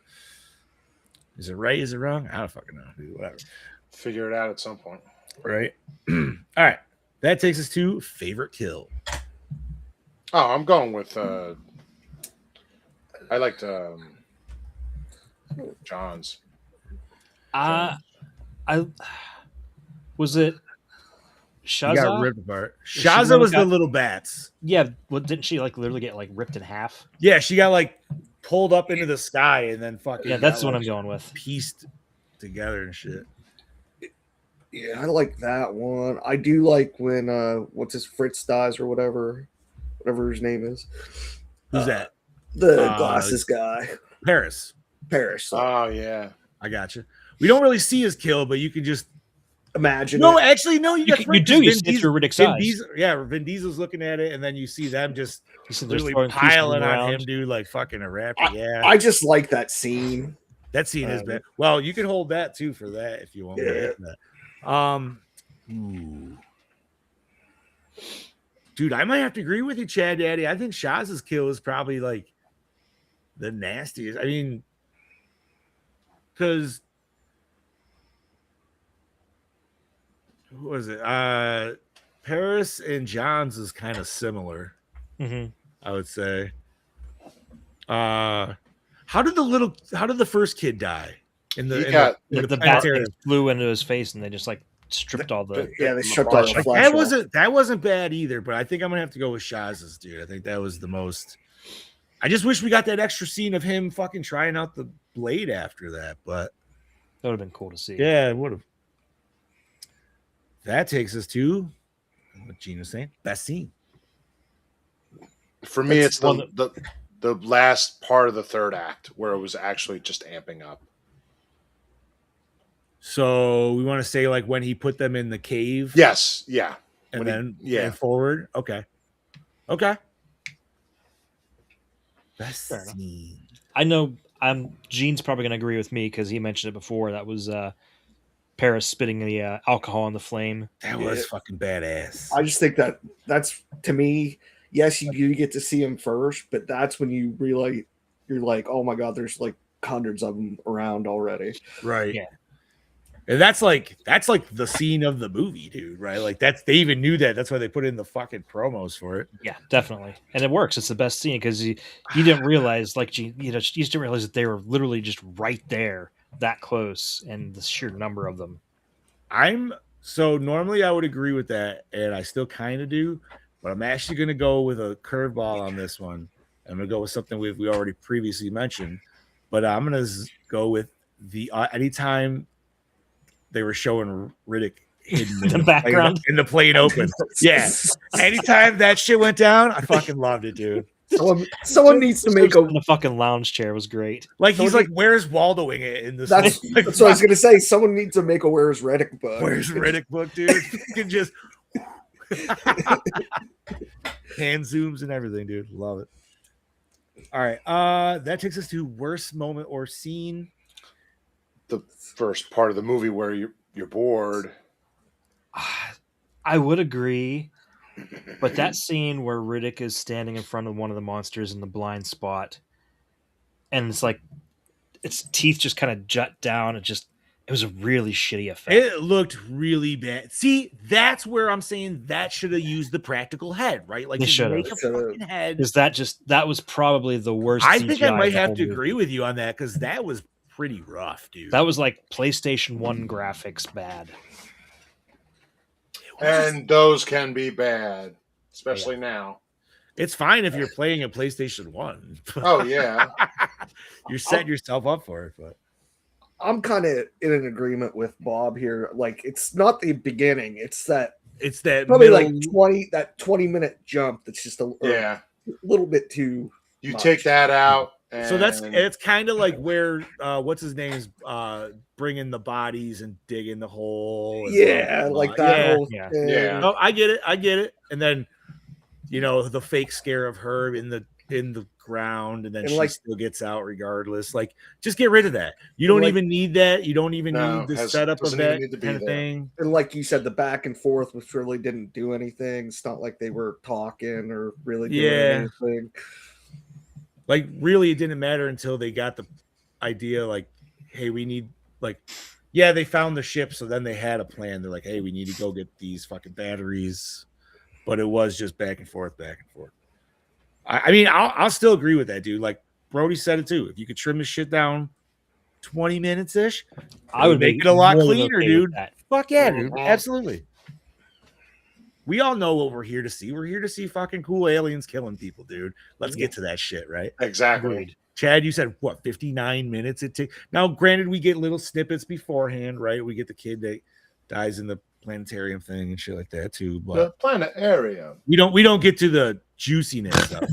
[SPEAKER 2] Is it right? Is it wrong? I don't fucking know, dude. Whatever.
[SPEAKER 4] Figure it out at some point.
[SPEAKER 2] Right. All right. That takes us to favorite kill.
[SPEAKER 4] Oh, I'm going with I liked John's.
[SPEAKER 3] I was it
[SPEAKER 2] She got
[SPEAKER 3] Shaza?
[SPEAKER 2] ripped apart.
[SPEAKER 3] She
[SPEAKER 2] Shaza
[SPEAKER 3] really
[SPEAKER 2] was the
[SPEAKER 3] got-
[SPEAKER 2] little bats.
[SPEAKER 3] Yeah, well, didn't she like literally get like ripped in half?
[SPEAKER 2] Yeah, she got like pulled up into the sky and then fucking
[SPEAKER 3] Yeah, that's
[SPEAKER 2] got,
[SPEAKER 3] what
[SPEAKER 2] like,
[SPEAKER 3] I'm going with.
[SPEAKER 2] pieced together and shit.
[SPEAKER 5] Yeah, I like that one. I do like when what's his Fritz dies or whatever his name is.
[SPEAKER 2] Who's that?
[SPEAKER 5] The glasses guy,
[SPEAKER 2] Paris.
[SPEAKER 5] Paris.
[SPEAKER 4] Oh yeah.
[SPEAKER 2] I got you. We don't really see his kill, but you can just
[SPEAKER 5] Imagine.
[SPEAKER 2] no.
[SPEAKER 5] it.
[SPEAKER 2] Actually, no. You,
[SPEAKER 3] You do. You see it through Riddick's
[SPEAKER 2] Vin
[SPEAKER 3] eyes.
[SPEAKER 2] Diesel, yeah, Vin Diesel's looking at it, and then you see them just
[SPEAKER 3] You see there's
[SPEAKER 2] literally
[SPEAKER 3] throwing pieces
[SPEAKER 2] piling on
[SPEAKER 3] around.
[SPEAKER 2] him, dude, like fucking a rapper. Yeah,
[SPEAKER 5] I just like that scene.
[SPEAKER 2] that scene is bad. Well, you can hold that too for that if you want.
[SPEAKER 5] Yeah.
[SPEAKER 2] That. Ooh. Dude, I might have to agree with you, Chad Daddy. I think Shaz's kill is probably like the nastiest. I mean, because who was it? Paris and John's is kind of similar,
[SPEAKER 3] Mhm.
[SPEAKER 2] I would say. How did the first kid die? In the
[SPEAKER 4] He
[SPEAKER 2] in
[SPEAKER 4] got-
[SPEAKER 2] the, in
[SPEAKER 3] The
[SPEAKER 2] the
[SPEAKER 3] bat
[SPEAKER 2] planetarium?
[SPEAKER 3] thing flew into his face, and they just like stripped all the.
[SPEAKER 5] Yeah, they stripped all the
[SPEAKER 2] Like,
[SPEAKER 5] flesh.
[SPEAKER 2] that wasn't bad either, but I think I'm gonna have to go with Shaz's, dude. I think that was the most. I just wish we got that extra scene of him fucking trying out the blade after that, but
[SPEAKER 3] That would have been cool to see.
[SPEAKER 2] yeah, it would have. That takes us to what Gina's saying. Best scene.
[SPEAKER 4] For me,
[SPEAKER 3] That's
[SPEAKER 4] it's
[SPEAKER 3] one
[SPEAKER 4] the last part of the third act where it was actually just amping up.
[SPEAKER 2] So we want to say like when he put them in the cave.
[SPEAKER 4] Yes, yeah.
[SPEAKER 2] And
[SPEAKER 4] when he-
[SPEAKER 2] then
[SPEAKER 4] yeah.
[SPEAKER 2] and forward. Okay. Best
[SPEAKER 3] Fair enough.
[SPEAKER 2] scene.
[SPEAKER 3] I know. Gene's probably going to agree with me because he mentioned it before. That was Paris spitting the alcohol on the flame.
[SPEAKER 2] That was fucking badass.
[SPEAKER 5] I just think that's to me. Yes, you do get to see him first, but that's when you realize you're like, oh my god, there's like hundreds of them around already.
[SPEAKER 2] Right.
[SPEAKER 3] Yeah.
[SPEAKER 2] And that's like the scene of the movie, dude. Right? Like they even knew that. That's why they put in the fucking promos for it.
[SPEAKER 3] Yeah, definitely, and it works. It's the best scene because you didn't realize, like Gene, you just didn't realize that they were literally just right there, that close, and the sheer number of them.
[SPEAKER 2] So normally I would agree with that, and I still kind of do, but I'm actually gonna go with a curveball on this one. I'm gonna go with something we already previously mentioned, but I'm gonna go with the anytime they were showing Riddick hidden
[SPEAKER 3] The background.
[SPEAKER 2] in the plane open. Yeah. Anytime that shit went down, I fucking loved it, dude.
[SPEAKER 5] Someone needs to make
[SPEAKER 3] in the fucking lounge chair was great.
[SPEAKER 2] Like he's like, where's Waldoing it in this?
[SPEAKER 5] That's
[SPEAKER 2] like,
[SPEAKER 5] what I was gonna say. Someone needs to make a Where's Reddick book.
[SPEAKER 2] Where's Riddick book, dude? You can just hand zooms and everything, dude. Love it. All right. That takes us to worst moment or scene.
[SPEAKER 4] The first part of the movie where you're bored.
[SPEAKER 3] I would agree. But that scene where Riddick is standing in front of one of the monsters in the blind spot, and it's like its teeth just kind of jut down. It was a really shitty effect.
[SPEAKER 2] It looked really bad. See, that's where I'm saying that should have used the practical head, right? Like,
[SPEAKER 3] They
[SPEAKER 2] just
[SPEAKER 3] should
[SPEAKER 2] make
[SPEAKER 3] have.
[SPEAKER 2] a fucking head.
[SPEAKER 3] Is that was probably the worst.
[SPEAKER 2] I think I
[SPEAKER 3] CGI
[SPEAKER 2] might
[SPEAKER 3] of the
[SPEAKER 2] have
[SPEAKER 3] whole
[SPEAKER 2] to agree
[SPEAKER 3] movie.
[SPEAKER 2] with you on that because that was pretty rough, dude.
[SPEAKER 3] That was like PlayStation 1 graphics bad.
[SPEAKER 4] And those can be bad, especially now.
[SPEAKER 2] It's fine if you're playing a PlayStation 1.
[SPEAKER 4] Oh, yeah.
[SPEAKER 2] You're setting yourself up for it, but
[SPEAKER 5] I'm kind of in an agreement with Bob here. Like, it's not the beginning; it's that probably
[SPEAKER 2] middle,
[SPEAKER 5] like 20-minute jump. That's just a little bit too.
[SPEAKER 4] You
[SPEAKER 5] much.
[SPEAKER 4] take that out. And...
[SPEAKER 2] So it's kind of like where what's his name's bringing the bodies and digging the hole. And
[SPEAKER 5] Yeah, like that whole
[SPEAKER 3] yeah.
[SPEAKER 5] thing.
[SPEAKER 4] Yeah.
[SPEAKER 2] No, I get it. And then the fake scare of her in the ground, and then
[SPEAKER 5] And
[SPEAKER 2] she still gets out regardless. Like, just get rid of that. You don't even need that. You don't even need the setup of that kind of thing.
[SPEAKER 5] And like you said, the back and forth, which really didn't do anything. It's not like they were talking or really doing anything.
[SPEAKER 2] Like, really, it didn't matter until they got the idea, like, hey, we need, like, they found the ship, so then they had a plan. They're like, hey, we need to go get these fucking batteries. But it was just back and forth. I mean, I'll still agree with that, dude. Like, Brody said it too. If you could trim this shit down 20 minutes-ish,
[SPEAKER 3] I would
[SPEAKER 2] make it a lot
[SPEAKER 3] more than
[SPEAKER 2] cleaner,
[SPEAKER 3] okay
[SPEAKER 2] dude.
[SPEAKER 3] with that.
[SPEAKER 2] Fuck yeah, dude. Absolutely. We all know what we're here to see. We're here to see fucking cool aliens killing people, dude. Let's get to that shit, right?
[SPEAKER 4] Exactly.
[SPEAKER 3] Agreed.
[SPEAKER 2] Chad, you said what, 59 minutes it takes? Now, granted, we get little snippets beforehand, right? We get the kid that dies in the planetarium thing and shit like that too. But
[SPEAKER 4] The planetarium.
[SPEAKER 2] we don't get to the juiciness of it.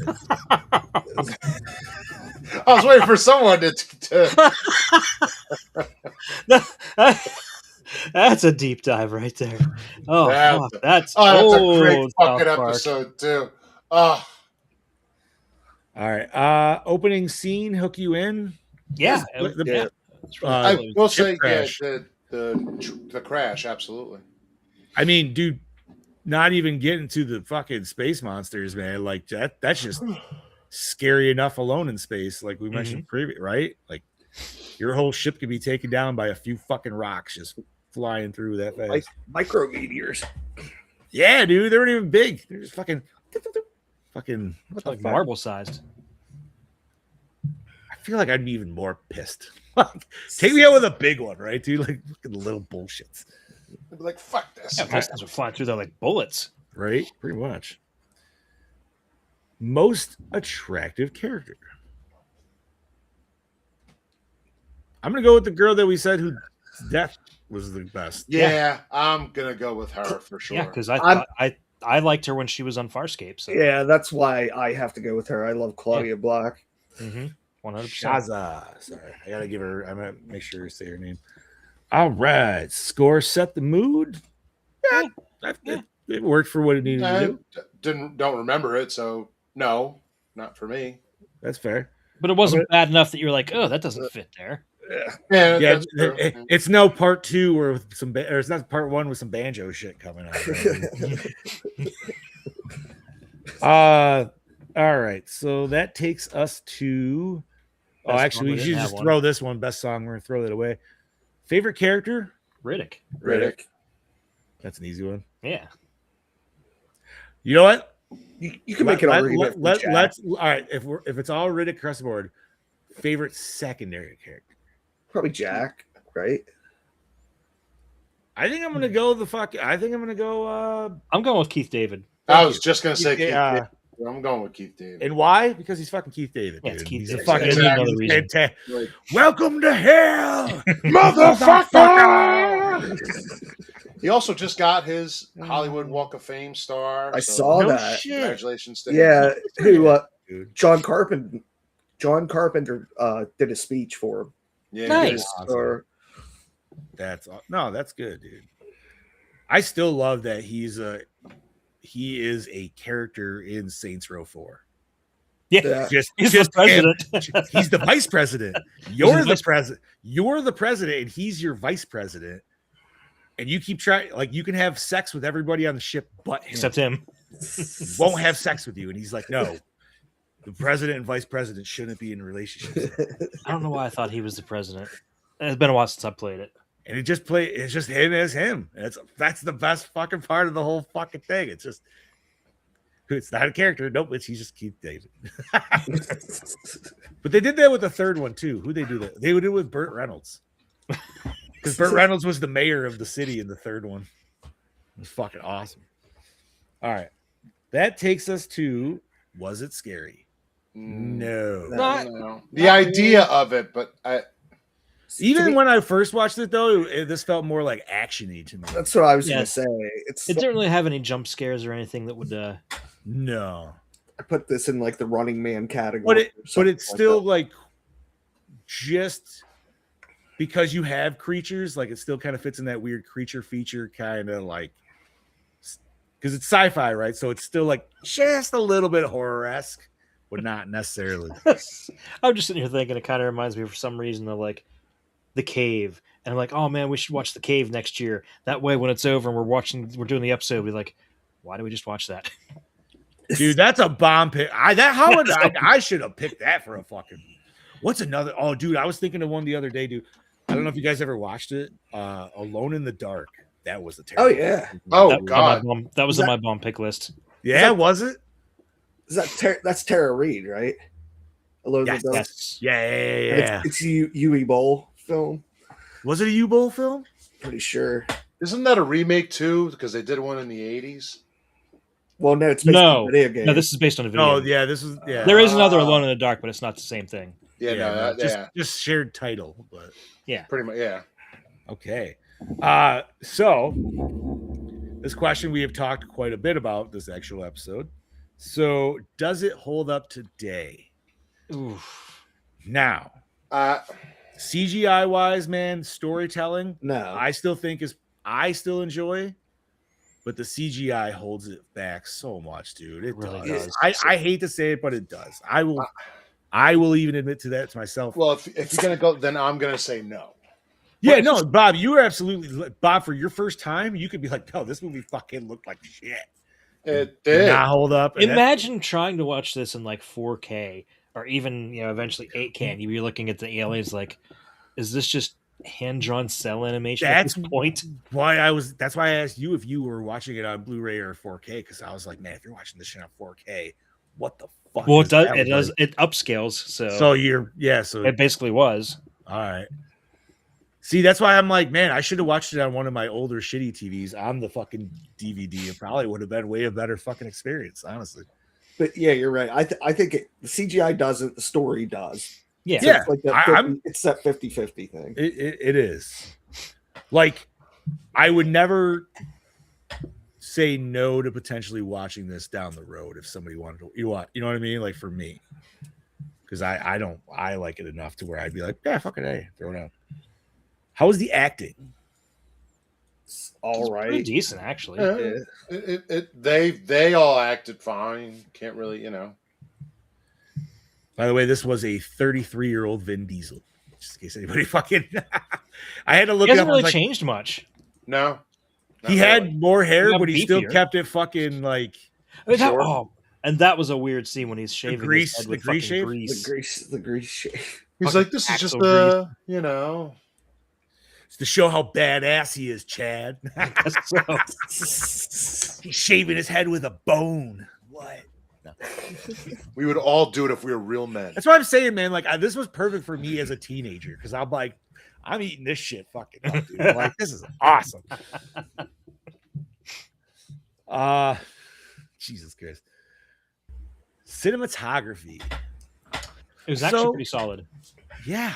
[SPEAKER 4] I was waiting for someone to...
[SPEAKER 3] That's a deep dive right there. Oh, that's
[SPEAKER 4] a great fucking
[SPEAKER 3] South Park.
[SPEAKER 4] episode too. Oh,
[SPEAKER 2] All right. Opening scene, hook you in.
[SPEAKER 3] Yeah.
[SPEAKER 4] I will say,
[SPEAKER 2] crash.
[SPEAKER 4] the crash, absolutely.
[SPEAKER 2] I mean, dude, not even getting to the fucking space monsters, man. Like that's just scary enough alone in space, like we mentioned previously, right? Like, your whole ship could be taken down by a few fucking rocks just flying through that fast.
[SPEAKER 5] Like micro meteors.
[SPEAKER 2] Yeah, dude, they weren't even big. They're just fucking what the
[SPEAKER 3] Like
[SPEAKER 2] fuck?
[SPEAKER 3] marble sized.
[SPEAKER 2] I feel like I'd be even more pissed. Like, take me out with a big one, right, dude? Like, look at the little bullshits.
[SPEAKER 4] I'd be like, fuck this.
[SPEAKER 3] Yeah, those things are flying through there like bullets.
[SPEAKER 2] Right? Pretty much. Most attractive character. I'm gonna go with the girl that we said whose death was the best.
[SPEAKER 4] Yeah, I'm gonna go with her for sure.
[SPEAKER 3] Yeah, because I liked her when she was on Farscape. So.
[SPEAKER 5] Yeah, that's why I have to go with her. I love Claudia Black.
[SPEAKER 3] 100%.
[SPEAKER 2] Shaza. Sorry, I gotta give her. I'm gonna make sure you say her name. All right, score set the mood. Yeah, it worked for what it needed to do.
[SPEAKER 4] Don't remember it, so no, not for me.
[SPEAKER 2] That's fair.
[SPEAKER 3] But it wasn't bad enough that you're like, oh, that doesn't fit there.
[SPEAKER 4] Yeah.
[SPEAKER 2] It's no part 2 or it's not part 1 with some banjo shit coming out. Right? All right, so that takes us to. Actually, we should just throw this one. Best song. We're gonna throw that away. Favorite character?
[SPEAKER 3] Riddick.
[SPEAKER 2] That's an easy one.
[SPEAKER 3] Yeah.
[SPEAKER 2] You know what?
[SPEAKER 5] You can make it argument.
[SPEAKER 2] Let's all right. If it's all Riddick across the board, favorite secondary character?
[SPEAKER 5] Probably Jack, right?
[SPEAKER 2] I think I'm gonna go
[SPEAKER 3] I'm going with Keith David.
[SPEAKER 4] I was just gonna say Keith
[SPEAKER 2] David.
[SPEAKER 4] David. I'm going with Keith David.
[SPEAKER 2] And why? Because he's fucking Keith David.
[SPEAKER 3] Yeah,
[SPEAKER 2] Dude.
[SPEAKER 3] it's Keith
[SPEAKER 2] He's
[SPEAKER 3] David.
[SPEAKER 2] a fucking
[SPEAKER 3] Another reason.
[SPEAKER 2] fantastic. Welcome to hell,
[SPEAKER 4] motherfucker! He also just got his Hollywood Walk of Fame star.
[SPEAKER 5] I saw that.
[SPEAKER 2] Shit.
[SPEAKER 4] Congratulations to him.
[SPEAKER 5] Yeah, who?
[SPEAKER 2] Dude.
[SPEAKER 5] John Carpenter did a speech for him.
[SPEAKER 4] Yeah,
[SPEAKER 3] Nice.
[SPEAKER 2] Awesome. That's good, dude. I still love that he is a character in Saints Row 4.
[SPEAKER 3] Yeah.
[SPEAKER 2] He's
[SPEAKER 3] the president.
[SPEAKER 2] He's the vice president. You're the president. You're the president, and he's your vice president. And you keep trying, like, you can have sex with everybody on the ship but him.
[SPEAKER 3] Except him.
[SPEAKER 2] won't have sex with you. And he's like, no, the president and vice president shouldn't be in relationships.
[SPEAKER 3] I don't know why I thought he was the president. It's been a while since I played it.
[SPEAKER 2] And it's just him as him. That's the best fucking part of the whole fucking thing. It's not a character. Nope, he's just Keith David. But they did that with the third one too. Who they do that? They would do it with Burt Reynolds. Because Burt Reynolds was the mayor of the city in the third one. It was fucking awesome. All right. That takes us to, was it scary? No.
[SPEAKER 4] No. The idea of it, but
[SPEAKER 2] even when I first watched it, though, this felt more like action-y to me.
[SPEAKER 5] That's what I was going to say.
[SPEAKER 3] It didn't really have any jump scares or anything that would...
[SPEAKER 2] No.
[SPEAKER 5] I put this in like the Running Man category.
[SPEAKER 2] But it's still like just because you have creatures, like it still kind of fits in that weird creature feature kind of like, because it's sci-fi, right? So it's still like just a little bit horror-esque, but not necessarily.
[SPEAKER 3] I'm just sitting here thinking it kind of reminds me for some reason of like The Cave. And I'm like, oh man, we should watch The Cave next year. That way when it's over and we're doing the episode, we're like, why do we just watch that?
[SPEAKER 2] Dude, that's a bomb pick. I should have picked that for a fucking. What's another? Oh, dude, I was thinking of one the other day, dude. I don't know if you guys ever watched it. Alone in the Dark. That was a terrible.
[SPEAKER 5] Oh yeah.
[SPEAKER 4] God.
[SPEAKER 3] That was on my bomb pick list.
[SPEAKER 2] Yeah, was it?
[SPEAKER 5] Is that's Tara Reid, right? Alone in the Dark.
[SPEAKER 3] Yes.
[SPEAKER 2] Yeah.
[SPEAKER 5] It's Yui Bowl film.
[SPEAKER 2] Was it a U-Bowl film?
[SPEAKER 5] Pretty sure.
[SPEAKER 4] Isn't that a remake too? Because they did one in the 80s.
[SPEAKER 5] Well, no, it's based on a video game.
[SPEAKER 3] No, this is based on a video.
[SPEAKER 2] Oh
[SPEAKER 3] game.
[SPEAKER 2] yeah, this is yeah.
[SPEAKER 3] There is another Alone in the Dark, but it's not the same thing.
[SPEAKER 2] Just shared title, but
[SPEAKER 3] yeah,
[SPEAKER 4] pretty much. Yeah.
[SPEAKER 2] Okay. So this question we have talked quite a bit about this actual episode. So does it hold up today?
[SPEAKER 3] Oof.
[SPEAKER 2] Now, CGI wise, man, storytelling.
[SPEAKER 5] No,
[SPEAKER 2] I still enjoy. But the CGI holds it back so much, dude. It really does. I hate to say it, but it does. I will even admit to that to myself.
[SPEAKER 4] Well, if you're gonna go, then I'm gonna say no.
[SPEAKER 2] Yeah, no, Bob, you were absolutely Bob. For your first time, you could be like, "No, this movie fucking looked like shit."
[SPEAKER 4] It did
[SPEAKER 2] not hold up.
[SPEAKER 3] Imagine trying to watch this in like 4K or even eventually 8K, and you'd be looking at the aliens like, "Is this just hand-drawn cell animation at this point?"
[SPEAKER 2] That's why I asked you if you were watching it on Blu-ray or 4K, because I was like, man, if you're watching this shit on 4K, what the fuck?
[SPEAKER 3] Well, it upscales, so
[SPEAKER 2] it
[SPEAKER 3] basically was.
[SPEAKER 2] All right. See, that's why I'm like, man, I should have watched it on one of my older shitty TVs on the fucking DVD. It probably would have been way a better fucking experience, honestly.
[SPEAKER 5] But yeah, you're right. I think the CGI doesn't, the story does.
[SPEAKER 3] Yeah,
[SPEAKER 5] so it's like that it's that 50-50 thing.
[SPEAKER 2] It is. Like, I would never say no to potentially watching this down the road if somebody wanted to. You know what I mean? Like for me, because I like it enough to where I'd be like, yeah, fuck it, hey, throw it out. How was the acting?
[SPEAKER 5] It's all right,
[SPEAKER 3] pretty decent actually.
[SPEAKER 4] They all acted fine. Can't really,
[SPEAKER 2] By the way, this was a 33-year-old Vin Diesel. Just in case anybody fucking. I had to look.
[SPEAKER 3] He hasn't
[SPEAKER 2] it up.
[SPEAKER 3] really changed much.
[SPEAKER 4] No,
[SPEAKER 2] he had more hair, but he
[SPEAKER 3] beefier.
[SPEAKER 2] still kept it fucking like.
[SPEAKER 3] And that was a weird scene when he's shaving his head with
[SPEAKER 2] the grease shave.
[SPEAKER 5] The grease shave.
[SPEAKER 4] He's like, this is just
[SPEAKER 2] It's to show how badass he is, Chad. He's shaving his head with a bone. What? No.
[SPEAKER 4] We would all do it if we were real men.
[SPEAKER 2] That's what I'm saying, man. Like, this was perfect for me as a teenager because I'm like, I'm eating this shit fucking up, dude. I'm like, this is awesome. Jesus Christ. Cinematography.
[SPEAKER 3] It was actually pretty solid.
[SPEAKER 2] Yeah.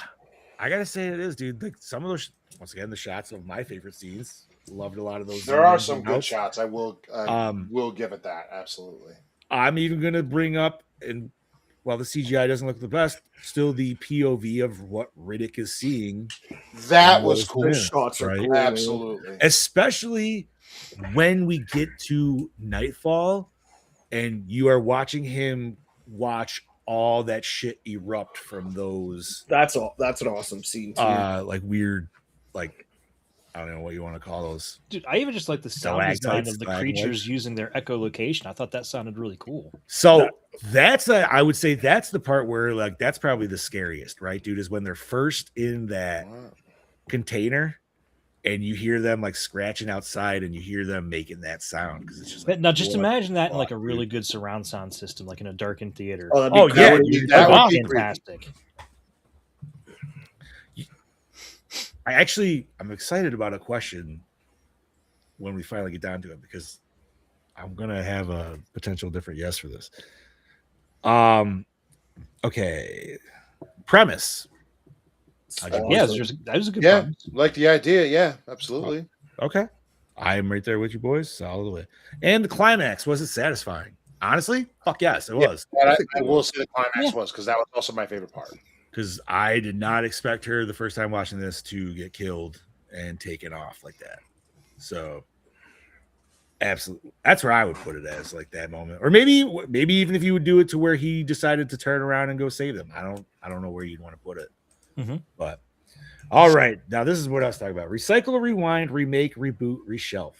[SPEAKER 2] I gotta say it is, dude. Like some of those, once again, the shots of my favorite scenes. Loved a lot of those.
[SPEAKER 4] There are some good shots. I will give it that. Absolutely.
[SPEAKER 2] I'm even gonna bring up, and while the CGI doesn't look the best, still the POV of what Riddick is seeing.
[SPEAKER 4] That was cool.
[SPEAKER 5] Shots are cool.
[SPEAKER 4] Absolutely.
[SPEAKER 2] Especially when we get to Nightfall and you are watching him watch all that shit erupt from those.
[SPEAKER 5] That's an awesome scene too.
[SPEAKER 2] Like weird, like I don't know what you want to call those.
[SPEAKER 3] Dude, I even just like the sound design
[SPEAKER 2] Stalactites,
[SPEAKER 3] of the
[SPEAKER 2] stalagmites.
[SPEAKER 3] creatures using their echolocation. I thought that sounded really cool.
[SPEAKER 2] So I would say that's the part where like that's probably the scariest, right, dude? Is when they're first in that container and you hear them like scratching outside and you hear them making that sound because it's just like,
[SPEAKER 3] But now just
[SPEAKER 2] what
[SPEAKER 3] imagine that in
[SPEAKER 2] the
[SPEAKER 3] like a
[SPEAKER 2] fuck,
[SPEAKER 3] really
[SPEAKER 2] dude?
[SPEAKER 3] good surround sound system, like in a darkened theater.
[SPEAKER 5] Oh,
[SPEAKER 2] Oh, yeah,
[SPEAKER 5] crazy.
[SPEAKER 2] dude,
[SPEAKER 5] That would
[SPEAKER 2] awesome.
[SPEAKER 5] be great.
[SPEAKER 3] Fantastic.
[SPEAKER 2] I'm excited about a question when we finally get down to it because I'm gonna have a potential different yes for this. Okay. Premise.
[SPEAKER 3] Yeah, that was a good
[SPEAKER 4] Yeah,
[SPEAKER 3] premise.
[SPEAKER 4] like the idea. Yeah, absolutely.
[SPEAKER 2] Okay. I am right there with you boys. Solid the way. And the climax, was it satisfying? Honestly, fuck yes, it was.
[SPEAKER 4] But I will say the climax was because that was also my favorite part.
[SPEAKER 2] Because I did not expect her the first time watching this to get killed and taken off like that. So absolutely, that's where I would put it as like that moment, or maybe even if you would do it to where he decided to turn around and go save them. I don't know where you'd want to put it, but all right, now this is what I was talking about: recycle, rewind, remake, reboot, reshelf.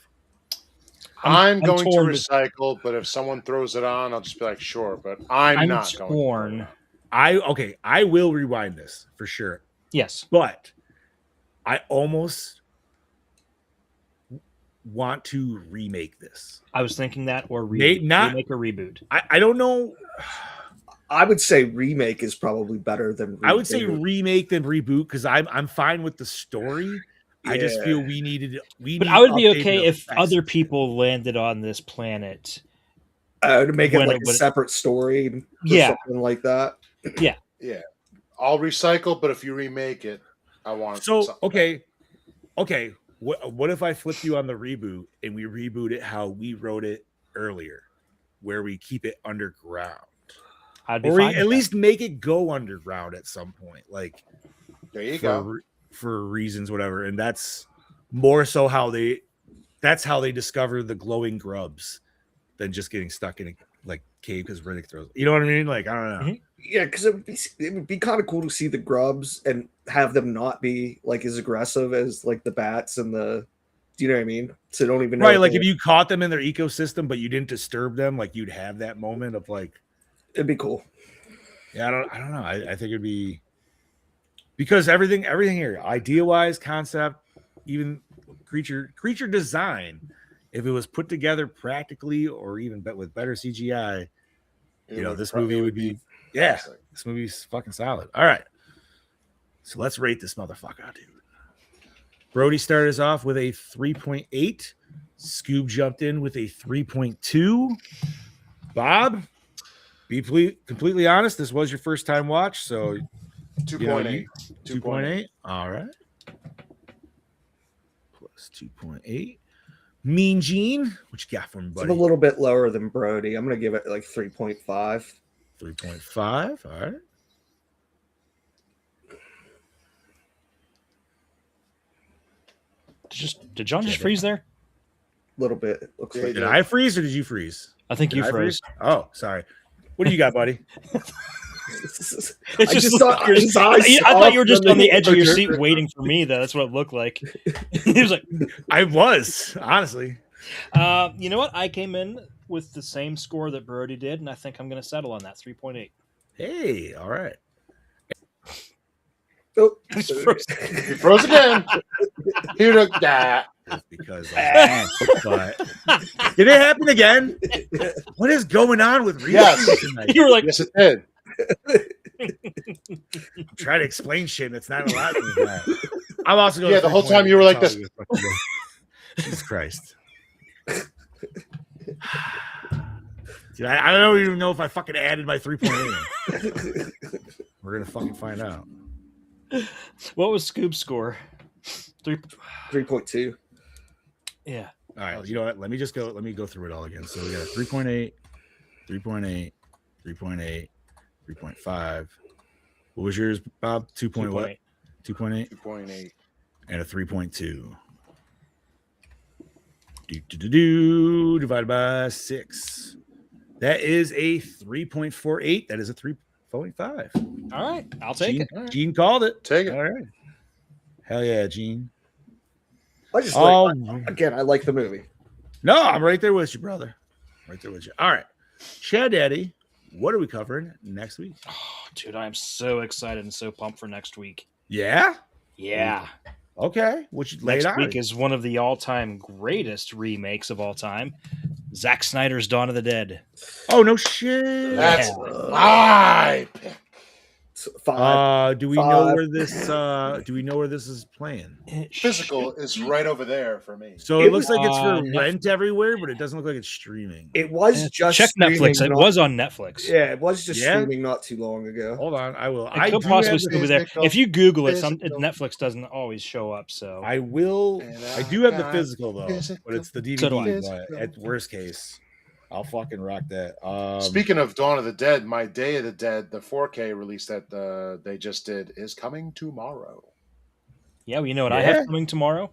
[SPEAKER 4] I'm going to recycle, but if someone throws it on, I'll just be like, sure, but I'm not
[SPEAKER 3] torn.
[SPEAKER 2] I will rewind this for sure.
[SPEAKER 3] Yes,
[SPEAKER 2] but I almost want to remake this.
[SPEAKER 3] I was thinking that, or remake or reboot.
[SPEAKER 2] I don't know.
[SPEAKER 5] I would say remake is probably better than reboot.
[SPEAKER 2] I would say remake than reboot because I'm fine with the story. I just feel we need.
[SPEAKER 3] But I would be okay if other people landed on this planet.
[SPEAKER 5] To make it like a separate story, something like that.
[SPEAKER 3] Yeah.
[SPEAKER 4] I'll recycle, but if you remake it, I want.
[SPEAKER 2] Okay. What if I flip you on the reboot and we reboot it how we wrote it earlier, where we keep it underground?
[SPEAKER 3] I'd be fine.
[SPEAKER 2] At least make it go underground at some point, like
[SPEAKER 4] there you go,
[SPEAKER 2] for reasons whatever. And that's more so how they discover the glowing grubs than just getting stuck in a like cave because Riddick throws. You know what I mean? Like I don't know.
[SPEAKER 5] Mm-hmm. Yeah, because it would be kind of cool to see the grubs and have them not be like as aggressive as like the bats and the. Do you know what I mean? So don't even know.
[SPEAKER 2] Right, like if you caught them in their ecosystem, but you didn't disturb them, like you'd have that moment of like.
[SPEAKER 5] It'd be cool.
[SPEAKER 2] Yeah, I don't know. I think it'd be because everything here, idea wise, concept, even creature design, if it was put together practically or even with better CGI, this movie would be this movie's fucking solid. All right, so let's rate this motherfucker, dude. Brody started us off with a 3.8. Scoob jumped in with a 3.2. Bob. Be completely honest, this was your first time watch, so
[SPEAKER 4] 2.8.
[SPEAKER 2] 2.8. All right. Plus 2.8. Mean Gene, what you got from me, buddy?
[SPEAKER 5] It's a little bit lower than Brody. I'm going to give it like 3.5.
[SPEAKER 2] 3.5. All right.
[SPEAKER 3] Did John just freeze there?
[SPEAKER 5] A little bit. It looks like.
[SPEAKER 2] Did I freeze or did you freeze?
[SPEAKER 3] I think you froze.
[SPEAKER 2] Oh, sorry. What do you got, buddy?
[SPEAKER 3] I thought you were just on the edge of your seat waiting for me, though. That's what it looked like. He was like,
[SPEAKER 2] I was, honestly.
[SPEAKER 3] You know what? I came in with the same score that Brody did, and I think I'm going to settle on that 3.8.
[SPEAKER 2] Hey, all right.
[SPEAKER 5] Oh,
[SPEAKER 4] he froze again. He took that.
[SPEAKER 2] Because but did it happen again? What is going on with
[SPEAKER 4] tonight?
[SPEAKER 3] You were like,
[SPEAKER 4] yes, it did.
[SPEAKER 2] I'm trying to explain shit that's not allowed to be. I'm also going.
[SPEAKER 4] Yeah, the whole time you were like this.
[SPEAKER 2] Jesus Christ. Dude, I don't even know if I fucking added my 3.8. We're gonna fucking find out.
[SPEAKER 3] What was Scoob's score?
[SPEAKER 5] 3.2.
[SPEAKER 3] Yeah.
[SPEAKER 2] All right. You know what? Let me go through it all again. So we got a 3.8, 3.8, 3.8, 3.5. What was yours, Bob? 2.8. What? 2.8?
[SPEAKER 4] 2.8.
[SPEAKER 2] And a 3.2. Divided by 6. That is a 3.48. That is a 3.5.
[SPEAKER 3] All right. I'll take it.
[SPEAKER 2] Gene called it.
[SPEAKER 4] Take it.
[SPEAKER 2] All right. Hell yeah, Gene.
[SPEAKER 5] I just
[SPEAKER 2] Oh,
[SPEAKER 5] again, I like the movie.
[SPEAKER 2] no, I'm right there with you, brother. Right there with you. All right, Chad Daddy, what are we covering next week?
[SPEAKER 3] Oh, dude, I am so excited and so pumped for next week.
[SPEAKER 2] Yeah.
[SPEAKER 3] Yeah.
[SPEAKER 2] Okay. What you laid
[SPEAKER 3] Next
[SPEAKER 2] out?
[SPEAKER 3] week is one of the all-time greatest remakes of all time. Zack Snyder's Dawn of the Dead.
[SPEAKER 2] Oh no shit.
[SPEAKER 4] That's
[SPEAKER 3] Yeah.
[SPEAKER 4] my pick.
[SPEAKER 2] Do we know where this? Do we know where this is playing?
[SPEAKER 4] Physical is right over there for me.
[SPEAKER 2] So it looks like it's for
[SPEAKER 3] Netflix.
[SPEAKER 2] rent everywhere, but it doesn't look like it's streaming.
[SPEAKER 5] It was just
[SPEAKER 3] check Netflix.
[SPEAKER 5] streaming
[SPEAKER 3] It
[SPEAKER 5] not-
[SPEAKER 3] was on Netflix.
[SPEAKER 5] Yeah, it was just
[SPEAKER 2] Yeah?
[SPEAKER 5] streaming not too long ago.
[SPEAKER 2] Hold on, I will.
[SPEAKER 3] It
[SPEAKER 2] I
[SPEAKER 3] could
[SPEAKER 2] do
[SPEAKER 3] possibly
[SPEAKER 2] have
[SPEAKER 3] still
[SPEAKER 2] the,
[SPEAKER 3] be there.
[SPEAKER 4] physical-
[SPEAKER 3] If you Google it,
[SPEAKER 4] physical.
[SPEAKER 3] Netflix doesn't always show up. So
[SPEAKER 2] I will.
[SPEAKER 4] And
[SPEAKER 2] I do have the
[SPEAKER 4] got
[SPEAKER 2] physical though,
[SPEAKER 4] physical.
[SPEAKER 2] but it's the DVD.
[SPEAKER 3] So do I.
[SPEAKER 2] But at worst case, I'll fucking rock that.
[SPEAKER 4] Speaking of Dawn of the Dead, my Day of the Dead, the 4K release that they just did, is coming tomorrow.
[SPEAKER 3] yeah, well, you know what I
[SPEAKER 2] Yeah.
[SPEAKER 3] have coming tomorrow?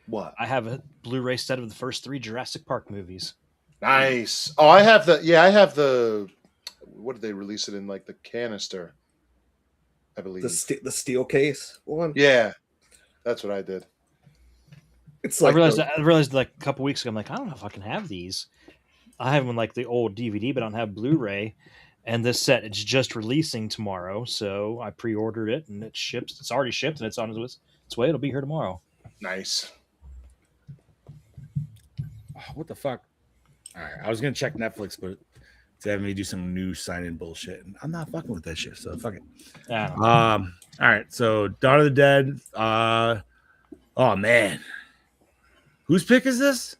[SPEAKER 4] What?
[SPEAKER 3] I have a Blu-ray set of the first 3 Jurassic Park movies.
[SPEAKER 4] Nice. Oh, I have the. What did they release it in? Like the canister, I believe.
[SPEAKER 5] The steel case one.
[SPEAKER 4] Yeah, that's what I did.
[SPEAKER 5] It's like
[SPEAKER 3] I realized like a couple weeks ago, I'm like, I don't know if I can have these. I have them in like the old DVD, but I don't have Blu-ray. And this set, it's just releasing tomorrow, so I pre-ordered it and it ships. It's already shipped and it's on its way. It'll be here tomorrow.
[SPEAKER 4] Nice.
[SPEAKER 2] what the fuck? All right, I was gonna check Netflix, but it's having me do some new sign-in bullshit, and I'm not fucking with that shit. So fuck it.
[SPEAKER 3] Yeah.
[SPEAKER 2] All right. So Dawn of the Dead. Oh man, whose pick is this?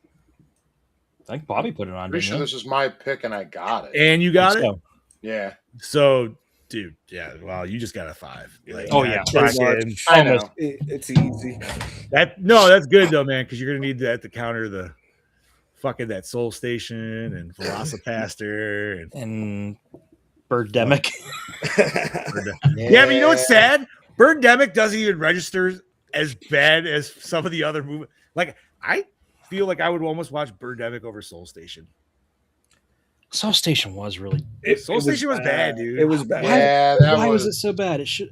[SPEAKER 3] I think Bobby put it on.
[SPEAKER 4] Pretty
[SPEAKER 3] Didn't
[SPEAKER 4] sure
[SPEAKER 3] he?
[SPEAKER 4] this was my pick and I got it.
[SPEAKER 2] And you got it.
[SPEAKER 3] So,
[SPEAKER 4] Yeah.
[SPEAKER 2] So, dude, yeah. Well, you just got a 5. Like,
[SPEAKER 3] Oh, yeah.
[SPEAKER 2] fucking-
[SPEAKER 4] I know.
[SPEAKER 5] it's easy.
[SPEAKER 2] that's good though, man, because you're gonna need that to counter the fucking that Soul Station and Velocipaster and
[SPEAKER 3] and Birdemic.
[SPEAKER 2] yeah, but you know what's sad? Birdemic doesn't even register as bad as some of the other movies. Like, I feel like I would almost watch Birdemic over Soul Station.
[SPEAKER 3] Soul Station was really.
[SPEAKER 2] Soul Station was bad, dude.
[SPEAKER 5] It was bad.
[SPEAKER 4] Yeah, that
[SPEAKER 3] Why was
[SPEAKER 4] was
[SPEAKER 3] it so bad? It had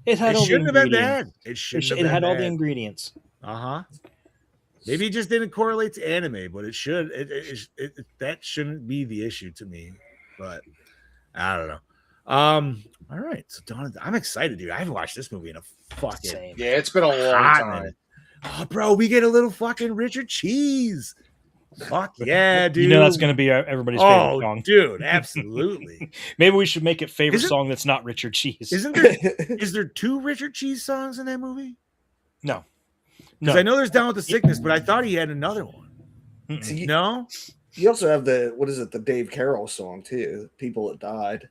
[SPEAKER 2] It
[SPEAKER 3] all the
[SPEAKER 2] shouldn't have been
[SPEAKER 3] ingredients.
[SPEAKER 2] bad. It shouldn't have
[SPEAKER 3] It
[SPEAKER 2] been
[SPEAKER 3] had all
[SPEAKER 2] bad.
[SPEAKER 3] the ingredients.
[SPEAKER 2] Uh-huh. Maybe it just didn't correlate to anime, but it should. That shouldn't be the issue to me. But I don't know. All right. So I'm excited, dude. I haven't watched this movie in a fucking
[SPEAKER 3] Same.
[SPEAKER 4] Yeah, it's been a long
[SPEAKER 2] hot
[SPEAKER 4] time.
[SPEAKER 2] minute. Oh, bro, we get a little fucking Richard Cheese. Fuck yeah, dude.
[SPEAKER 3] You know that's going to be everybody's favorite song.
[SPEAKER 2] dude, absolutely.
[SPEAKER 3] Maybe we should make it favorite
[SPEAKER 2] Isn't-
[SPEAKER 3] song that's not Richard Cheese.
[SPEAKER 2] Isn't there? Is there 2 Richard Cheese songs in that movie?
[SPEAKER 3] No.
[SPEAKER 2] Because I know there's Down with the Sickness, but I thought he had another one.
[SPEAKER 3] Mm-mm.
[SPEAKER 5] See,
[SPEAKER 2] No.
[SPEAKER 5] you also have the Dave Carroll song too. People that died.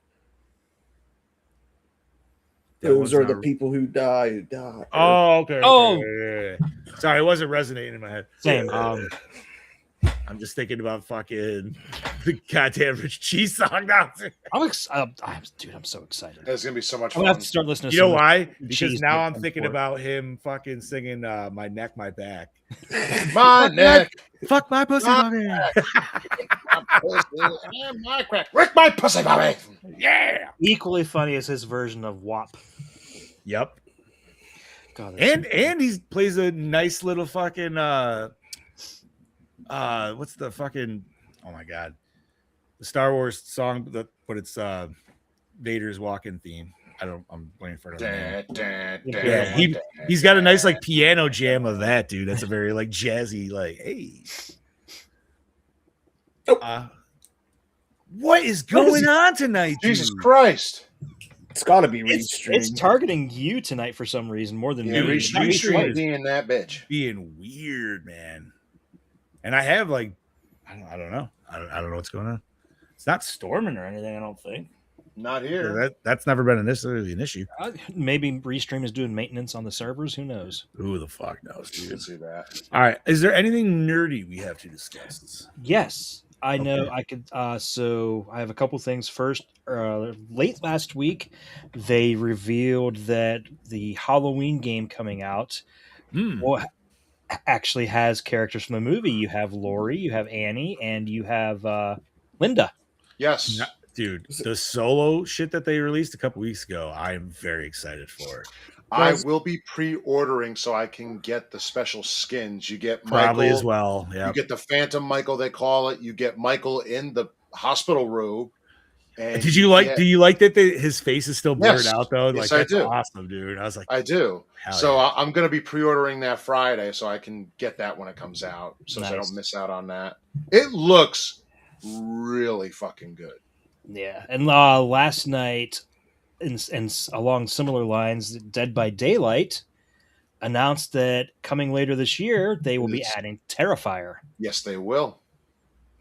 [SPEAKER 2] That
[SPEAKER 5] Those
[SPEAKER 2] one's
[SPEAKER 5] are
[SPEAKER 2] not-
[SPEAKER 5] the people who die.
[SPEAKER 2] Oh, okay.
[SPEAKER 3] Oh.
[SPEAKER 2] okay. Sorry, it wasn't resonating in my head.
[SPEAKER 3] Same.
[SPEAKER 2] I'm just thinking about fucking the goddamn Rich Cheese song now.
[SPEAKER 3] Dude, I'm so excited.
[SPEAKER 4] It's gonna be so much
[SPEAKER 3] I'm
[SPEAKER 4] fun.
[SPEAKER 3] gonna have to start listening to
[SPEAKER 2] You know
[SPEAKER 3] some
[SPEAKER 2] why? Because
[SPEAKER 3] Cheese
[SPEAKER 2] now
[SPEAKER 3] Nick
[SPEAKER 2] I'm
[SPEAKER 3] on
[SPEAKER 2] thinking
[SPEAKER 3] Sport.
[SPEAKER 2] about him fucking singing "My Neck, My Back."
[SPEAKER 4] My neck,
[SPEAKER 2] Fuck my pussy,
[SPEAKER 4] My
[SPEAKER 2] mommy.
[SPEAKER 4] my pussy, and my crack. Rick my pussy, Bobby.
[SPEAKER 2] Yeah.
[SPEAKER 3] Equally funny as his version of WAP.
[SPEAKER 2] Yep.
[SPEAKER 3] God, that's
[SPEAKER 2] And he plays a nice little fucking what's the fucking, oh my god, the Star Wars song, but it's Vader's walking theme. I'm waiting for it. Yeah, he's got a nice like piano jam of that, dude. That's a very like jazzy, like, hey. What is going on tonight,
[SPEAKER 4] Jesus
[SPEAKER 2] dude?
[SPEAKER 4] Christ.
[SPEAKER 5] It's got to be
[SPEAKER 3] it's
[SPEAKER 5] restreamed.
[SPEAKER 3] targeting you tonight for some reason more than
[SPEAKER 4] Yeah,
[SPEAKER 3] me.
[SPEAKER 4] Restream being that bitch.
[SPEAKER 2] Being weird, man. And I have like, I don't know. I don't know what's going on. It's not storming or anything, I don't think.
[SPEAKER 4] Not here.
[SPEAKER 2] That's never been necessarily an issue.
[SPEAKER 3] Maybe Restream is doing maintenance on the servers. Who knows?
[SPEAKER 2] Who the fuck knows,
[SPEAKER 4] You
[SPEAKER 2] dude?
[SPEAKER 4] can see that.
[SPEAKER 2] All right. Is there anything nerdy we have to discuss?
[SPEAKER 3] Yes, I know.
[SPEAKER 2] Okay.
[SPEAKER 3] I could. So I have a couple things. First, late last week, they revealed that the Halloween game coming out actually has characters from the movie. You have Lori, you have Annie, and you have Linda.
[SPEAKER 4] Yes.
[SPEAKER 2] Dude, the solo shit that they released a couple weeks ago, I'm very excited for.
[SPEAKER 4] I will be pre-ordering so I can get the special skins. You get
[SPEAKER 2] Probably
[SPEAKER 4] Michael
[SPEAKER 2] as well. Yeah.
[SPEAKER 4] You get the Phantom Michael, they call it. You get Michael in the hospital robe. And
[SPEAKER 2] Did you like? Do you like that his face is still blurred
[SPEAKER 4] Yes.
[SPEAKER 2] out though?
[SPEAKER 4] Yes,
[SPEAKER 2] Like
[SPEAKER 4] I
[SPEAKER 2] that's
[SPEAKER 4] do.
[SPEAKER 2] awesome, dude. I was like,
[SPEAKER 4] I do.
[SPEAKER 2] hell
[SPEAKER 4] So
[SPEAKER 2] yeah.
[SPEAKER 4] I'm going to be pre-ordering that Friday so I can get that when it comes out, so I
[SPEAKER 3] Nice.
[SPEAKER 4] don't miss out on that. It looks really fucking good.
[SPEAKER 3] Yeah, and last night, and along similar lines, Dead by Daylight announced that coming later this year they will be
[SPEAKER 4] Yes.
[SPEAKER 3] adding Terrifier.
[SPEAKER 4] Yes, they will.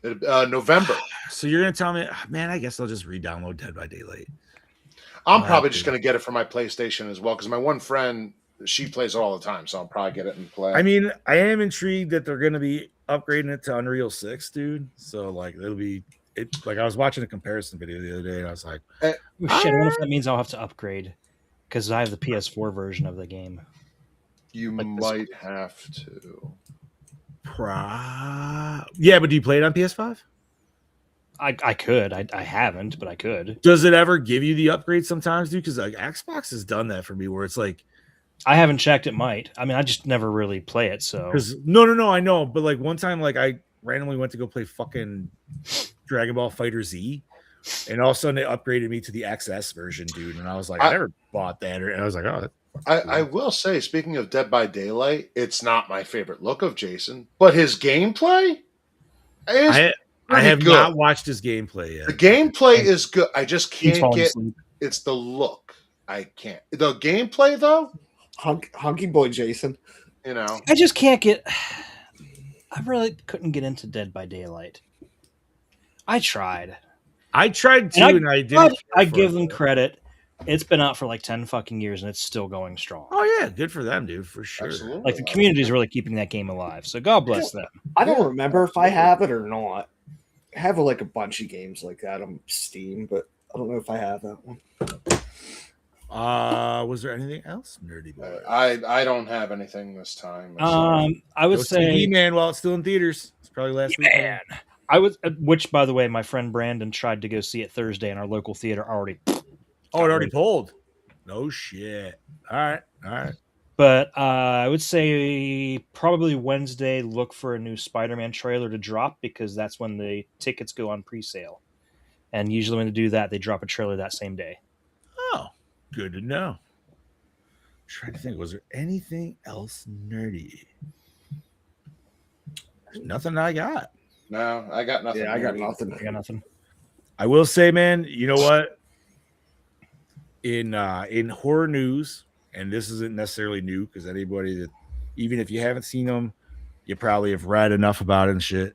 [SPEAKER 4] November.
[SPEAKER 2] So you're gonna tell me, man? I guess I'll just re-download Dead by Daylight.
[SPEAKER 4] I'm probably just going to get it for my PlayStation as well because my one friend, she plays it all the time, so I'll probably get it and play.
[SPEAKER 2] I mean, I am intrigued that they're gonna be upgrading it to Unreal 6, dude. So like it'll be it. Like I was watching a comparison video the other day, and I was like,
[SPEAKER 3] Oh, shit, I wonder if that means I'll have to upgrade because I have the PS4 version of the game.
[SPEAKER 4] You might have to.
[SPEAKER 2] yeah, but do you play it on PS5?
[SPEAKER 3] I could. I haven't, but I could.
[SPEAKER 2] Does it ever give you the upgrade sometimes, dude? Because like Xbox has done that for me, where it's like,
[SPEAKER 3] I haven't checked. It might. I mean, I just never really play it. So
[SPEAKER 2] because no, I know, but like one time, like I randomly went to go play fucking Dragon Ball Fighter Z, and all of a sudden it upgraded me to the XS version, dude. And I was like, I never bought that, and I was like, oh.
[SPEAKER 4] I will say, speaking of Dead by Daylight, it's not my favorite look of Jason, but his gameplay is
[SPEAKER 2] I have
[SPEAKER 4] good.
[SPEAKER 2] not watched his gameplay yet.
[SPEAKER 4] The gameplay is good. I just can't get.
[SPEAKER 3] asleep.
[SPEAKER 4] It's the look. I can't. The gameplay though,
[SPEAKER 5] hunky boy Jason.
[SPEAKER 4] you know.
[SPEAKER 3] I just can't get. I really couldn't get into Dead by Daylight. I tried.
[SPEAKER 2] I tried too, and I didn't.
[SPEAKER 3] I give them credit. It's been out for like 10 fucking years, and it's still going strong.
[SPEAKER 2] Oh yeah, good for them, dude, for sure.
[SPEAKER 4] Absolutely.
[SPEAKER 3] Like the community is really keeping that game alive. So God bless them.
[SPEAKER 5] I don't remember if I have it or not. I have like a bunch of games like that on Steam, but I don't know if I have that one.
[SPEAKER 2] Was there anything else nerdy?
[SPEAKER 4] I don't have anything this time.
[SPEAKER 3] I would say
[SPEAKER 2] He-Man while it's still in theaters. It's probably last week.
[SPEAKER 3] Man, I was. Which, by the way, my friend Brandon tried to go see it Thursday, and our local theater already.
[SPEAKER 2] Oh, it already pulled. No shit. All right.
[SPEAKER 3] But I would say probably Wednesday, look for a new Spider-Man trailer to drop because that's when the tickets go on pre-sale. And usually when they do that, they drop a trailer that same day.
[SPEAKER 2] Oh, good to know. Trying to think, was there anything else nerdy? There's nothing I got.
[SPEAKER 4] No, I got nothing.
[SPEAKER 5] Yeah, I got nothing.
[SPEAKER 3] I got nothing.
[SPEAKER 2] I will say, man, you know what? In horror news, and this isn't necessarily new because anybody that, even if you haven't seen them, you probably have read enough about it and shit.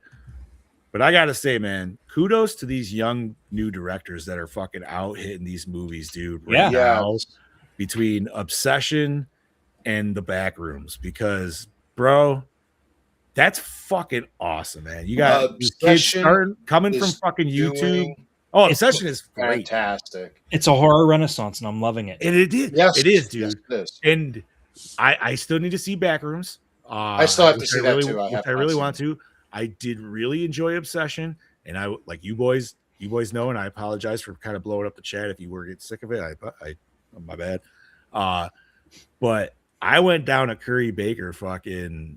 [SPEAKER 2] But I gotta say, man, kudos to these young new directors that are fucking out hitting these movies, dude. Right now, between Obsession and The Backrooms, because, bro, that's fucking awesome, man. You got these kids coming from fucking YouTube. Oh, Obsession is great.
[SPEAKER 4] Fantastic.
[SPEAKER 3] It's a horror renaissance, and I'm loving it.
[SPEAKER 2] And it is.
[SPEAKER 4] Yes,
[SPEAKER 2] it is, dude.
[SPEAKER 4] Yes, it is.
[SPEAKER 2] And I still need to see Backrooms.
[SPEAKER 4] I still have to see that too.
[SPEAKER 2] I really want to. I did really enjoy Obsession, and I like you boys know, and I apologize for kind of blowing up the chat if you were getting sick of it. I my bad. But I went down a Curry Baker fucking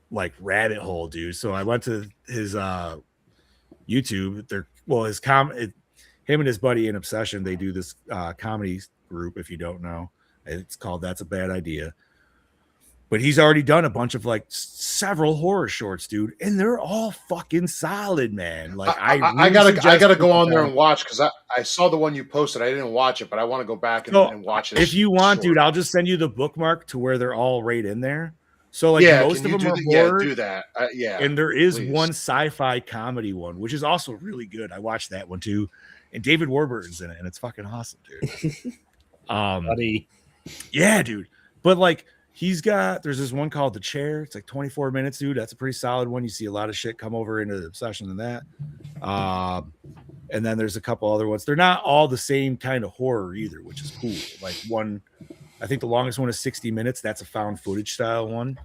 [SPEAKER 2] like rabbit hole, dude. So I went to his YouTube. Him and his buddy in Obsession, they do this comedy group. If you don't know, it's called That's a Bad Idea. But he's already done a bunch of like several horror shorts, dude, and they're all fucking solid, man. Like
[SPEAKER 4] I gotta go on there and watch because I saw the one you posted. I didn't watch it, but I want to go back and watch it.
[SPEAKER 2] If you want, dude, I'll just send you the bookmark to where they're all right in there. So like most of them are horror.
[SPEAKER 4] Yeah, do that.
[SPEAKER 2] And there is one sci-fi comedy one, which is also really good. I watched that one too, and David Warburton's in it, and it's fucking awesome, dude.
[SPEAKER 3] Buddy.
[SPEAKER 2] Yeah, dude. But like. There's this one called The Chair. It's like 24 minutes, dude. That's a pretty solid one. You see a lot of shit come over into Obsession in that. And then there's a couple other ones. They're not all the same kind of horror either, which is cool. Like one, I think the longest one is 60 minutes. That's a found footage style one.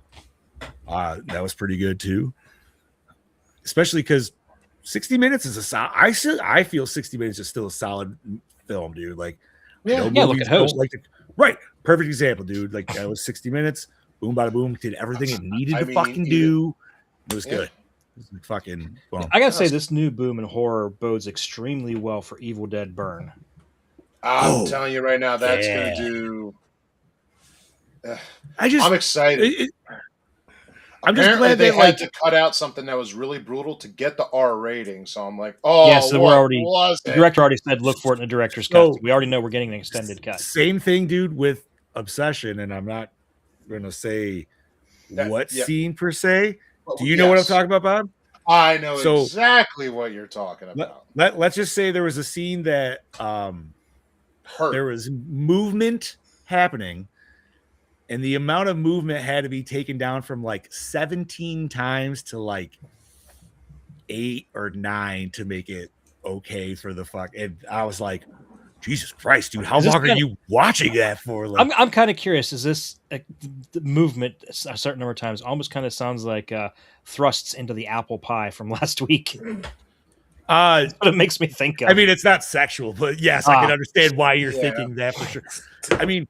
[SPEAKER 2] That was pretty good too. Especially because 60 minutes is a solid. I feel 60 minutes is still a solid film, dude. Like,
[SPEAKER 3] look at Host.
[SPEAKER 2] Right. perfect example, dude. Like that was 60 minutes. Boom, bada boom. Did everything it needed
[SPEAKER 4] I
[SPEAKER 2] to
[SPEAKER 4] mean,
[SPEAKER 2] fucking do. It was good. It was fucking boom.
[SPEAKER 3] I gotta say, this new boom in horror bodes extremely well for Evil Dead Burn.
[SPEAKER 4] I'm telling you right now, that's
[SPEAKER 2] yeah.
[SPEAKER 4] going to do.
[SPEAKER 2] I'm
[SPEAKER 4] I'm excited.
[SPEAKER 2] I'm just
[SPEAKER 4] Apparently,
[SPEAKER 2] glad
[SPEAKER 4] they
[SPEAKER 2] that
[SPEAKER 4] had to cut out something that was really brutal to get the R rating. So I'm like, oh,
[SPEAKER 3] Yeah, so
[SPEAKER 4] was
[SPEAKER 3] the
[SPEAKER 4] it?
[SPEAKER 3] director already said look for it in the director's cut. So we already know we're getting an extended cut.
[SPEAKER 2] Same thing, dude, with Obsession, and I'm not going to say scene per se. Do you know what I'm talking about, Bob?
[SPEAKER 4] I know exactly what you're talking about.
[SPEAKER 2] Let's just say there was a scene that
[SPEAKER 4] hurt.
[SPEAKER 2] There was movement happening, and the amount of movement had to be taken down from like 17 times to like 8 or 9 to make it okay for the fuck. And I was like, Jesus Christ, dude, how long are you watching that for? Like,
[SPEAKER 3] I'm kind of curious. Is this the movement a certain number of times? Almost kind of sounds like thrusts into the apple pie from last week. That's what it makes me think of.
[SPEAKER 2] I mean, it's not sexual, but yes, I can understand why you're thinking that for sure. I mean,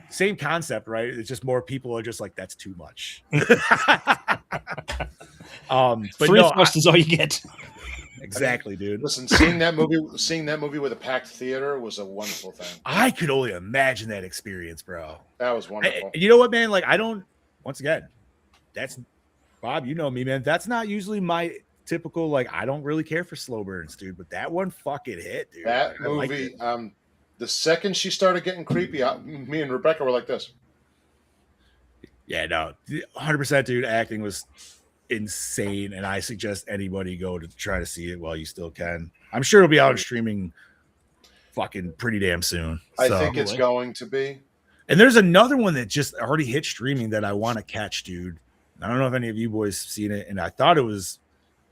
[SPEAKER 2] same concept, right? It's just more people are just like, that's too much. But
[SPEAKER 3] 3 thrusts is all you get.
[SPEAKER 2] Exactly, dude.
[SPEAKER 4] Listen, seeing that movie with a packed theater was a wonderful thing.
[SPEAKER 2] I could only imagine that experience, bro.
[SPEAKER 4] That was wonderful.
[SPEAKER 2] You know what, man? Like, once again, that's Bob, you know me, man. That's not usually my typical, like, I don't really care for slow burns, dude, but that one fucking hit, dude.
[SPEAKER 4] That movie, the second she started getting creepy, me and Rebecca were like this.
[SPEAKER 2] Yeah, no, 100%, dude. Acting was insane, and I suggest anybody go to try to see it while you still can. I'm sure it'll be out on streaming fucking pretty damn soon.
[SPEAKER 4] I think it's going to be.
[SPEAKER 2] And there's another one that just already hit streaming that I want to catch, dude. I don't know if any of you boys have seen it, and I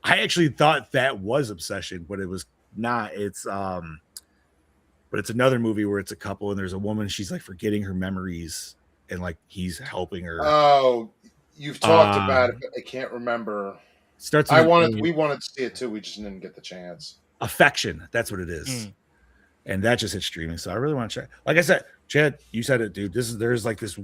[SPEAKER 2] actually thought that was Obsession, but it was not. It's but it's another movie where it's a couple and there's a woman, she's like forgetting her memories and like he's helping her.
[SPEAKER 4] Oh, you've talked about it, but I can't remember. We wanted to see it too. We just didn't get the chance.
[SPEAKER 2] Affection, that's what it is. And that just hit streaming. So I really want to check. Like I said, Chad, you said it, dude. There's like this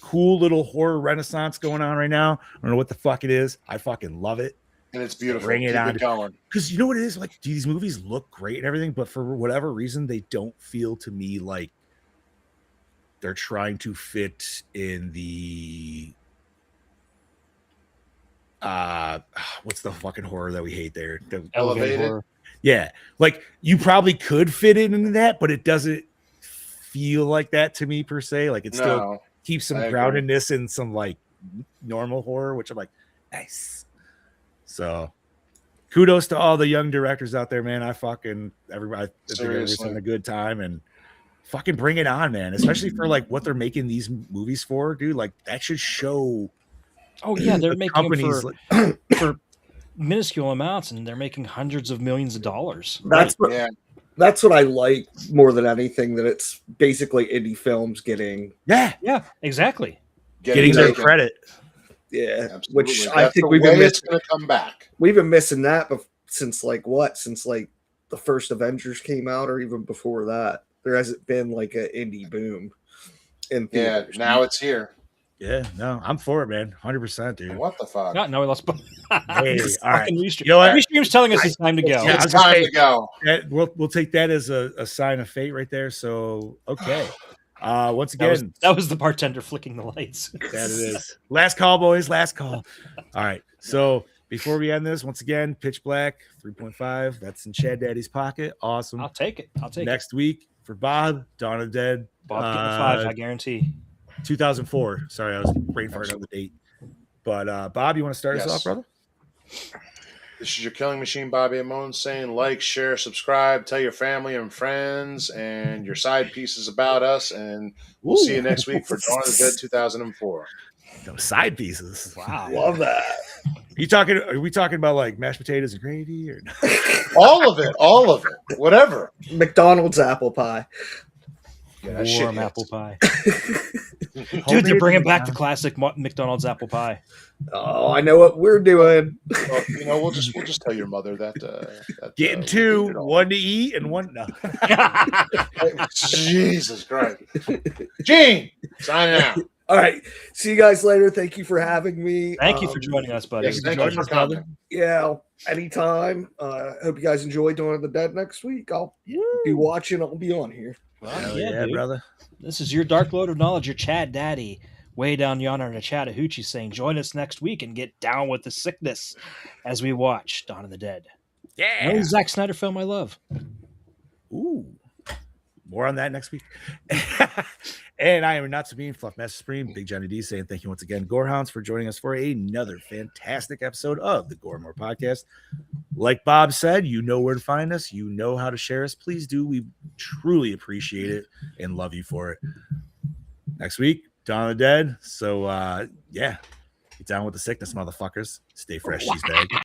[SPEAKER 2] cool little horror renaissance going on right now. I don't know what the fuck it is. I fucking love it.
[SPEAKER 4] And it's beautiful.
[SPEAKER 2] Bring it on.
[SPEAKER 4] Going.
[SPEAKER 2] Because you know what it is? Like, these movies look great and everything, but for whatever reason, they don't feel to me like they're trying to fit in the what's the fucking horror that we hate there? The
[SPEAKER 4] Elevated horror.
[SPEAKER 2] Yeah. Like, you probably could fit it into that, but it doesn't feel like that to me per se. Like, it still keeps some groundedness in some like normal horror, which I'm like, nice. So kudos to all the young directors out there, man. Everybody's having a good time, and fucking bring it on, man. Especially for like what they're making these movies for, dude. Like, that should show.
[SPEAKER 3] Oh yeah, they're making them for minuscule amounts, and they're making hundreds of millions of dollars.
[SPEAKER 5] That's what I like more than anything. That it's basically indie films getting
[SPEAKER 3] exactly
[SPEAKER 2] getting their credit.
[SPEAKER 5] Yeah,
[SPEAKER 4] absolutely.
[SPEAKER 5] Which
[SPEAKER 4] That's
[SPEAKER 5] I think
[SPEAKER 4] we've been missing. It's going to come back.
[SPEAKER 5] We've been missing that since like the first Avengers came out, or even before that. There hasn't been like an indie boom.
[SPEAKER 4] Now it's here.
[SPEAKER 2] Yeah, no, I'm for it, man. 100%, dude.
[SPEAKER 4] What the fuck?
[SPEAKER 3] No, we lost.
[SPEAKER 2] Hey, all right.
[SPEAKER 3] You know what? Restream's telling us it's time to go.
[SPEAKER 4] It's time to go.
[SPEAKER 2] We'll take that as a sign of fate right there. So, okay. Once again,
[SPEAKER 3] that was the bartender flicking the lights.
[SPEAKER 2] That it is. Last call, boys. Last call. All right. So before we end this, once again, Pitch Black 3.5. That's in Chad Daddy's pocket. Awesome.
[SPEAKER 3] I'll take it.
[SPEAKER 2] Next week for Bob, Dawn of the Dead.
[SPEAKER 3] Bob getting a 5, I guarantee.
[SPEAKER 2] 2004. Sorry, I was brain farting on the date. But Bob, you want to start us off, brother?
[SPEAKER 4] This is your Killing Machine, Bobby Amon, saying like, share, subscribe, tell your family and friends and your side pieces about us, and we'll see you next week for Dawn of the Dead 2004.
[SPEAKER 2] Those side pieces.
[SPEAKER 3] Wow.
[SPEAKER 5] Love that.
[SPEAKER 2] Are we talking about like mashed potatoes and gravy or
[SPEAKER 4] all of it, whatever.
[SPEAKER 5] McDonald's apple pie.
[SPEAKER 3] Warm apple pie. Dude, they're bringing back the classic McDonald's apple pie.
[SPEAKER 5] Oh, I know what we're doing.
[SPEAKER 4] Well, we'll just tell your mother that
[SPEAKER 2] Getting
[SPEAKER 4] we
[SPEAKER 2] two,
[SPEAKER 4] did it all.
[SPEAKER 2] one to eat and one no.
[SPEAKER 4] Jesus Christ. Gene, signing out.
[SPEAKER 5] All right. See you guys later. Thank you for having me.
[SPEAKER 3] Thank you for joining us, buddy.
[SPEAKER 4] Yes, thank you for coming.
[SPEAKER 5] Yeah, anytime. Hope you guys enjoy Dawn of the Dead next week. I'll be watching. I'll be on here.
[SPEAKER 3] Well,
[SPEAKER 2] yeah,
[SPEAKER 3] dude.
[SPEAKER 2] brother.
[SPEAKER 3] This is your Dark Lord of Knowledge, your Chad Daddy, way down yonder in the Chattahoochee, saying, join us next week and get down with the sickness as we watch Dawn of the Dead.
[SPEAKER 2] Yeah.
[SPEAKER 3] Another Zack Snyder film I love.
[SPEAKER 2] Ooh. More on that next week. And I am not Sabine, Fluff Master Supreme, Big Johnny D saying thank you once again, Gorehounds, for joining us for another fantastic episode of the Gore More Podcast. Like Bob said, you know where to find us. You know how to share us. Please do. We truly appreciate it and love you for it. Next week, Dawn of the Dead. So, yeah, get down with the sickness, motherfuckers. Stay fresh, cheese bag.